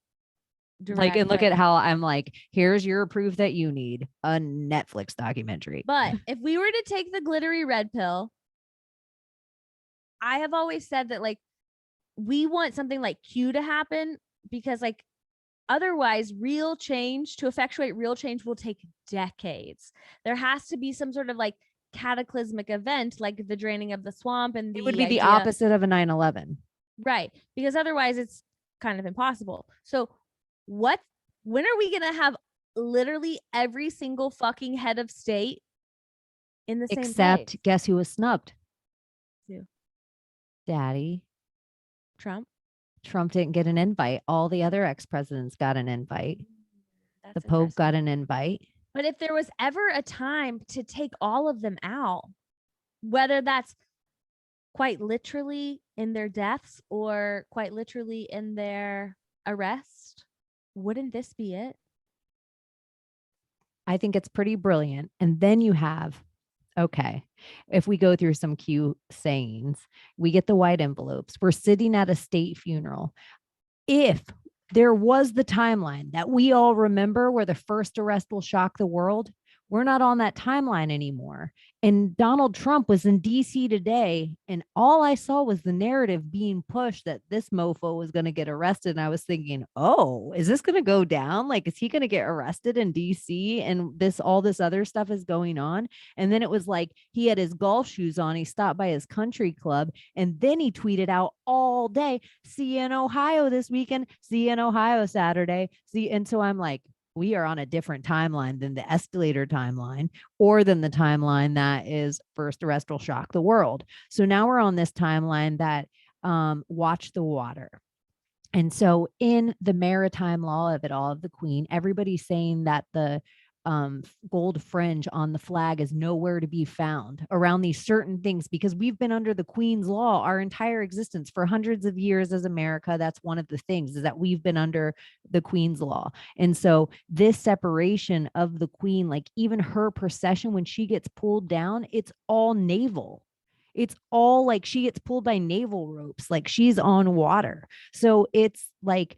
Direct, like, and look at how I'm like, here's your proof that you need a Netflix documentary. But if we were to take the glittery red pill, I have always said that, like, we want something like Q to happen, because like otherwise to effectuate real change will take decades. There has to be some sort of like cataclysmic event, like the draining of the swamp, and it would be the opposite of a 9/11. Right. Because otherwise it's kind of impossible. So when are we going to have literally every single fucking head of state in the same place? Except guess who was snubbed? Who? Daddy. Trump didn't get an invite. All the other ex-presidents got an invite. The Pope got an invite. But if there was ever a time to take all of them out, whether that's quite literally in their deaths or quite literally in their arrest, wouldn't this be it? I think it's pretty brilliant. And then you have, okay, if we go through some Q sayings, we get the white envelopes. We're sitting at a state funeral. if there was the timeline that we all remember where the first arrest will shock the world, we're not on that timeline anymore. And Donald Trump was in DC today, and all I saw was the narrative being pushed that this mofo was going to get arrested. And I was thinking, oh, is this going to go down? Like, is he going to get arrested in DC? And all this other stuff is going on. And then it was like he had his golf shoes on. He stopped by his country club, and then he tweeted out all day, see you in Ohio this weekend, see you in Ohio Saturday. And so I'm like, we are on a different timeline than the escalator timeline or than the timeline that is first arrest will shock the world. So now we're on this timeline that watch the water. And so in the maritime law of it all, of the Queen, everybody's saying that the gold fringe on the flag is nowhere to be found around these certain things, because we've been under the Queen's law our entire existence for hundreds of years as America. That's one of the things, is that we've been under the Queen's law. And so this separation of the Queen, like even her procession, when she gets pulled down, it's all naval. It's all like she gets pulled by naval ropes, like she's on water. So it's like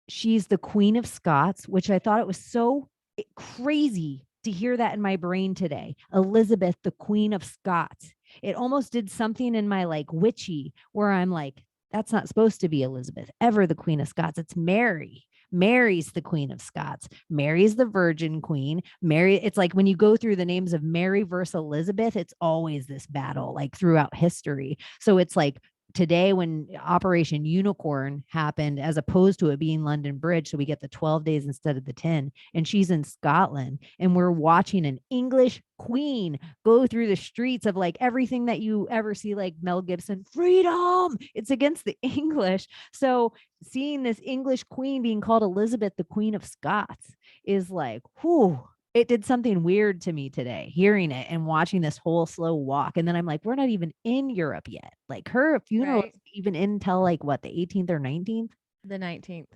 she's the Queen of Scots, which I thought it was so crazy to hear that in my brain today. Elizabeth, the Queen of Scots. It almost did something in my like witchy where I'm like, that's not supposed to be Elizabeth, ever the Queen of Scots. It's Mary. Mary's the Queen of Scots. Mary's the Virgin Queen. Mary, it's like when you go through the names of Mary versus Elizabeth, it's always this battle like throughout history. So it's like today when Operation Unicorn happened, as opposed to it being London Bridge, so we get the 12 days instead of the 10, and she's in Scotland, and we're watching an English queen go through the streets of like everything that you ever see, like Mel Gibson, freedom, it's against the English. So seeing this English queen being called Elizabeth, the Queen of Scots, is like, whew, it did something weird to me today, hearing it and watching this whole slow walk. And then I'm like, we're not even in Europe yet. Like her funeral Right. isn't even until like what, the 18th or 19th? The 19th.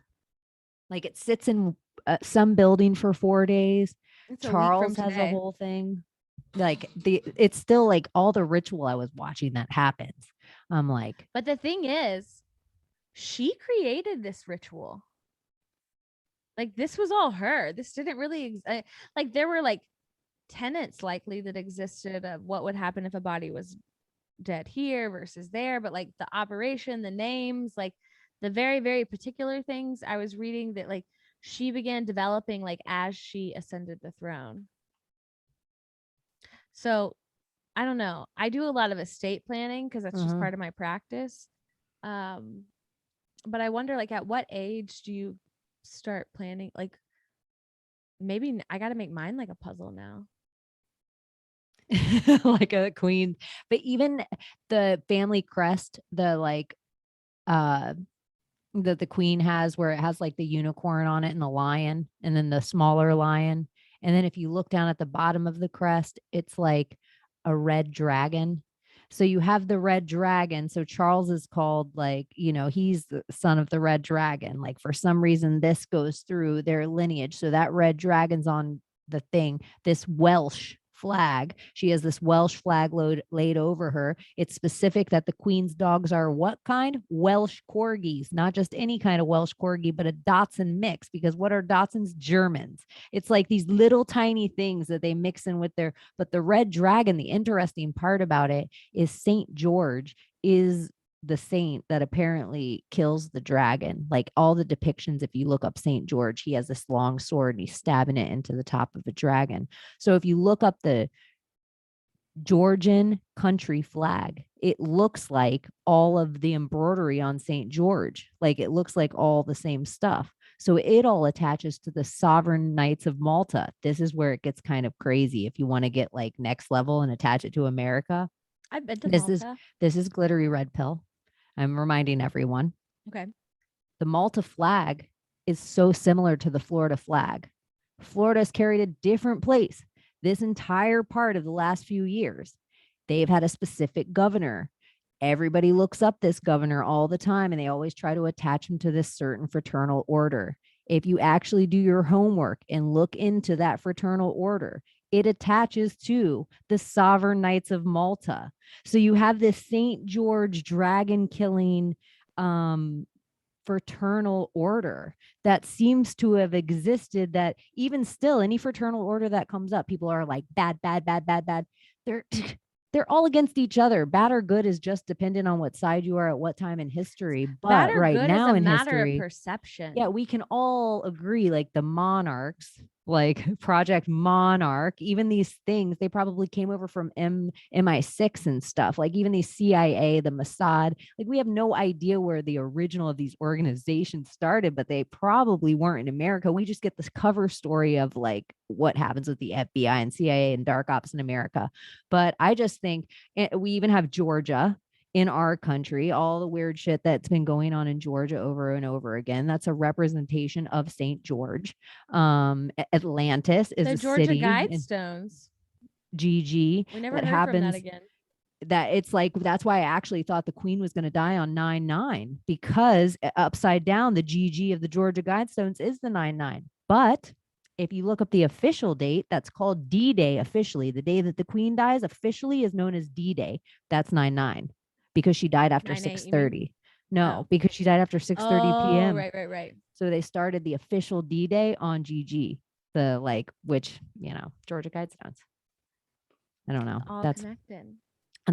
Like it sits in some building for 4 days. It's a week from Charles has a today. whole thing. Like it's still like all the ritual I was watching that happens. I'm like, But the thing is, she created this ritual. Like this was all her. This didn't really like there were like tenets likely that existed of what would happen if a body was dead here versus there, but like the operation, the names, like the very very particular things I was reading that like she began developing like as she ascended the throne. So I don't know. I do a lot of estate planning because that's just part of my practice. Um, but I wonder, like, at what age do you start planning? Like, maybe I got to make mine like a puzzle now. like a queen. But even the family crest, the like uh that the queen has, where it has like the unicorn on it and the lion and then the smaller lion, and then if you look down at the bottom of the crest, it's like a red dragon. So you have the red dragon. So Charles is called, like, he's the son of the red dragon. Like for some reason this goes through their lineage, so that red dragon's on the thing. This Welsh flag, she has this Welsh flag laid over her. It's specific that the Queen's dogs are what kind? Welsh corgis, not just any kind of Welsh corgi, but a Dachshund mix, because what are Dachshunds? Germans. It's like these little tiny things that they mix in with their, but the red dragon, the interesting part about it is Saint George is the saint that apparently kills the dragon. Like all the depictions, if you look up Saint George, he has this long sword and he's stabbing it into the top of a dragon. So if you look up the Georgian country flag, it looks like all of the embroidery on St. George. Like it looks like all the same stuff. So it all attaches to the sovereign knights of Malta. This is where it gets kind of crazy if you want to get like next level and attach it to America. I've been to This is Malta. this is glittery red pill. I'm reminding everyone. Okay. The Malta flag is so similar to the Florida flag. Florida's carried a different place this entire part of the last few years. They've had a specific governor. Everybody looks up this governor all the time, and they always try to attach him to this certain fraternal order. If you actually do your homework and look into that fraternal order, it attaches to the Sovereign Knights of Malta. So you have this St. George dragon killing fraternal order that seems to have existed, that even still, any fraternal order that comes up, people are like bad, bad, bad, bad, bad. They're they're all against each other. Bad or good is just dependent on what side you are at what time in history. Bad But or right good is now a in matter of history, perception. yeah, we can all agree, like the monarchs, like Project Monarch, even these things, they probably came over from MI6 and stuff. Like even the CIA, the Mossad, like we have no idea where the original of these organizations started, but they probably weren't in America. We just get this cover story of like what happens with the FBI and CIA and dark ops in America. But I just think we even have Georgia in our country, all the weird shit that's been going on in Georgia over and over again. That's a representation of St. George. Atlantis is The a Georgia city in Guidestones. GG We never that heard from that happens. again. That it's like, that's why I actually thought the queen was going to die on 9/9, because upside down, the GG of the Georgia Guidestones is the 9/9. But if you look up the official date, that's called D-Day officially. The day that the queen dies officially is known as D-Day. That's 9/9 because she died after 6:30. No, Oh. because she died after 6:30 p.m. Right. So they started the official D-Day on GG, the like, which, Georgia Guidestones. I don't know. All That's connected.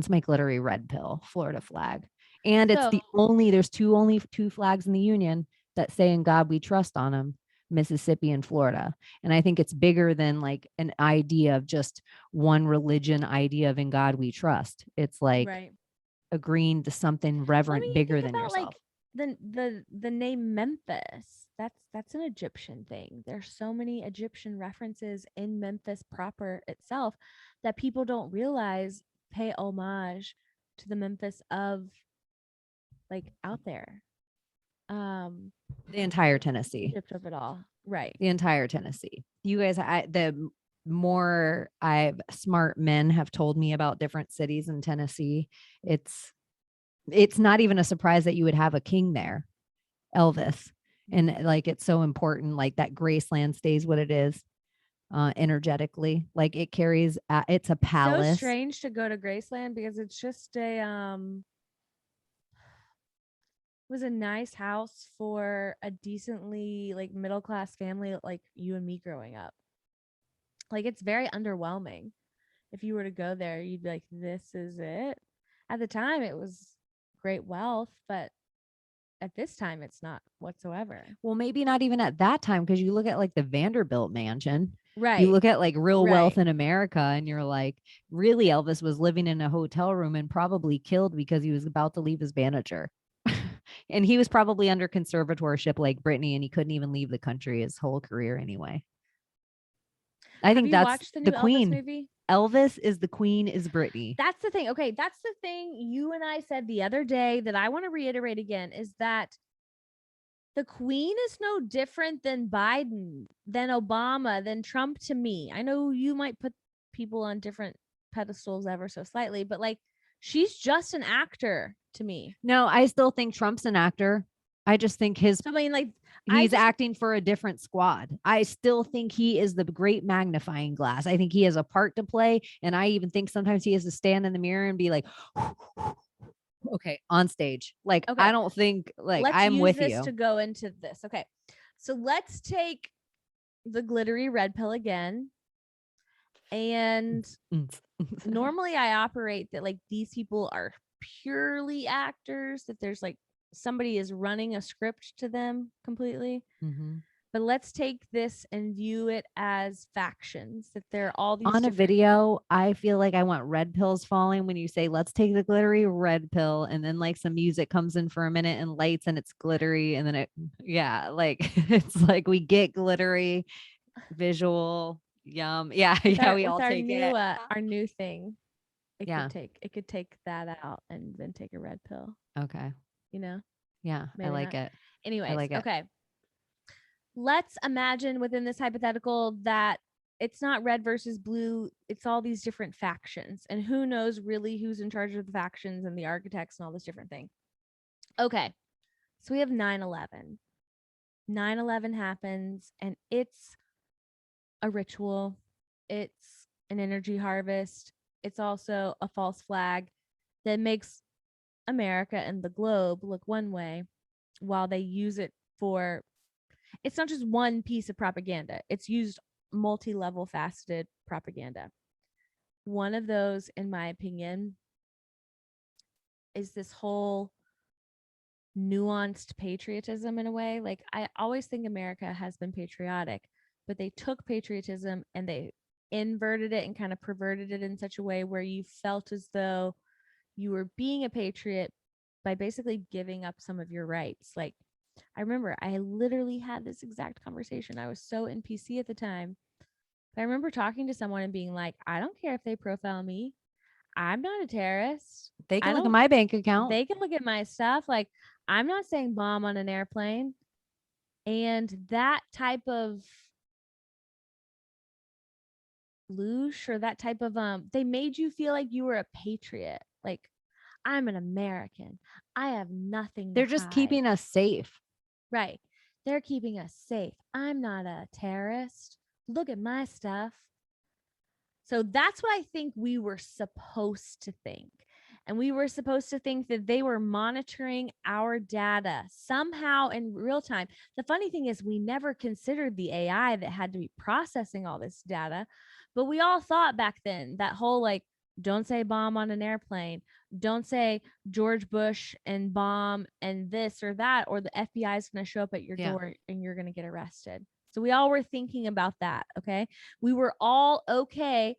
my glittery red pill, Florida flag. And it's there's only two flags in the union that say "In God We Trust" on them, Mississippi and Florida. And I think it's bigger than like an idea of just one religion idea of "In God We Trust." It's like agreeing to something reverent, bigger than yourself. Like the name Memphis. That's an Egyptian thing. There's so many Egyptian references in Memphis proper itself that people don't realize pay homage to the Memphis of like out there. The entire Tennessee. Egypt of it all. Right. The entire Tennessee. You guys, the more smart men have told me about different cities in Tennessee, it's not even a surprise that you would have a king there, Elvis. And like, it's so important, like that Graceland stays what it is, energetically. Like it carries, it's a palace. So strange to go to Graceland because it's just it was a nice house for a decently like middle class family like you and me growing up. Like it's very underwhelming. If you were to go there, you'd be like, this is it. At the time, it was great wealth, but at this time, it's not whatsoever. Well, maybe not even at that time, because you look at like the Vanderbilt mansion. Right. You look at like real wealth in America and you're like, really, Elvis was living in a hotel room and probably killed because he was about to leave his manager. And he was probably under conservatorship like Britney, and he couldn't even leave the country his whole career anyway. I think that's the queen. Movie? Elvis is the queen, is Britney. That's the thing. Okay, that's the thing you and I said the other day that I want to reiterate again, is that the queen is no different than Biden, than Obama, than Trump to me. I know you might put people on different pedestals ever so slightly, but like she's just an actor to me. No, I still think Trump's an actor. I just think he's acting for a different squad. I still think he is the great magnifying glass. I think he has a part to play. And I even think sometimes he has to stand in the mirror and be like, okay, on stage. Like, okay, I don't think like I'm with you to go into this. Okay. So let's take the glittery red pill again. And normally I operate that like these people are purely actors, that there's like somebody is running a script to them completely. But let's take this and view it as factions, that they're all these on a video. I feel like I want red pills falling when you say let's take the glittery red pill, and then like some music comes in for a minute and lights and it's glittery, and then like it's like we get glittery visual. Yum. Yeah. We all take it. Our new thing. It could take that out and then take a red pill. Okay. Yeah. Maybe I like it. Anyways, like okay. Let's imagine within this hypothetical that it's not red versus blue. It's all these different factions, and who knows really who's in charge of the factions and the architects and all this different thing. Okay. So we have 9/11. 9/11 happens, and it's a ritual. It's an energy harvest. It's also a false flag that makes America and the globe look one way. while they use it for, it's not just one piece of propaganda, it's used multi-level faceted propaganda. One of those, in my opinion, is this whole nuanced patriotism in a way. Like, I always think America has been patriotic, but they took patriotism and they inverted it and kind of perverted it in such a way where you felt as though you were being a patriot by basically giving up some of your rights. Like, I remember I literally had this exact conversation. I was so NPC at the time. But I remember talking to someone and being like, I don't care if they profile me. I'm not a terrorist. They I can look at don't, my bank account. they can look at my stuff. Like, I'm not saying bomb on an airplane. And that type of loosh, or that type of, they made you feel like you were a patriot. Like, I'm an American. I have nothing to They're just hide. keeping us safe. Right. They're keeping us safe. I'm not a terrorist. Look at my stuff. So that's what I think we were supposed to think. And we were supposed to think that they were monitoring our data somehow in real time. The funny thing is, we never considered the AI that had to be processing all this data. But we all thought back then that whole, like, don't say bomb on an airplane, don't say George Bush and bomb and this or that, or the FBI is going to show up at your door and you're going to get arrested. So we all were thinking about that. Okay. We were all okay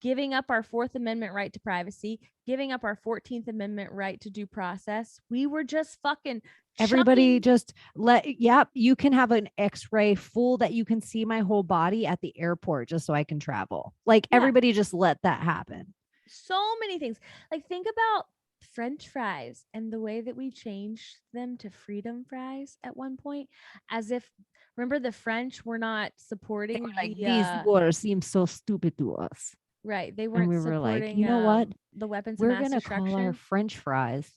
giving up our Fourth Amendment right to privacy, giving up our 14th Amendment right to due process. We were just fucking Everybody chucking. just you can have an x-ray full that you can see my whole body at the airport just so I can travel. Like, everybody just let that happen. So many things. Like, think about French fries and the way that we changed them to freedom fries at one point, as if, remember, the French were not supporting Like, the these wars seem so stupid to us. right. They And weren't we were like, supporting you know what? the weapons of We're mass going to call our destruction. French fries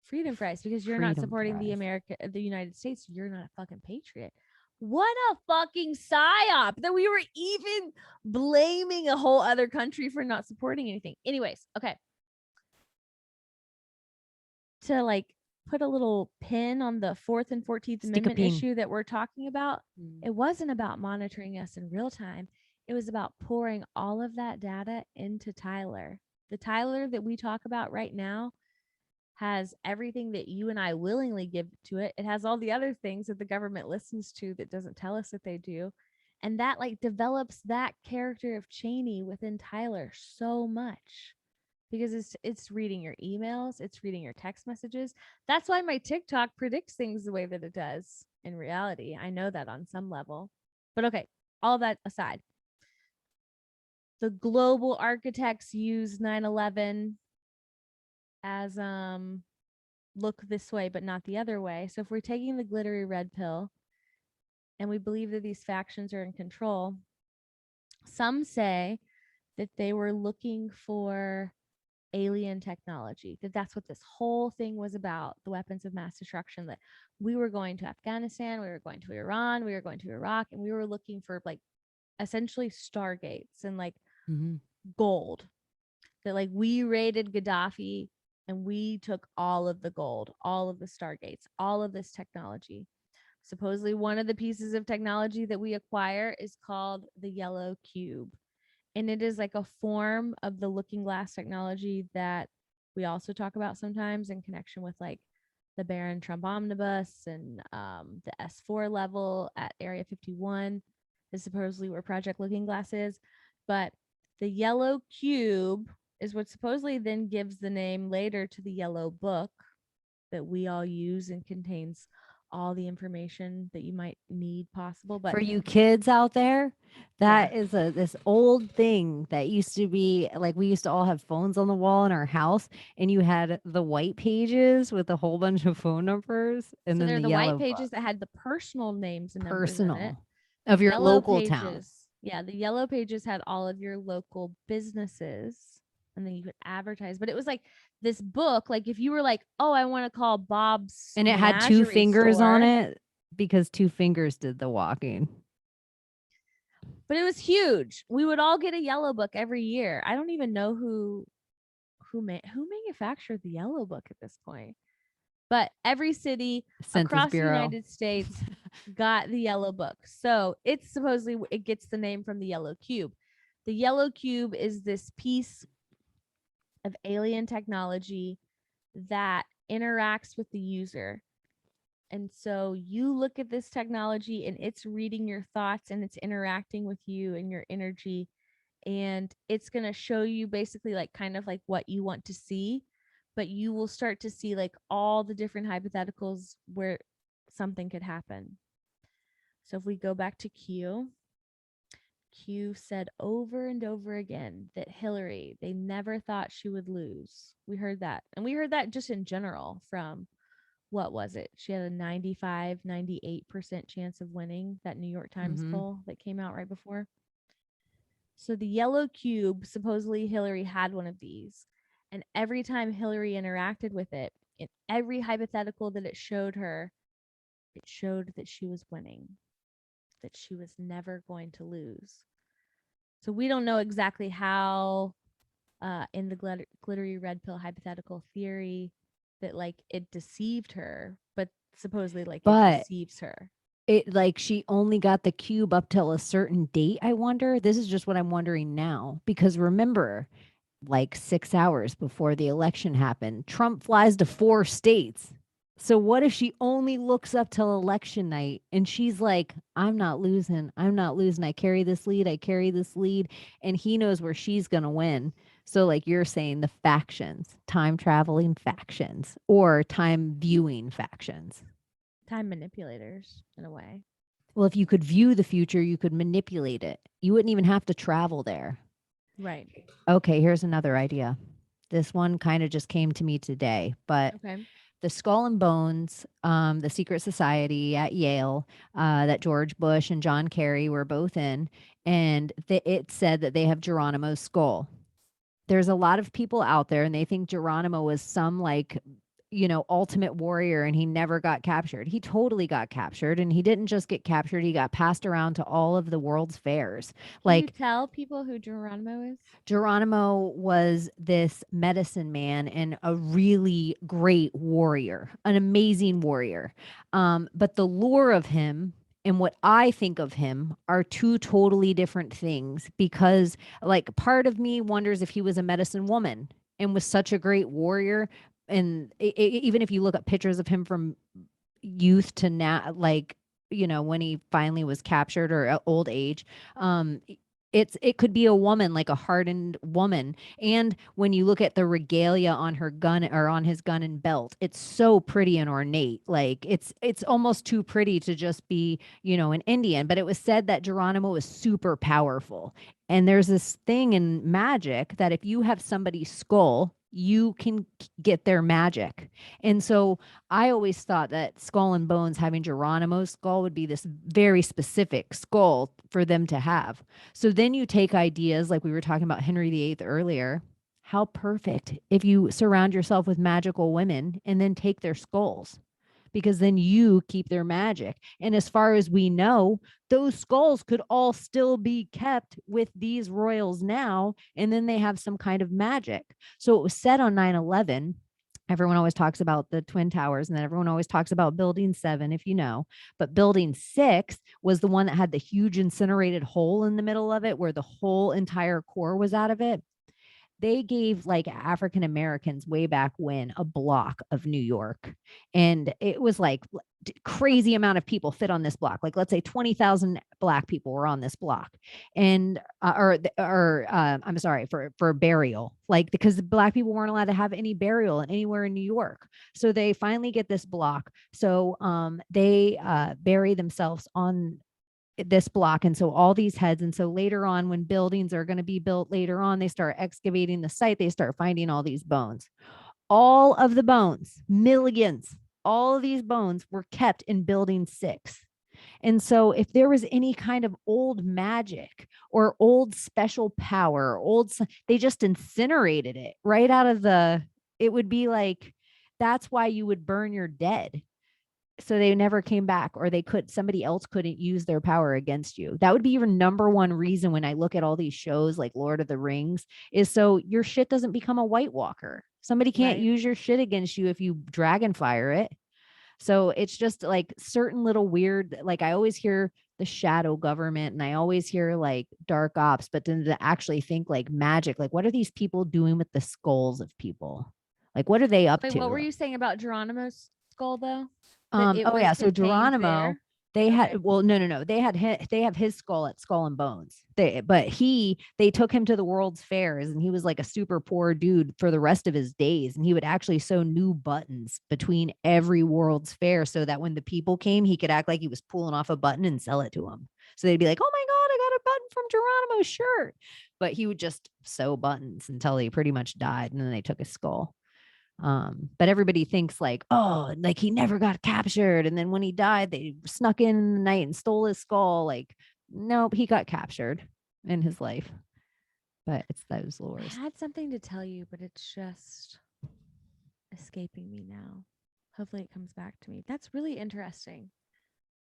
Freedom fries, because you're not freedom supporting fries. the United States. You're not a fucking patriot. What a fucking psyop that we were even blaming a whole other country for not supporting anything. Anyways, okay. To, like, put a little pin on the Fourth and 14th Stick a Amendment pin. issue that we're talking about, it wasn't about monitoring us in real time. It was about pouring all of that data into Tyler. The Tyler that we talk about right now has everything that you and I willingly give to it. It has all the other things that the government listens to that doesn't tell us that they do. And that, like, develops that character of Chaney within Tyler so much, because it's reading your emails, it's reading your text messages. That's why my TikTok predicts things the way that it does in reality. I know that on some level. But okay, all that aside, the global architects use 9/11 as look this way but not the other way. So if we're taking the glittery red pill and we believe that these factions are in control, some say that they were looking for alien technology, that that's what this whole thing was about, the weapons of mass destruction, that we were going to Afghanistan, we were going to Iran, we were going to Iraq, and we were looking for, like, essentially stargates and, like, gold, that, like, we raided Gaddafi and we took all of the gold, all of the stargates, all of this technology. Supposedly one of the pieces of technology that we acquire is called the yellow cube, and it is like a form of the looking glass technology that we also talk about sometimes in connection with, like, the Barron Trump omnibus and the S4 level at Area 51 is supposedly where Project Looking Glass is. But the yellow cube is what supposedly then gives the name later to the yellow book that we all use and contains all the information that you might need possible. But for you kids out there, yeah, that is this old thing that used to be like, we used to all have phones on the wall in our house, and you had the white pages with a whole bunch of phone numbers, and so then they're the the white yellow book, pages that had the personal names and numbers in it. personal, The of your yellow local town. pages, yeah, the yellow pages had all of your local businesses, and then you could advertise. But it was like this book, like if you were like, oh, I want to call Bob's And it had two menagerie fingers on store, it because two fingers did the walking. but it was huge. We would all get a yellow book every year. I don't even know who manufactured the yellow book at this point. but every city Census across the Bureau. United States got the yellow book. So it's supposedly, it gets the name from the yellow cube. The yellow cube is this piece of alien technology that interacts with the user. And so you look at this technology and it's reading your thoughts and it's interacting with you and your energy. And it's going to show you basically like kind of like what you want to see. But you will start to see like all the different hypotheticals where something could happen. So if we go back to Q said over and over again that Hillary, they never thought she would lose. We heard that. And we heard that just in general from, what was it? She had a 95, 98% chance of winning, that New York Times poll that came out right before. So the yellow cube, supposedly Hillary had one of these. And every time Hillary interacted with it, in every hypothetical that it showed her, it showed that she was winning, that she was never going to lose. So we don't know exactly how, in the glittery red pill hypothetical theory, that like it deceived her, but supposedly like it But deceives her. it like she only got the cube up till a certain date. I wonder. This is just what I'm wondering now. Because remember, like 6 hours before the election happened, Trump flies to 4 states. So what if she only looks up till election night and she's like, I'm not losing. I'm not losing. I carry this lead. I carry this lead. And he knows where she's going to win. So, like you're saying, the factions, time traveling factions or time viewing factions. Time manipulators, in a way. Well, if you could view the future, you could manipulate it. You wouldn't even have to travel there. Right. Okay, here's another idea. This one kind of just came to me today, but Okay. the Skull and Bones, the secret society at Yale that George Bush and John Kerry were both in, and it said that they have Geronimo's skull. There's a lot of people out there, and they think Geronimo was some like, ultimate warrior and he never got captured. He totally got captured, and he didn't just get captured, he got passed around to all of the world's fairs. Can you Like, tell people who Geronimo is? Geronimo was this medicine man and a really great warrior, an amazing warrior. But the lore of him and what I think of him are two totally different things, because, like, part of me wonders if he was a medicine woman and was such a great warrior. And even if you look at pictures of him from youth to now, like, when he finally was captured or old age, um, it could be a woman, like a hardened woman. And when you look at the regalia on her gun or on his gun and belt, it's so pretty and ornate. Like, it's almost too pretty to just be, an Indian. But it was said that Geronimo was super powerful. And there's this thing in magic that if you have somebody's skull, you can get their magic. And so I always thought that Skull and Bones having Geronimo's skull would be this very specific skull for them to have. So then you take ideas like we were talking about Henry VIII earlier. How perfect if you surround yourself with magical women and then take their skulls, because then you keep their magic. And as far as we know, those skulls could all still be kept with these royals now, and then they have some kind of magic. So it was said on 9/11. Everyone always talks about the Twin Towers, and then everyone always talks about Building 7, if you know. But Building 6 was the one that had the huge incinerated hole in the middle of it, where the whole entire core was out of it. They gave like African Americans way back when a block of New York. And it was like crazy amount of people fit on this block. Like, let's say 20,000 Black people were on this block. And, I'm sorry, for burial, like, because the Black people weren't allowed to have any burial anywhere in New York. So they finally get this block. So they bury themselves on this block. And so all these heads. And so later on, when buildings are going to be built later on, they start excavating the site, they start finding all these bones. All of the bones, millions, all of these bones were kept in Building 6. And so if there was any kind of old magic or old special power, they just incinerated it right out of it would be like, that's why you would burn your dead. so they never came back, or somebody else couldn't use their power against you. That would be your number one reason when I look at all these shows like Lord of the Rings, is so your shit doesn't become a White Walker. Somebody can't Right. use your shit against you if you dragon fire it. So it's just like certain little weird, like I always hear the shadow government and I always hear like dark ops, but then to actually think like magic, like what are these people doing with the skulls of people? Like what are they up Wait, what were to? you saying about Geronimo's skull though? That it Oh was yeah, so contained Geronimo, there? they Okay. had, well, no, they have his skull at Skull and Bones. They took him to the World's Fairs, and he was like a super poor dude for the rest of his days, and he would actually sew new buttons between every World's Fair so that when the people came, he could act like he was pulling off a button and sell it to them. So they'd be like, "Oh my god, I got a button from Geronimo's shirt," but he would just sew buttons until he pretty much died, and then they took his skull. But everybody thinks like, oh, like he never got captured, and then when he died they snuck in the night and stole his skull. Like, nope, he got captured in his life. But it's those I lures. had something to tell you, but it's just escaping me now. Hopefully it comes back to me. That's really interesting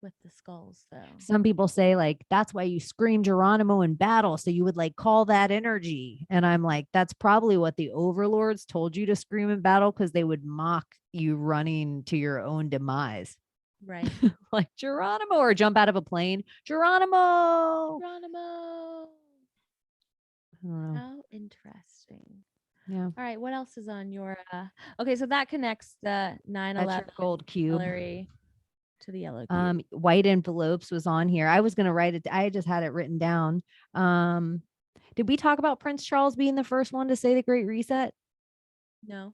with the skulls though. Some people say like that's why you scream Geronimo in battle, so you would like call that energy, and I'm like, that's probably what the overlords told you to scream in battle, because they would mock you running to your own demise. Right. Like Geronimo, or jump out of a plane, Geronimo. Geronimo. I don't know. How interesting. Yeah. All right, what else is on your okay, so that connects the That's 9/11 your gold cube. Hillary to the yellow cube. White envelopes was on here. I was gonna write it. I just had it written down. Um, did we talk about Prince Charles being the first one to say the Great Reset? No.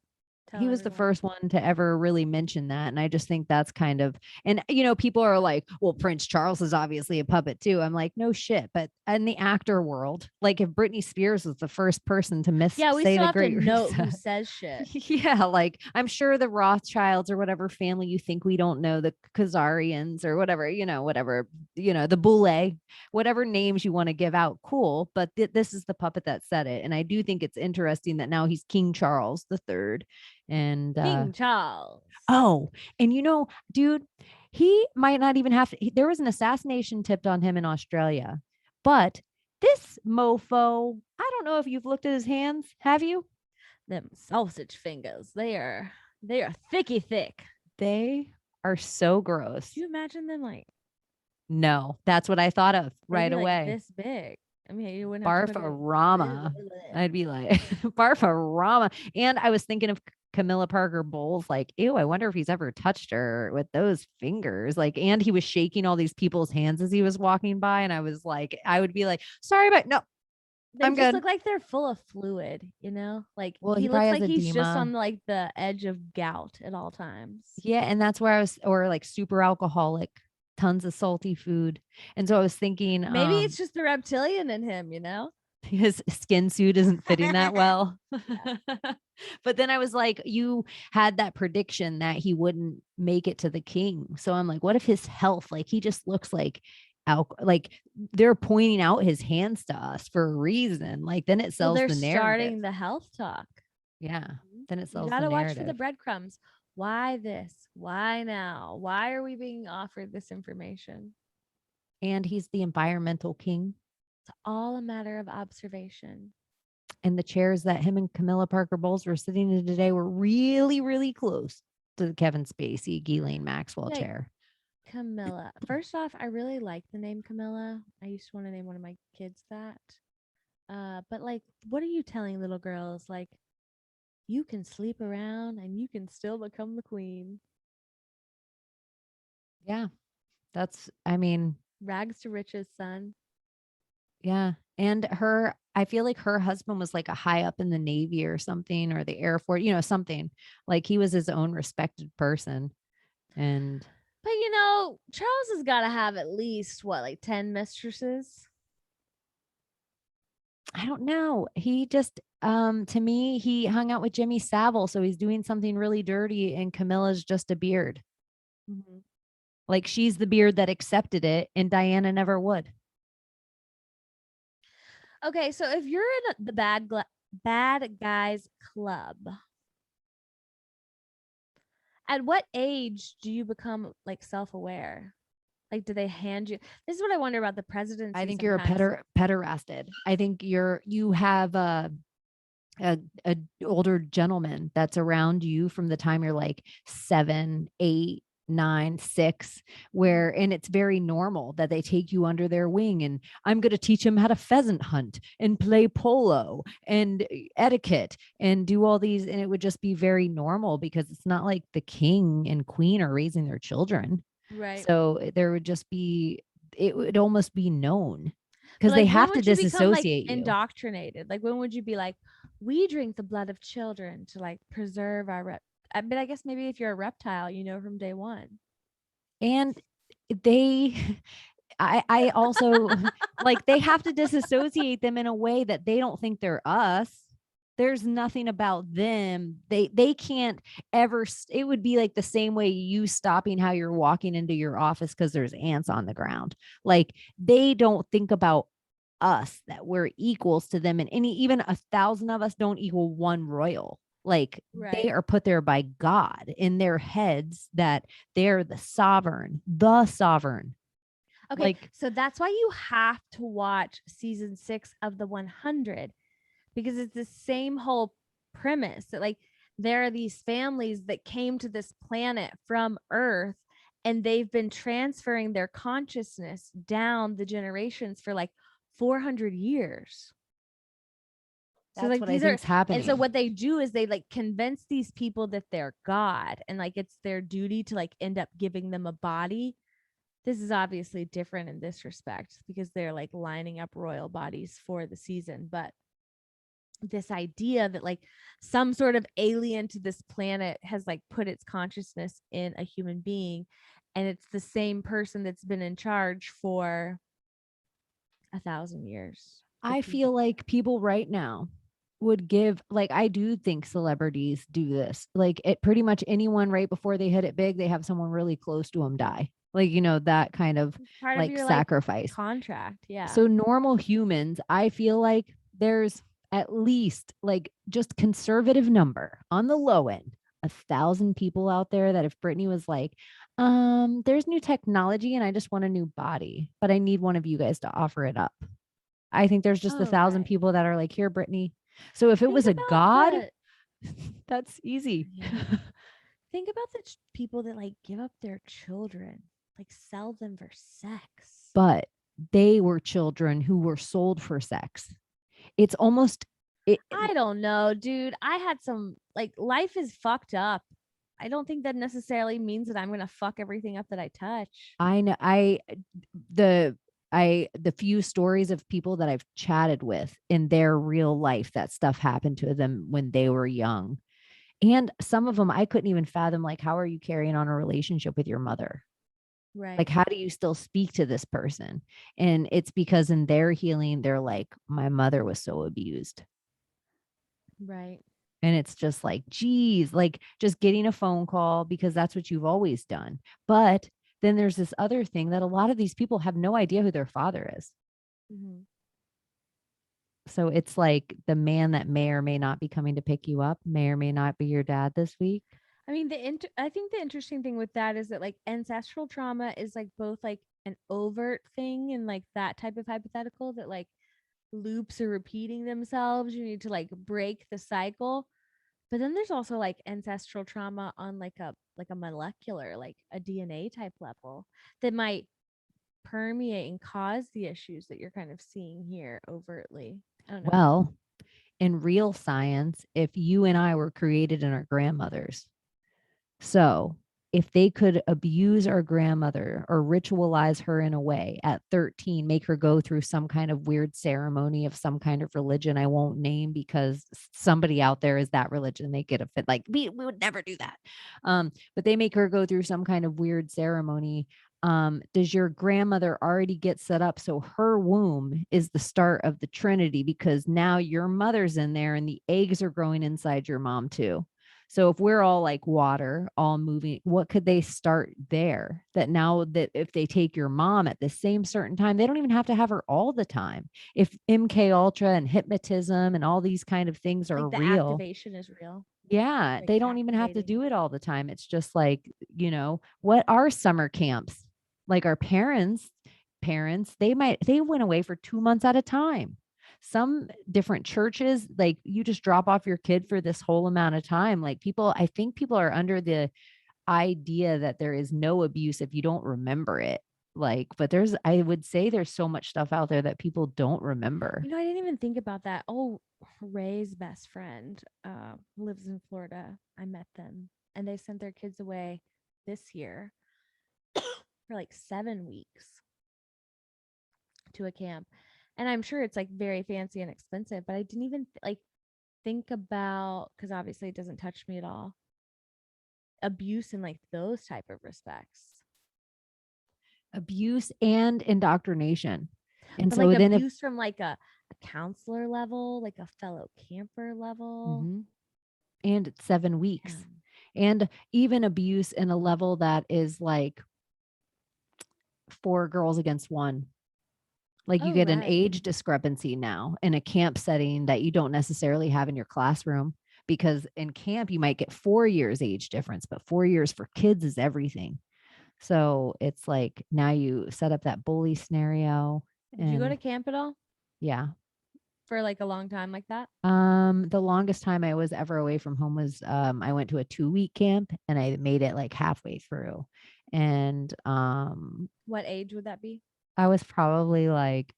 Tell He was the everyone. first one to ever really mention that. And I just think that's kind of, and people are like, well, Prince Charles is obviously a puppet too. I'm like, no shit. But in the actor world, like if Britney Spears was the first person to Yeah, we say still the have to Great note who Reset. says shit. Yeah, like I'm sure the Rothschilds or whatever family you think we don't know, the Khazarians or whatever, whatever, the Boule, whatever names you want to give out, cool. But this is the puppet that said it. And I do think it's interesting that now he's King Charles the Third. And King Charles. oh, and dude, he might not even have to, there was an assassination tipped on him in Australia. But this mofo, I don't know if you've looked at his hands. Have you? Them sausage fingers. They are thicky thick. They are so Could gross. you imagine them like No, that's what I thought of they'd right be like away. this big? I mean, you wouldn't have to put it. Barfarama. I'd be like, Barfarama. And I was thinking of Camilla Parker Bowles, like, ew, I wonder if he's ever touched her with those fingers. Like, and he was shaking all these people's hands as he was walking by. And I was like, I would be like, sorry, but no, They I'm just good. look like they're full of fluid, you know? Like Well, he he looks probably has like he's just edema. on like the edge of gout at all times. Yeah. And that's where I was, or like super alcoholic, tons of salty food. And so I was thinking, Maybe it's just the reptilian in him, you know? his skin suit isn't fitting that well. Yeah. But then I was like, you had that prediction that he wouldn't make it to the king. So I'm like, what if his health, like he just looks like like they're pointing out his hands to us for a reason. Like then it Well, sells they're the narrative. starting the health talk. Yeah. Then it You sells got the to watch for the narrative. breadcrumbs. Why this? Why now? Why are we being offered this information? And he's the environmental king. It's all a matter of observation. And the chairs that him and Camilla Parker Bowles were sitting in today were really, really close to the Kevin Spacey, Ghislaine Maxwell Like chair. Camilla. First off, I really like the name Camilla. I used to want to name one of my kids that. But like, what are you telling little girls? Like, you can sleep around and you can still become the queen. Yeah. I mean, Rags to riches, son. yeah. And I feel like her husband was like a high up in the Navy or something, or the Air Force, something like he was his own respected person. And But Charles has got to have at least what, like 10 mistresses? I don't know. He just, to me, he hung out with Jimmy Savile. So he's doing something really dirty, and Camilla's just a beard. Mm-hmm. Like she's the beard that accepted it, and Diana never would. Okay, so if you're in the bad guys club At what age do you become like self-aware? Like, do they hand you? This is what I wonder about the I presidency think you're a sometimes. pederasted. I think you have a older gentleman that's around you from the time you're like 7, 8, 9, 6, where and it's very normal that they take you under their wing and I'm going to teach him how to pheasant hunt and play polo and etiquette and do all these, and it would just be very normal because it's not like the king and queen are raising their children. Right. So there would just be, it would almost be known But because they like, when have to would you become like disassociate you. indoctrinated? Like, when would you be like, we drink the blood of children to like preserve our rep? But I guess maybe if you're a reptile, you know from day one. And they I also like they have to disassociate them in a way that they don't think they're us. There's nothing about them. They can't ever it would be like the same way you stopping how you're walking into your office because there's ants on the ground. Like they don't think about us, that we're equals to them, and any even 1,000 of us don't equal one royal. Like they Right. are put there by God in their heads that they're the sovereign. Okay, Like so that's why you have to watch season 6 of the 100, because it's the same whole premise that like there are these families that came to this planet from Earth, and they've been transferring their consciousness down the generations for like 400 years. So that's like what I these are, think's and so happening. what they do is they like convince these people that they're God, and like it's their duty to like end up giving them a body. This is obviously different in this respect because they're like lining up royal bodies for the season, but this idea that like some sort of alien to this planet has like put its consciousness in a human being, and it's the same person that's been in charge for 1,000 years. I feel like people right now would give, like I do think celebrities do this. Like it pretty much anyone right before they hit it big, they have someone really close to them die. Like, that kind of Part of like your like sacrifice. contract. Yeah. So normal humans, I feel like there's at least like just conservative number on the low end, 1,000 people out there that if Brittany was like, there's new technology and I just want a new body, but I need one of you guys to offer it up. I think there's just Oh, 1,000 right. people that are like, here, Brittany. So if it Think was a about god, the that's easy. yeah. Think about the people that like give up their children, like sell them for sex. But they were children who were sold for sex. It's almost it, I don't know, dude. I had some like life is fucked up. I don't think that necessarily means that I'm gonna fuck everything up that I touch. I know the the few stories of people that I've chatted with in their real life, that stuff happened to them when they were young. And some of them I couldn't even fathom, like, how are you carrying on a relationship with your mother? Like, Right. how do you still speak to this person? And it's because in their healing, they're like, my mother was so abused. Right. And it's just like, geez, like just getting a phone call because that's what you've always done. But then there's this other thing that a lot of these people have no idea who their father is. Mm-hmm. So it's like the man that may or may not be coming to pick you up, may or may not be your dad this week. I mean, I think the interesting thing with that is that like ancestral trauma is like both like an overt thing and like that type of hypothetical that like loops are repeating themselves. You need to like break the cycle. But then there's also like ancestral trauma on like a molecular, like a DNA type level that might permeate and cause the issues that you're kind of seeing here overtly. I don't know. Well, in real science, if you and I were created in our grandmothers, so if they could abuse our grandmother or ritualize her in a way at 13, make her go through some kind of weird ceremony of some kind of religion I won't name because somebody out there is that religion, they get a fit, like we would never do that. But they make her go through some kind of weird ceremony. Does your grandmother already get set up so her womb is the start of the Trinity, because now your mother's in there and the eggs are growing inside your mom too? So if we're all like water, all moving, what could they start there? That now that if they take your mom at the same certain time, they don't even have to have her all the time. If MK Ultra and hypnotism and all these kind of things are Like the real, activation is real. Yeah, like they don't even have to captivating. do it all the time. It's just like, what are summer camps? Like our parents, they went away for 2 months at a time. Some different churches, like you just drop off your kid for this whole amount of time. Like I think people are under the idea that there is no abuse if you don't remember it. Like, but I would say there's so much stuff out there that people don't remember. I didn't even think about that. Oh, Ray's best friend lives in Florida. I met them and they sent their kids away this year for like 7 weeks to a camp. And I'm sure it's like very fancy and expensive, but I didn't even like think about, because obviously it doesn't touch me at all, abuse in like those type of respects. Abuse and indoctrination. And But like so then if abuse from like a counselor level, like a fellow camper level. Mhm. And it's 7 weeks. Yeah. And even abuse in a level that is like 4 girls against one. Like you Oh, get an right. age discrepancy now in a camp setting that you don't necessarily have in your classroom, because in camp you might get 4 years age difference, but 4 years for kids is everything. So it's like now you set up that bully scenario. Did you go to And camp at all yeah. for like a long time like that? The longest time I was ever away from home was I went to a 2-week camp and I made it like halfway through. And What age would that be? I was probably like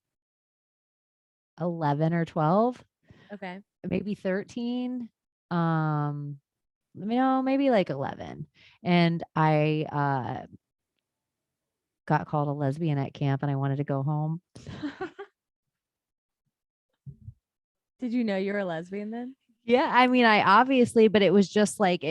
11 or 12, Okay. maybe 13. Um, maybe like 11. And I got called a lesbian at camp and I wanted to go home. Did you know you were a lesbian then? Yeah, I mean, I obviously, but it was just like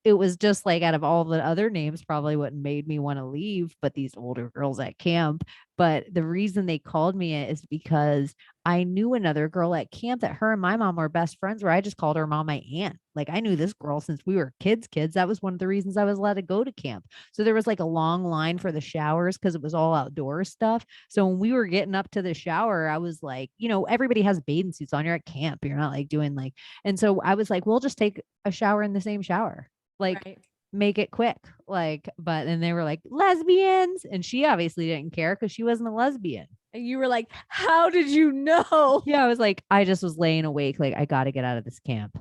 it was just like out of all the other names, probably what made me want to leave, but these older girls at camp. But the reason they called me it is because I knew another girl at camp that her and my mom were best friends, where I just called her mom my aunt. Like I knew this girl since we were kids. That was one of the reasons I was allowed to go to camp. So there was like a long line for the showers because it was all outdoor stuff. So when we were getting up to the shower, I was like, everybody has bathing suits on. You're at camp. You're not like doing like, and so I was like, we'll just take a shower in the same shower. Like, Right. make it quick. Like, but then they were like, lesbians. And she obviously didn't care because she wasn't a lesbian. And you were like, how did you know? Yeah, I was like, I just was laying awake. Like, I got to get out of this camp.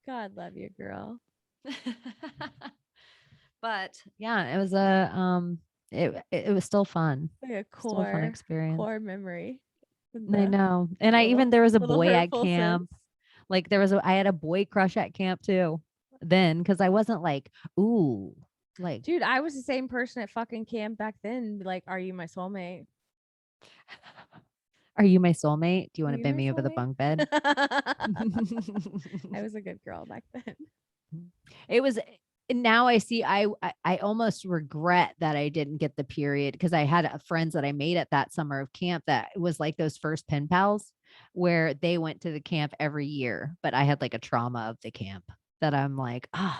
God love you, girl. But yeah, it was it was still fun. Like a Still a fun experience. core memory. In I the know. And there was a little boy at hurtful sense. camp. Like I had a boy crush at camp too. Then, because I wasn't like, ooh, like, Dude, I was the same person at fucking camp back then. Like, are you my soulmate? are you my soulmate? Do you Are want to you bend my me over the soulmate? bunk bed? I was a good girl back then. It was now I see I almost regret that I didn't get the period, because I had friends that I made at that summer of camp that was like those first pen pals where they went to the camp every year, but I had like a trauma of the camp that I'm like, I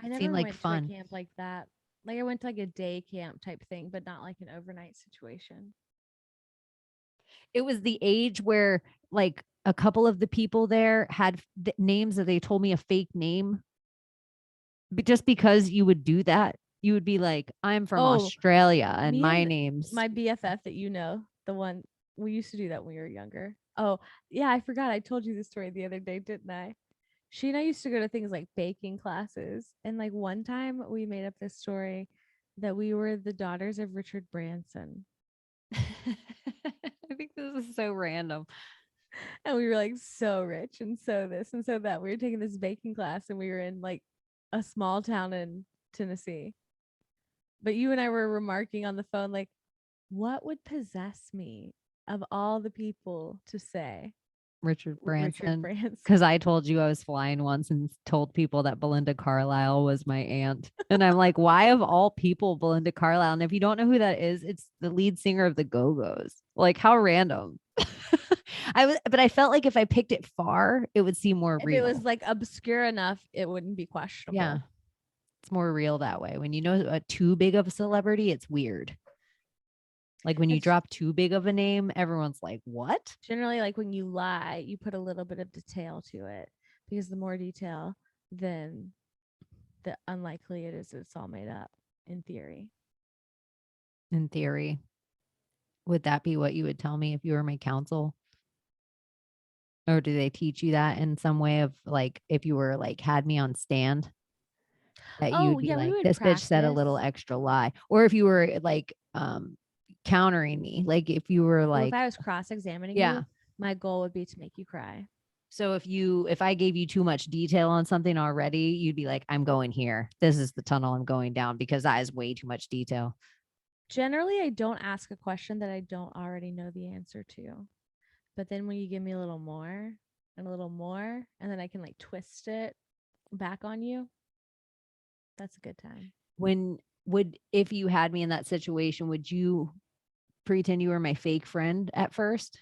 it seemed never like went to a fun. camp like that. Like I went to like a day camp type thing, but not like an overnight situation. It was the age where like a couple of the people there had names that they told me a fake name, but just because you would do that, you would be like, I'm from Oh, Australia and me my and name's my BFF that you know, the one we used to do that when we were younger. Oh, yeah, I forgot. I told you the story the other day, didn't I? She and I used to go to things like baking classes. And like one time we made up this story that we were the daughters of Richard Branson. I think this is so random. And we were like so rich and so this and so that. We were taking this baking class and we were in like a small town in Tennessee. But you and I were remarking on the phone, like, what would possess me of all the people to say Richard Richard Branson, Branson? because I told you I was flying once and told people that Belinda Carlisle was my aunt. And I'm like, why of all people, Belinda Carlisle? And if you don't know who that is, it's the lead singer of the Go-Go's. Like, how random. But I felt like if I picked it far, it would seem more If it was real. like obscure enough, it wouldn't be Yeah, questionable. it's more real that way. When you know too big of a celebrity, it's weird. Like when you It's drop too big of a name, everyone's like, what? generally like when you lie, you put a little bit of detail to it. because the more detail, then the unlikely it is it's all made up in theory. In theory, would that be what you would tell me if you were my counsel? Or do they teach you that in some way of like if you were like had me on stand that you Oh, would be yeah, we like, would this bitch said a little practice. extra lie? Or if you were like countering me, like if you were Well, if like, I was cross-examining yeah. you, my goal would be to make you cry. So if I gave you too much detail on something already, you'd be like, I'm going here. This is the tunnel I'm going down because that is way too much detail. Generally, I don't ask a question that I don't already know the answer to. But then when you give me a little more and a little more, and then I can like twist it back on you, that's a good time. When would if you had me in that situation, would you pretend you were my fake friend at first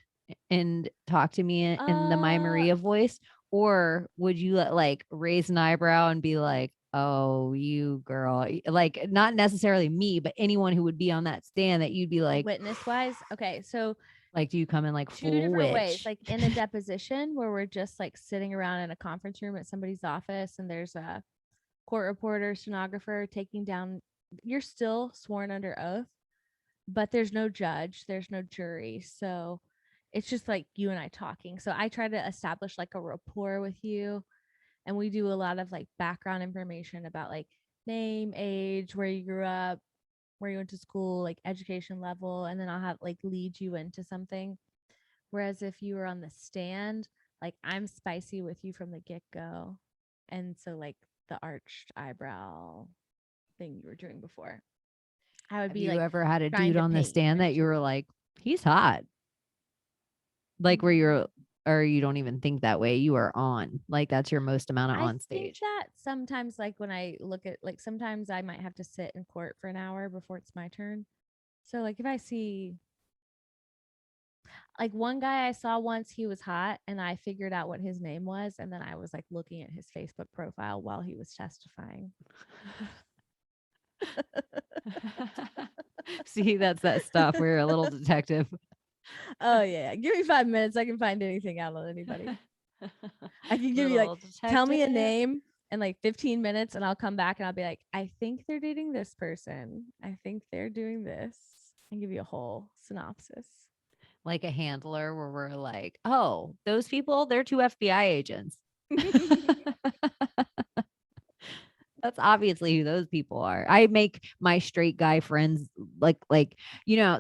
and talk to me in the My Uh, Maria voice? Or would you like raise an eyebrow and be like, oh, you girl, like not necessarily me, but anyone who would be on that stand that you'd be witness wise, okay, so like, do you come in like two full different ways. witch? Like in a deposition where we're just like sitting around in a conference room at somebody's office and there's a court reporter, stenographer taking down, you're still sworn under oath, but there's no judge, there's no jury. So it's just like you and I talking. So I try to establish like a rapport with you, and we do a lot of like background information about like name, age, where you grew up, where you went to school, like education level, and then I'll have like lead you into something. Whereas if you were on the stand, like I'm spicy with you from the get go. And so, like the arched eyebrow thing you were doing before, I would Have be you like ever had a trying dude to on the paint you stand that you into were it. like, he's hot? Like where Mm, you're, or you don't even think that way. You are on. Like that's your most amount of I on think stage. that sometimes, like when I look at, like sometimes I might have to sit in court for an hour before it's my turn. So, like if I see, like one guy I saw once, he was hot, and I figured out what his name was, and then I was like looking at his Facebook profile while he was testifying. See, that's that stuff. We're a little detective. Oh yeah, give me 5 minutes. I can find anything out on anybody. I can give you like, Little tell me a detective. name in like 15 minutes, and I'll come back and I'll be like, I think they're dating this person. I think they're doing this, and give you a whole synopsis. Like a handler where we're like, oh, those people, they're two FBI agents. That's obviously who those people are. I make my straight guy friends like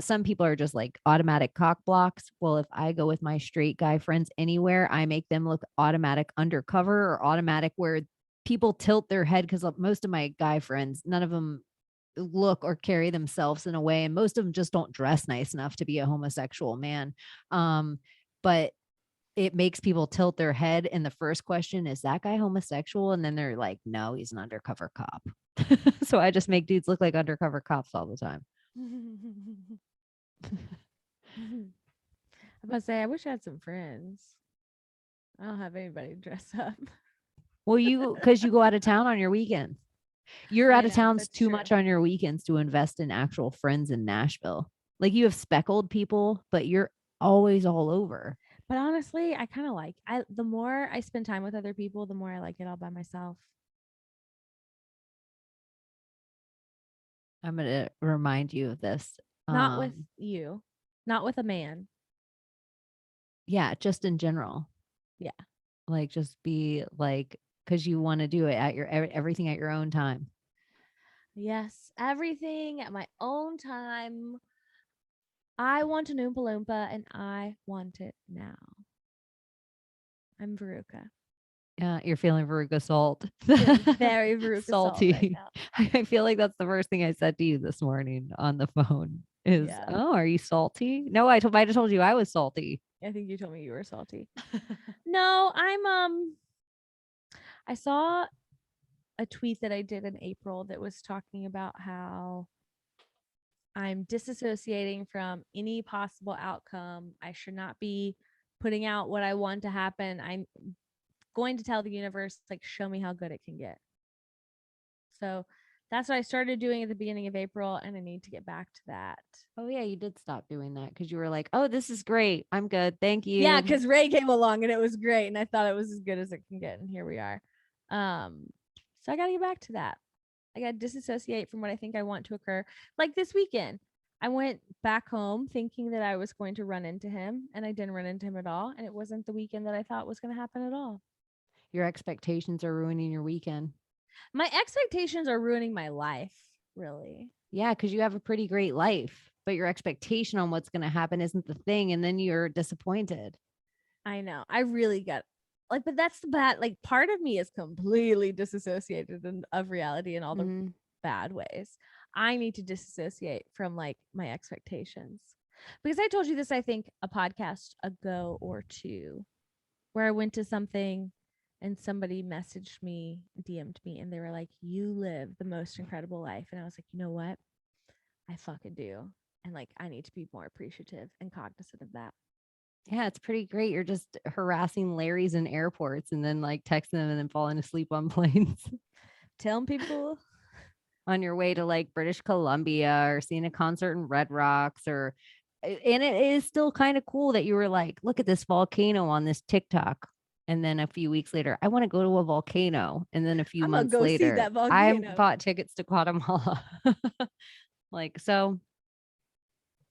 some people are just like automatic cock blocks. Well, if I go with my straight guy friends anywhere, I make them look automatic undercover or automatic where people tilt their head because most of my guy friends, none of them look or carry themselves in a way, and most of them just don't dress nice enough to be a homosexual man. But it makes people tilt their head. And the first question is, that guy homosexual? And then they're like, no, he's an undercover cop. So I just make dudes look like undercover cops all the time. I'm about to say, I wish I had some friends. I don't have anybody to dress up. Well, because you go out of town on your weekends. You're I out of know, towns that's too true. much on your weekends to invest in actual friends in Nashville. Like you have speckled people, but you're always all over. But honestly, I kind of like, I the more I spend time with other people, the more I like it all by myself. I'm going to remind you of this. Not with you, not with a man. Yeah, just in general. Yeah. Like just be like, because you want to do it at your everything at your own time. Yes. Everything at my own time. I want an Oompa Loompa and I want it now. I'm Veruca. Yeah, you're feeling Veruca salt. Feeling very Veruca salt right Salty. now. I feel like that's the first thing I said to you this morning on the phone is, Yeah. oh, are you salty? No, might have told you I was salty. I think you told me you were salty. No, I saw a tweet that I did in April that was talking about how I'm disassociating from any possible outcome. I should not be putting out what I want to happen. I'm going to tell the universe, like, show me how good it can get. So That's what I started doing at the beginning of April, and I need to get back to that. Oh yeah, you did stop doing that because you were like, "Oh, this is great. I'm good. Thank Yeah, you." because Ray came along and it was great, and I thought it was as good as it can get, and here we are. Um, so I got to get back to that. I got to disassociate from what I think I want to occur. Like this weekend, I went back home thinking that I was going to run into him, and I didn't run into him at all, and it wasn't the weekend that I thought was going to happen at all. Your expectations are ruining your weekend. My expectations are ruining my life, really. Yeah, because you have a pretty great life, but your expectation on what's going to happen isn't the thing, and then you're disappointed. I know. I really got like, but that's the bad. Like, part of me is completely disassociated of reality in all the Mm-hmm. bad ways. I need to disassociate from like my expectations because I told you this, I think, a podcast ago or two, where I went to something and somebody messaged me, DM'd me, and they were like, "You live the most incredible life," and I was like, "You know what? I fucking do." And like, I need to be more appreciative and cognizant of that. Yeah, it's pretty great. You're just harassing Larrys in airports and then like texting them and then falling asleep on planes Telling people on your way to like British Columbia or seeing a concert in Red Rocks or and it is still kind of cool that you were like, look at this volcano on this TikTok. And then a few weeks later, I want to go to a volcano. And then a few I'm gonna months go see later, that I volcano. bought tickets to Guatemala. Like, so,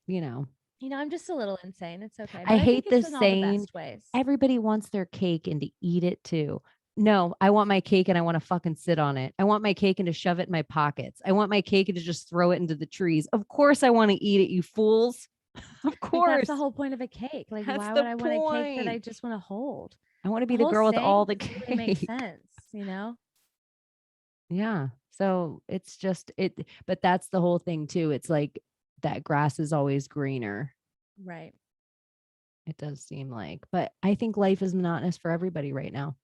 you know, I'm just a little insane. It's okay. I But I think hate it's this in all the saying best ways. everybody wants their cake and to eat it too. No, I want my cake and I want to fucking sit on it. I want my cake and to shove it in my pockets. I want my cake and to just throw it into the trees. Of course, I want to eat it, you fools. Of Like, that's the course. whole point of a cake. Like, That's why would the I want a cake that I point. just want to hold? I want to The be the whole girl with all saying the doesn't really make cake. sense? Yeah. So it's just it, but that's the whole thing too. It's like that grass is always greener. Right. It does seem like, but I think life is monotonous for everybody right now.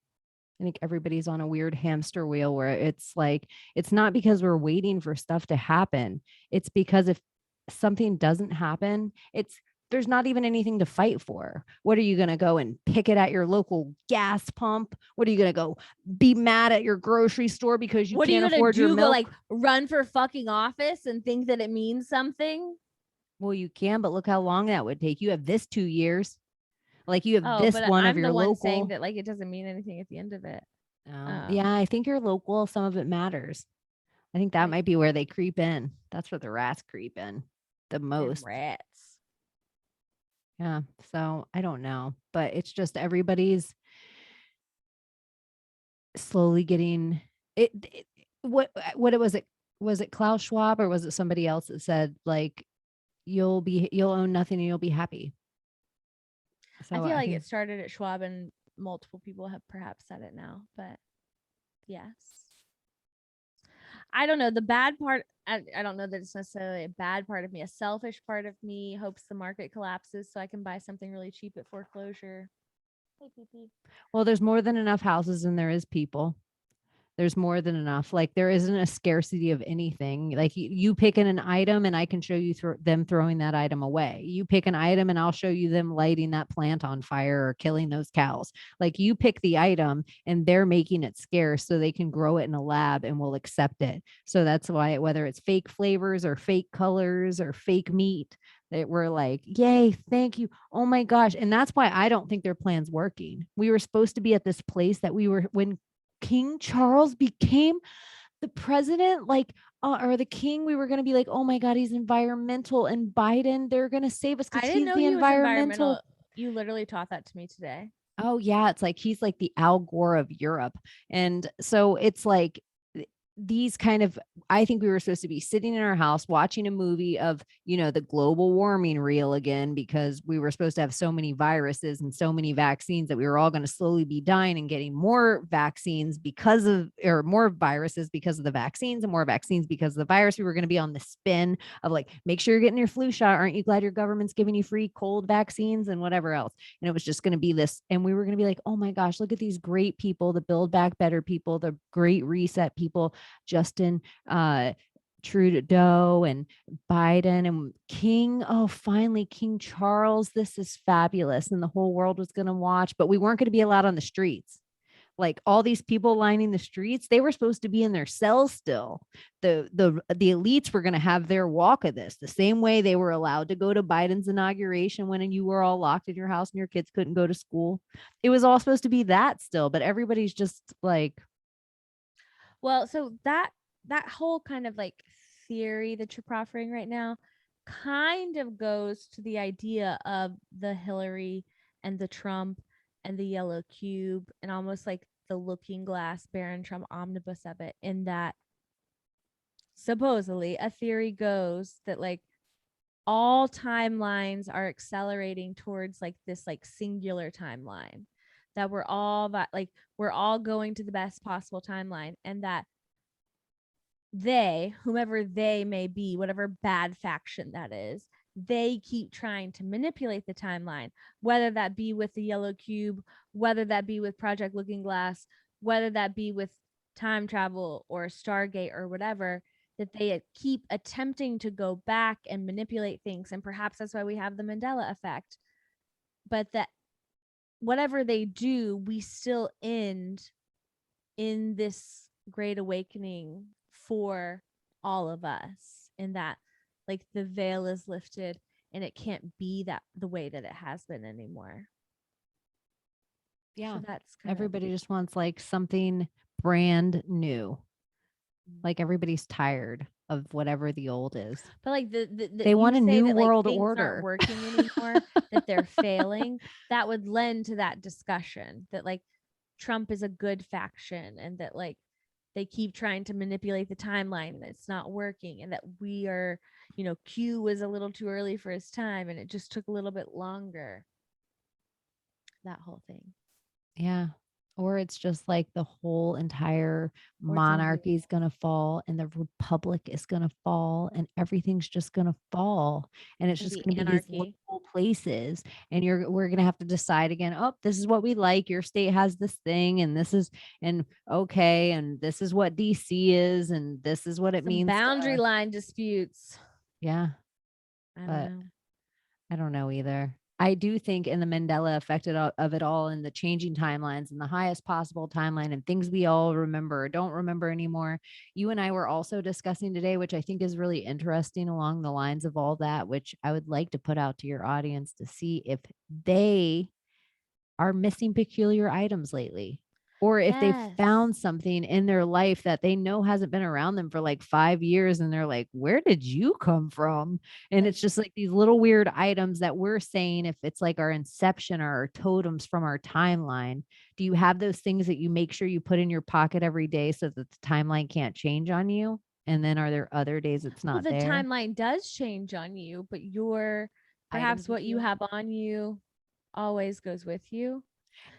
I think everybody's on a weird hamster wheel where it's like, it's not because we're waiting for stuff to happen. It's because if something doesn't happen, there's not even anything to fight for. What are you going to go and pick it at your local gas pump? What are you going to go be mad at your grocery store because you What are you can't gonna afford your do? Go milk? like run for fucking office and think that it means something? Well, you can, but look how long that would take. You have this 2 years. Like you have Oh, this but one of I'm your the one saying local. that like it doesn't mean anything at the end of it. Oh, yeah, I think your local, some of it matters. I think that Like might be where they creep in. That's where the rats creep in the them most. rats. Yeah. So I don't know, but it's just everybody's slowly getting it what it was it was it Klaus Schwab or was it somebody else that said like you'll own nothing and you'll be happy. I So feel I like think it started at Schwab and multiple people have perhaps said it now, but yes. I don't know. The bad part, I don't know that it's necessarily a bad part of me. A selfish part of me hopes the market collapses so I can buy something really cheap at foreclosure. Hey, PP. well there's more than enough houses and there is people. There's more than enough. Like there isn't a scarcity of anything. Like you pick in an item and I can show you them throwing that item away. You pick an item and I'll show you them lighting that plant on fire or killing those cows. Like you pick the item and they're making it scarce so they can grow it in a lab and we'll accept it. So that's why whether it's fake flavors or fake colors or fake meat, that we're like, yay, thank you. Oh my gosh. And that's why I don't think their plan's working. We were supposed to be at this place that we were when King Charles became the president, like, or the king, we were going to be like, oh my God, he's environmental. And Biden, they're going to save us I because didn't he's know the he was environmental. environmental. You literally taught that to me today. Oh, yeah. It's like he's like the Al Gore of Europe. And so it's like, these kind of I think we were supposed to be sitting in our house watching a movie of the global warming reel again because we were supposed to have so many viruses and so many vaccines that we were all going to slowly be dying and getting more vaccines because of or more viruses because of the vaccines and more vaccines because of the virus. We were going to be on the spin of like make sure you're getting your flu shot. Aren't you glad your government's giving you free cold vaccines and whatever else? And it was just going to be this and we were going to be like, oh my gosh, look at these great people, the Build Back Better people, the Great Reset people, Justin Trudeau and Biden and King. Oh, finally, King Charles. This is fabulous. And the whole world was going to watch, but we weren't going to be allowed on the streets. like all these people lining the streets, they were supposed to be in their cells still. The elites were going to have their walk of this, the same way they were allowed to go to Biden's inauguration when you were all locked in your house and your kids couldn't go to school. It was all supposed to be that still, but everybody's just like, well, so that whole kind of like theory that you're proffering right now kind of goes to the idea of the Hillary and the Trump and the yellow cube and almost like the looking glass Barron Trump omnibus of it, in that supposedly a theory goes that like all timelines are accelerating towards like this like singular timeline, that we're all that like we're all going to the best possible timeline, and that they, whomever they may be, whatever bad faction that is, they keep trying to manipulate the timeline, whether that be with the yellow cube, whether that be with Project Looking Glass, whether that be with time travel or Stargate or whatever, that they keep attempting to go back and manipulate things. And perhaps that's why we have the Mandela effect. But that whatever they do, we still end in this great awakening for all of us, in that like the veil is lifted and it can't be that the way that it has been anymore. yeah, So that's everybody just wants like something brand new. Like everybody's tired of whatever the old is. But like they want a new that, like, world things order aren't working anymore, that they're failing, that would lend to that discussion that like Trump is a good faction, and that like they keep trying to manipulate the timeline and it's not working, and that we are, Q was a little too early for his time and it just took a little bit longer. That whole thing. Yeah. Or it's just like the whole entire monarchy is going to fall and the republic is going to fall and everything's just going to fall. And it's just going to be these little places. And we're going to have to decide again, oh, this is what we like. Your state has this thing and this is, and okay. And this is what DC is. And this is what it means. Boundary line disputes. Yeah. I don't know. I don't know either. I do think in the Mandela effect of it all, and the changing timelines and the highest possible timeline and things we all remember or don't remember anymore. You and I were also discussing today, which I think is really interesting along the lines of all that, which I would like to put out to your audience to see if they are missing peculiar items lately. Or if they found something in their life that they know hasn't been around them for like 5 years and they're like, where did you come from? And it's just like these little weird items that we're saying, if it's like our inception or our totems from our timeline, do you have those things that you make sure you put in your pocket every day so that the timeline can't change on you? And then are there other days it's not there? The timeline does change on you, but perhaps what you have on you always goes with you.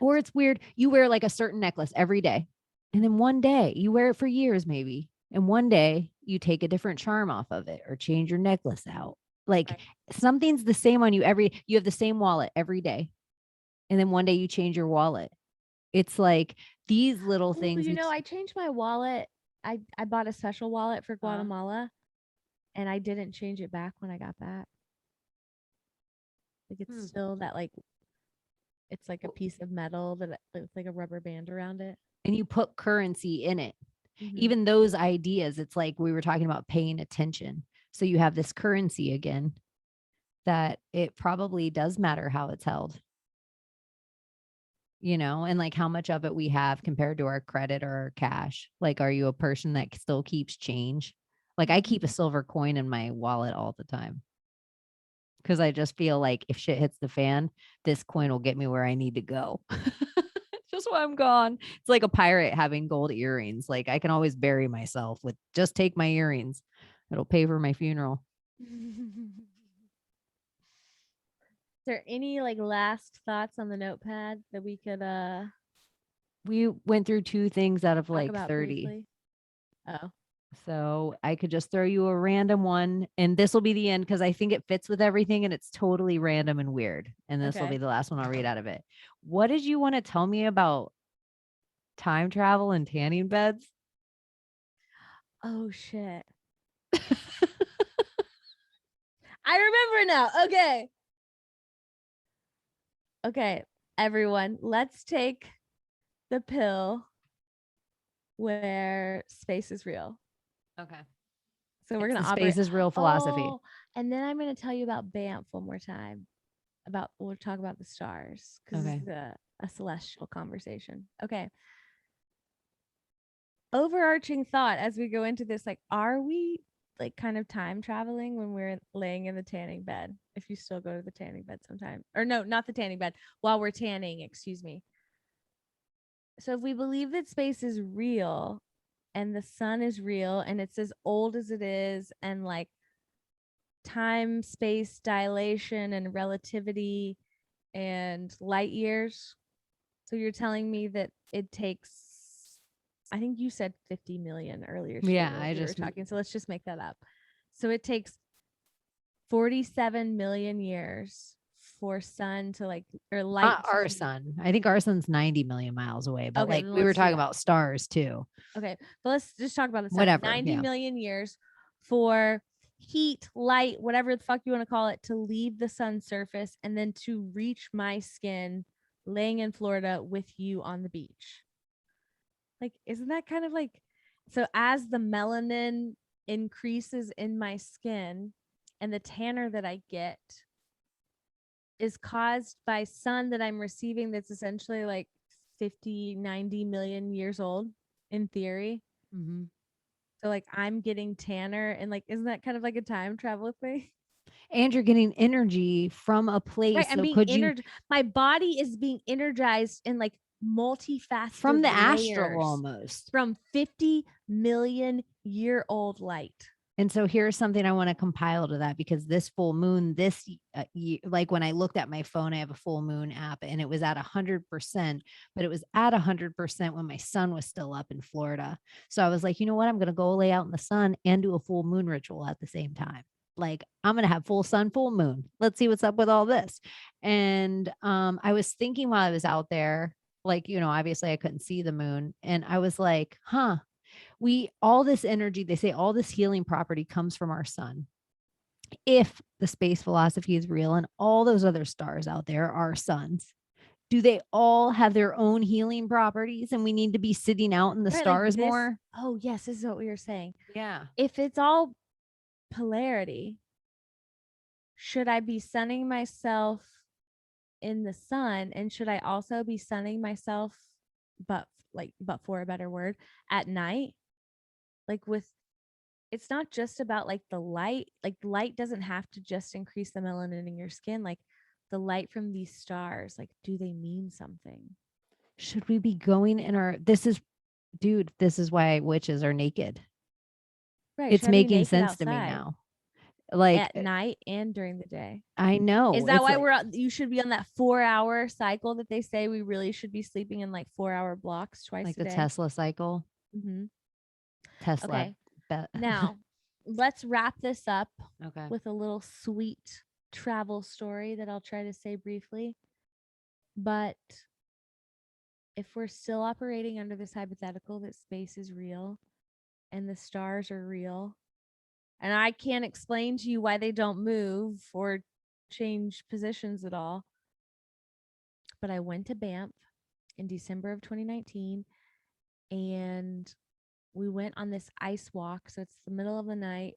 Or it's weird. You wear like a certain necklace every day. And then one day you wear it for years, maybe. And one day you take a different charm off of it or change your necklace out. Like something's the same on you you have the same wallet every day. And then one day you change your wallet. It's like these little things. I changed my wallet. I bought a special wallet for Guatemala and I didn't change it back when I got back. Like it's still that like, it's like a piece of metal that with like a rubber band around it. And you put currency in it. Even those ideas, it's like we were talking about paying attention. So you have this currency again that it probably does matter how it's held. And like how much of it we have compared to our credit or our cash. Like, are you a person that still keeps change? Like I keep a silver coin in my wallet all the time. Because I just feel like if shit hits the fan, this coin will get me where I need to go. Just when I'm gone. It's like a pirate having gold earrings. Like I can always bury myself with just take my earrings. It'll pay for my funeral. Is there any like last thoughts on the notepad that we could we went through 2 things out of like 30. Briefly? Oh. So I could just throw you a random one and this will be the end because I think it fits with everything and it's totally random and weird. And this will be the last one I'll read out of it. What did you want to tell me about time travel and tanning beds? Oh shit. I remember now. Okay, everyone, let's take the pill where space is real. Okay. So we're It's going the to operate. space is real philosophy. Oh, and then I'm going to tell you about Banff one more time. We'll talk about the stars because Okay. this is a celestial conversation. Okay. Overarching thought as we go into this, like, are we like kind of time traveling when we're laying in the tanning bed? If you still go to the tanning bed sometime, or no, not the tanning bed, while we're tanning, excuse me. So if we believe that space is real and the sun is real and it's as old as it is, and like time, space, dilation, and relativity and light years. So you're telling me that it takes, I think you said 50 million earlier today Yeah, when I we were just talking. So let's just make that up. So it takes 47 million years for sun to like, or light not to our leave. sun. I think our sun's 90 million miles away, but Okay, like then we were let's do talking that. about stars too. Okay, but let's just talk about the sun. Whatever. 90 Yeah. million years for heat, light, whatever the fuck you want to call it, to leave the sun's surface and then to reach my skin laying in Florida with you on the beach. Like, isn't that kind of like, so as the melanin increases in my skin and the tanner that I get is caused by sun that I'm receiving that's essentially like 50, 90 million years old in theory. Mm-hmm. So like I'm getting tanner, and like, isn't that kind of like a time travel thing? And you're getting energy from a Right. place. I'm So being could you my body is being energized in like multifaceted from the astral layers almost? from 50 million year old light. And so here's something I want to compile to that, because this full moon, like when I looked at my phone, I have a full moon app and it was at 100%, but it was at 100% when my sun was still up in Florida. So I was like, you know what? I'm going to go lay out in the sun and do a full moon ritual at the same time. Like I'm going to have full sun, full moon. Let's see what's up with all this. And I was thinking while I was out there, like, obviously I couldn't see the moon. And I was like, all this energy, they say all this healing property comes from our sun. If the space philosophy is real and all those other stars out there are suns, do they all have their own healing properties and we need to be sitting out in the Right. Like stars this. more? Oh, yes. This is what we were saying. Yeah. If it's all polarity, should I be sunning myself in the sun? And should I also be sunning myself, but for a better word, at night? Like it's not just about like the light. Like light doesn't have to just increase the melanin in your skin. Like the light from these stars, like, do they mean something? Should we be going in this is why witches are naked. Right. It's Should I be making naked sense to me outside now. Like at night and during the day? I know Is that it's why like, you should be on that 4 hour cycle that they say we really should be sleeping in like 4 hour blocks twice a the day? Tesla cycle. Mm-hmm. Tesla. Okay. Now, let's wrap this up Okay. with a little sweet travel story that I'll try to say briefly. But if we're still operating under this hypothetical that space is real and the stars are real, and I can't explain to you why they don't move or change positions at all, but I went to Banff in December of 2019 and we went on this ice walk. So it's the middle of the night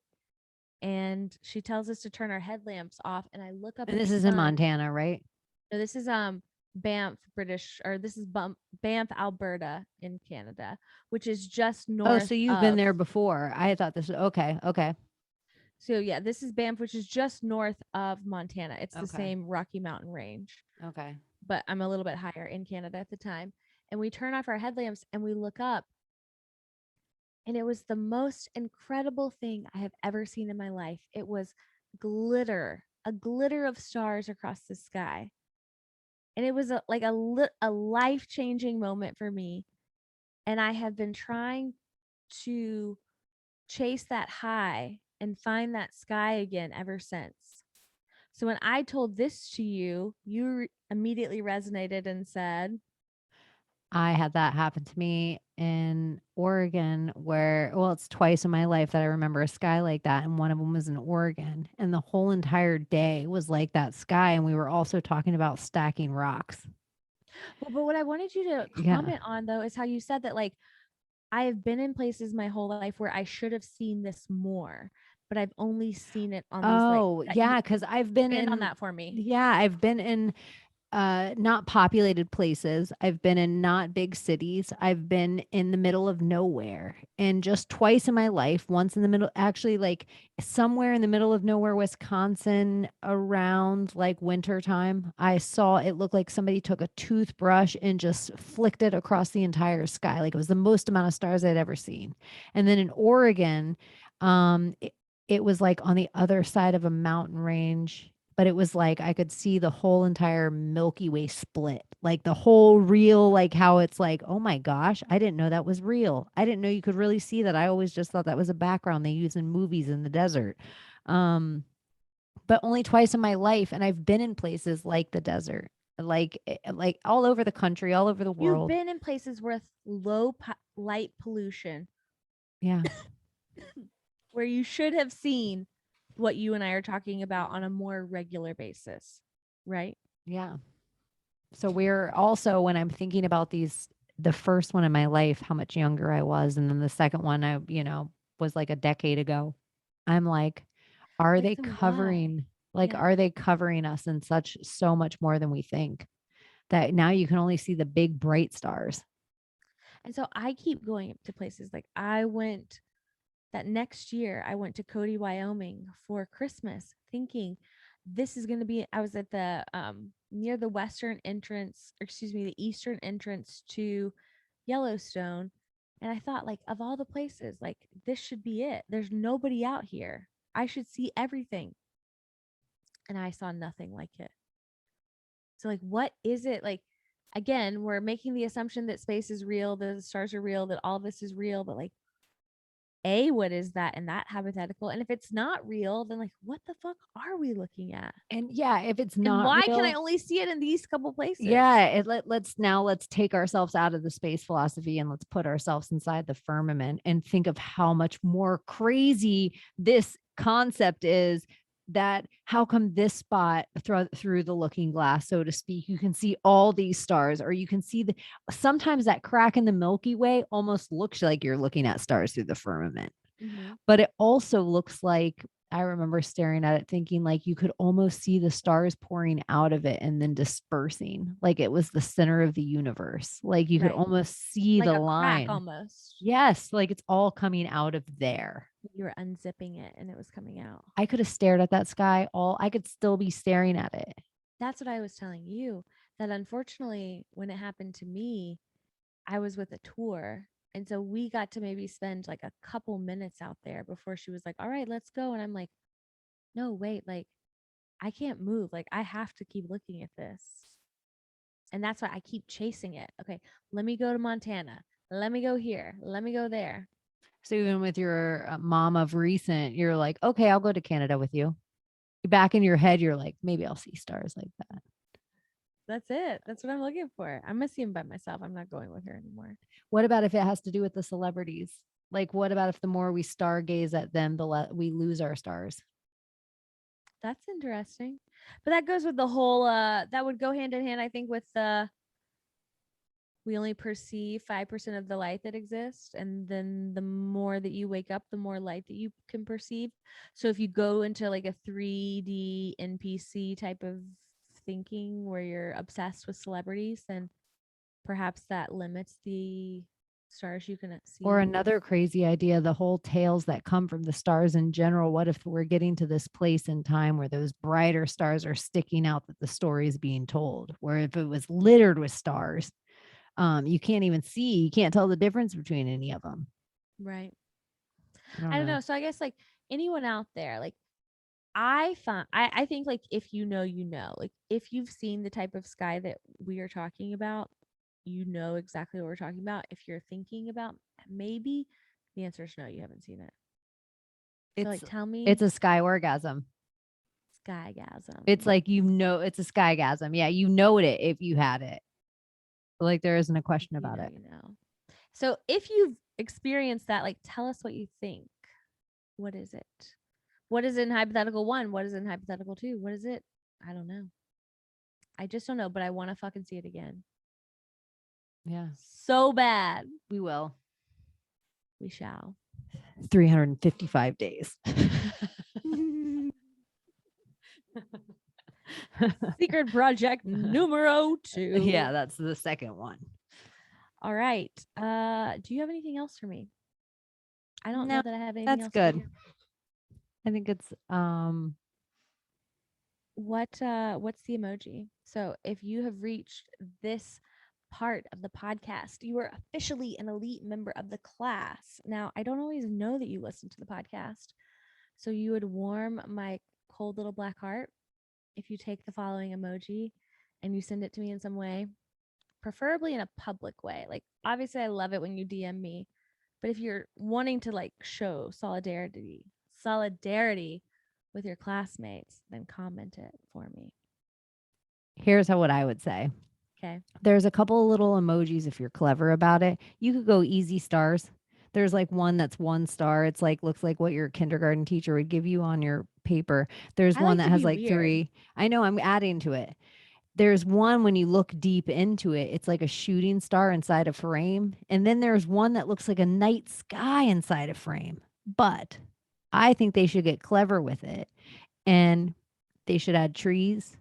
and she tells us to turn our headlamps off. And I look up And at this the is in sun. Montana, right? No, this is Banff, British, or this is Banff, Alberta in Canada, which is just Oh, north so you've been of. there before. I thought this was okay. Okay. So yeah, this is Banff, which is just north of Montana. It's the Okay. same Rocky Mountain range, Okay. but I'm a little bit higher in Canada at the time. And we turn off our headlamps and we look up. And it was the most incredible thing I have ever seen in my life. It was glitter, a glitter of stars across the sky. And it was a life-changing moment for me. And I have been trying to chase that high and find that sky again ever since. So when I told this to you, you immediately resonated and said, I had that happen to me in Oregon it's twice in my life that I remember a sky like that. And one of them was in Oregon. And the whole entire day was like that sky. And we were also talking about stacking rocks. Well, but what I wanted you to Yeah. comment on though is how you said that like I have been in places my whole life where I should have seen this more, but I've only seen it on these like Oh, that you yeah, because I've been expand on in that for me. yeah, I've been in not populated places. I've been in not big cities. I've been in the middle of nowhere. And just twice in my life, once in the middle, actually like somewhere in the middle of nowhere, Wisconsin, around like winter time, I saw it looked like somebody took a toothbrush and just flicked it across the entire sky. Like it was the most amount of stars I'd ever seen. And then in Oregon, it was like on the other side of a mountain range, but it was like I could see the whole entire Milky Way split, like the whole real, like how it's like, oh my gosh, I didn't know that was real. I didn't know you could really see that. I always just thought that was a background they use in movies in the desert. Um, but only twice in my life, and I've been in places like the desert, like all over the country, all over the You've world. been in places with low light pollution Yeah, where you should have seen what you and I are talking about on a more regular basis, right? yeah. So we're also when I'm thinking about these, the first one in my life, how much younger I was, and then the second one, was like a decade ago. I'm like, are Like they then why? covering, like, Yeah. are they covering us in so much more than we think? That now you can only see the big bright stars. And so I keep going to places like I went that next year I went to Cody, Wyoming for Christmas thinking this is going to be I was at the near the western entrance, or excuse me, the eastern entrance to Yellowstone, and I thought like of all the places like this should be it. There's nobody out here. I should see everything. And I saw nothing like it. So like what is it like again, we're making the assumption that space is real, that the stars are real, that all this is real, but like a what is that in that hypothetical, and if it's not real then like what the fuck are we looking at, And yeah, if it's and not why can I real, only see it in these couple places? yeah, let's take ourselves out of the space philosophy and let's put ourselves inside the firmament and think of how much more crazy this concept is. That how come this spot through the looking glass, so to speak, you can see all these stars, or you can see the sometimes that crack in the Milky Way almost looks like you're looking at stars through the firmament. Mm-hmm. But it also looks like, I remember staring at it thinking like you could almost see the stars pouring out of it and then dispersing, like it was the center of the universe. Like you could Right, almost see like the a crack line. almost. Yes, like it's all coming out of there. You were unzipping it and it was coming out. I could have stared at that sky all, I could still be staring at it. That's what I was telling you, that unfortunately when it happened to me I was with a tour, and so we got to maybe spend like a couple minutes out there before she was like all right let's go, and I'm like no wait, like I can't move. Like I have to keep looking at this. And that's why I keep chasing it. Okay, let me go to Montana. Let me go here. Let me go there. So even with your mom of recent, you're like, okay, I'll go to Canada with you. Back in your head, you're like, maybe I'll see stars like that. That's it. That's what I'm looking for. I'm gonna see him by myself. I'm not going with her anymore. What about if it has to do with the celebrities? Like, what about if the more we stargaze at them, we lose our stars? That's interesting. But that goes with the whole that would go hand in hand, I think, with the we only perceive 5% of the light that exists, and then the more that you wake up the more light that you can perceive. So if you go into like a 3D npc type of thinking where you're obsessed with celebrities, then perhaps that limits the stars you can Or see. another crazy idea, the whole tales that come from the stars in general. What if we're getting to this place in time where those brighter stars are sticking out that the story is being told? Where if it was littered with stars, you can't even see, you can't tell the difference between any of them. Right. I don't I don't know. know, so I guess like anyone out there, like I think like if you know, you know, like if you've seen the type of sky that we are talking about, you know exactly what we're talking about. If you're thinking about maybe, the answer is no, you haven't seen it. So like It's tell it's me a sky orgasm. It's skygasm. like, it's a skygasm. Yeah, you know it if you had it. Like there isn't a If question you about know, it. you know. So if you've experienced that, like tell us what you think. What is it? What is it in hypothetical one? What is it in hypothetical two? What is it? I don't know. I just don't know, but I want to fucking see it again. Yeah, So bad. we will. We shall. 355 days. Secret project numero 2. Yeah, that's the second one. All right. Do you have anything else for me? I don't know No, that I have anything that's else for good. you. I think it's What's the emoji? So if you have reached this part of the podcast, you are officially an elite member of the class. Now, I don't always know that you listen to the podcast. So you would warm my cold little black heart if you take the following emoji and you send it to me in some way, preferably in a public way. Like, obviously, I love it when you DM me, but if you're wanting to like show solidarity with your classmates, then comment it for me. here's what I would say. Okay. There's a couple of little emojis if you're clever about it. You could go easy stars. There's like one that's 1 star. It's like looks like what your kindergarten teacher would give you on your paper. There's I one like that to has be like weird. 3. I know, I'm adding to it. There's one when you look deep into it, it's like a shooting star inside a frame. And then there's one that looks like a night sky inside a frame. But I think they should get clever with it. And they should add trees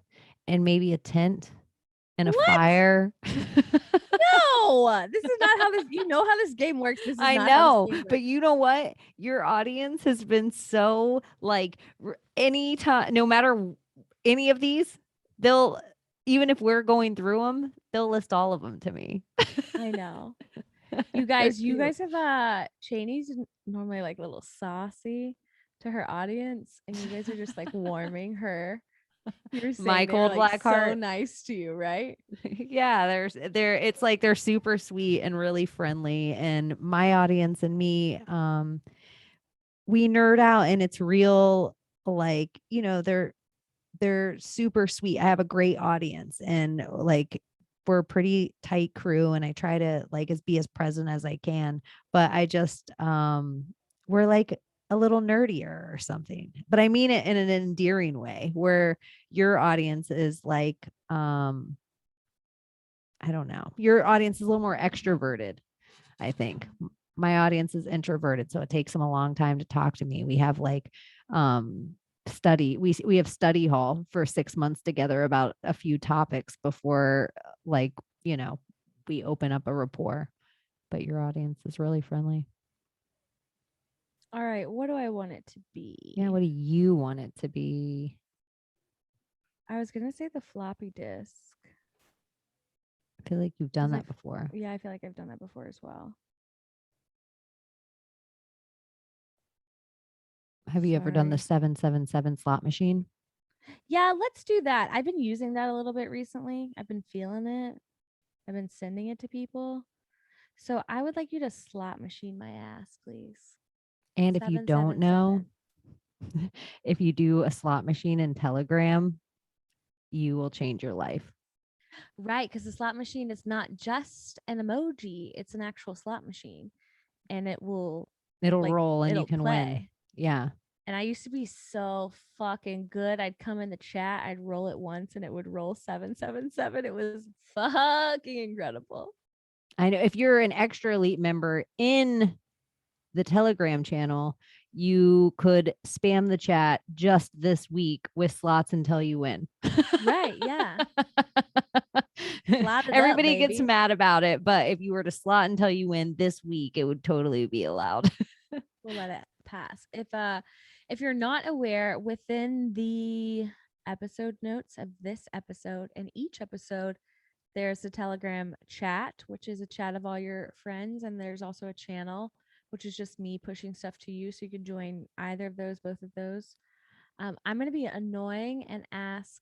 and maybe a tent and a What? fire. No, this is not how this. You know how this game works. This is I not how this know, game works. but you know what? Your audience has been so like anytime, no matter any of these, they'll, even if we're going through them, they'll list all of them to me. I know. You They're you cute. guys have Chaney's normally like a little saucy to her audience, and you guys are just like warming her. You were My saying they were cold like black so heart. nice to you, right? Yeah, they're it's like they're super sweet and really friendly. And my audience and me, we nerd out and it's real, like, they're super sweet. I have a great audience and like we're a pretty tight crew and I try to like be as present as I can, but I just we're like a little nerdier or something. But I mean it in an endearing way where your audience is like I don't know. Your audience is a little more extroverted, I think. My audience is introverted, so it takes them a long time to talk to me. We have like we have study hall for 6 months together about a few topics before like, we open up a rapport. But your audience is really friendly. All right, what do I want it to Yeah, be? what do you want it to be? I was gonna say the floppy disk. I feel like you've done that before. Yeah, I feel like I've done that before as well. Have you ever done the Sorry. 777 slot machine? Yeah, let's do that. I've been using that a little bit recently. I've been feeling it. I've been sending it to people. So I would like you to slot machine my ass, please. And if you don't know, 777. if you do a slot machine in Telegram, you will change your life. Right, because the slot machine is not just an emoji, it's an actual slot machine. And it will It'll like roll and you it'll can win. play. Yeah. And I used to be so fucking good. I'd come in the chat, I'd roll it once and it would roll 777. It was fucking incredible. I know if you're an extra elite member in the Telegram channel, you could spam the chat just this week with slots until you win. Right, yeah. Slot it up, Everybody gets baby. mad about it, but if you were to slot until you win this week, it would totally be allowed. We'll let it pass. If you're not aware, within the episode notes of this episode and each episode, there's a Telegram chat, which is a chat of all your friends, and there's also a channel, which is just me pushing stuff to you, so you can join either of those, both of those. I'm gonna be annoying and ask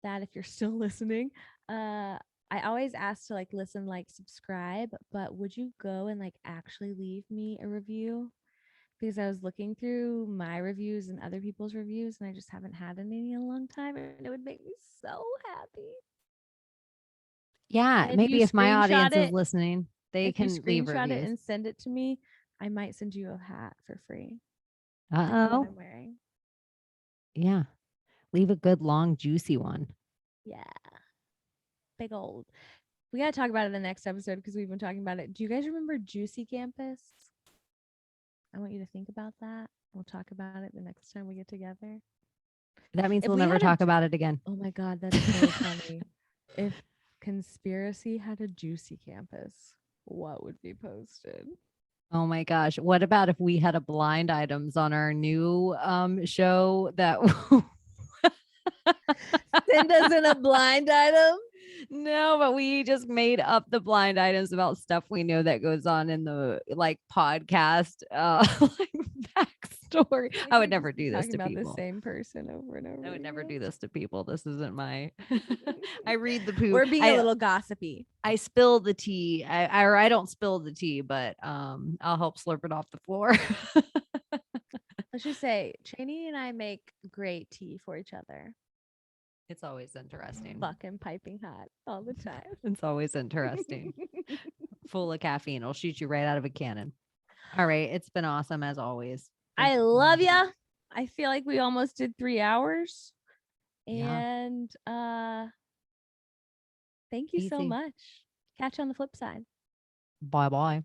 that if you're still listening. I always ask to like listen, like subscribe, but would you go and like actually leave me a review? Because I was looking through my reviews and other people's reviews, and I just haven't had any in a long time, and it would make me so happy. Yeah, And maybe if my audience is listening, they if you can leave screenshot it reviews. and send it to me, I might send you a hat for free. Uh What oh. I'm wearing. Yeah. Leave a good, long, juicy one. Yeah. Big old. We gotta talk about it in the next episode because we've been talking about it. Do you guys remember Juicy Campus? I want you to think about that. We'll talk about it the next time we get together. That means If we'll we never had a talk ju- about it again. Oh my god, that's so funny. If conspiracy had a Juicy Campus, what would be posted? Oh my gosh. What about if we had a blind items on our new show that Send us in a blind item. No, but we just made up the blind items about stuff we know that goes on in the like podcast like backstory. I would never do this Talking to about the people. same person over and over. I would never again. do this to people. This isn't my I read the poop. We're being a little gossipy. I spill the tea. I don't spill the tea, but I'll help slurp it off the floor. Let's just say Chaney and I make great tea for each other. It's always interesting. Fucking piping hot all the time. It's always interesting. Full of caffeine. It'll shoot you right out of a cannon. All right. It's been awesome as always. I love ya. I feel like we almost did 3 hours. Yeah. And thank you so Easy. much. Catch you on the flip side. Bye bye.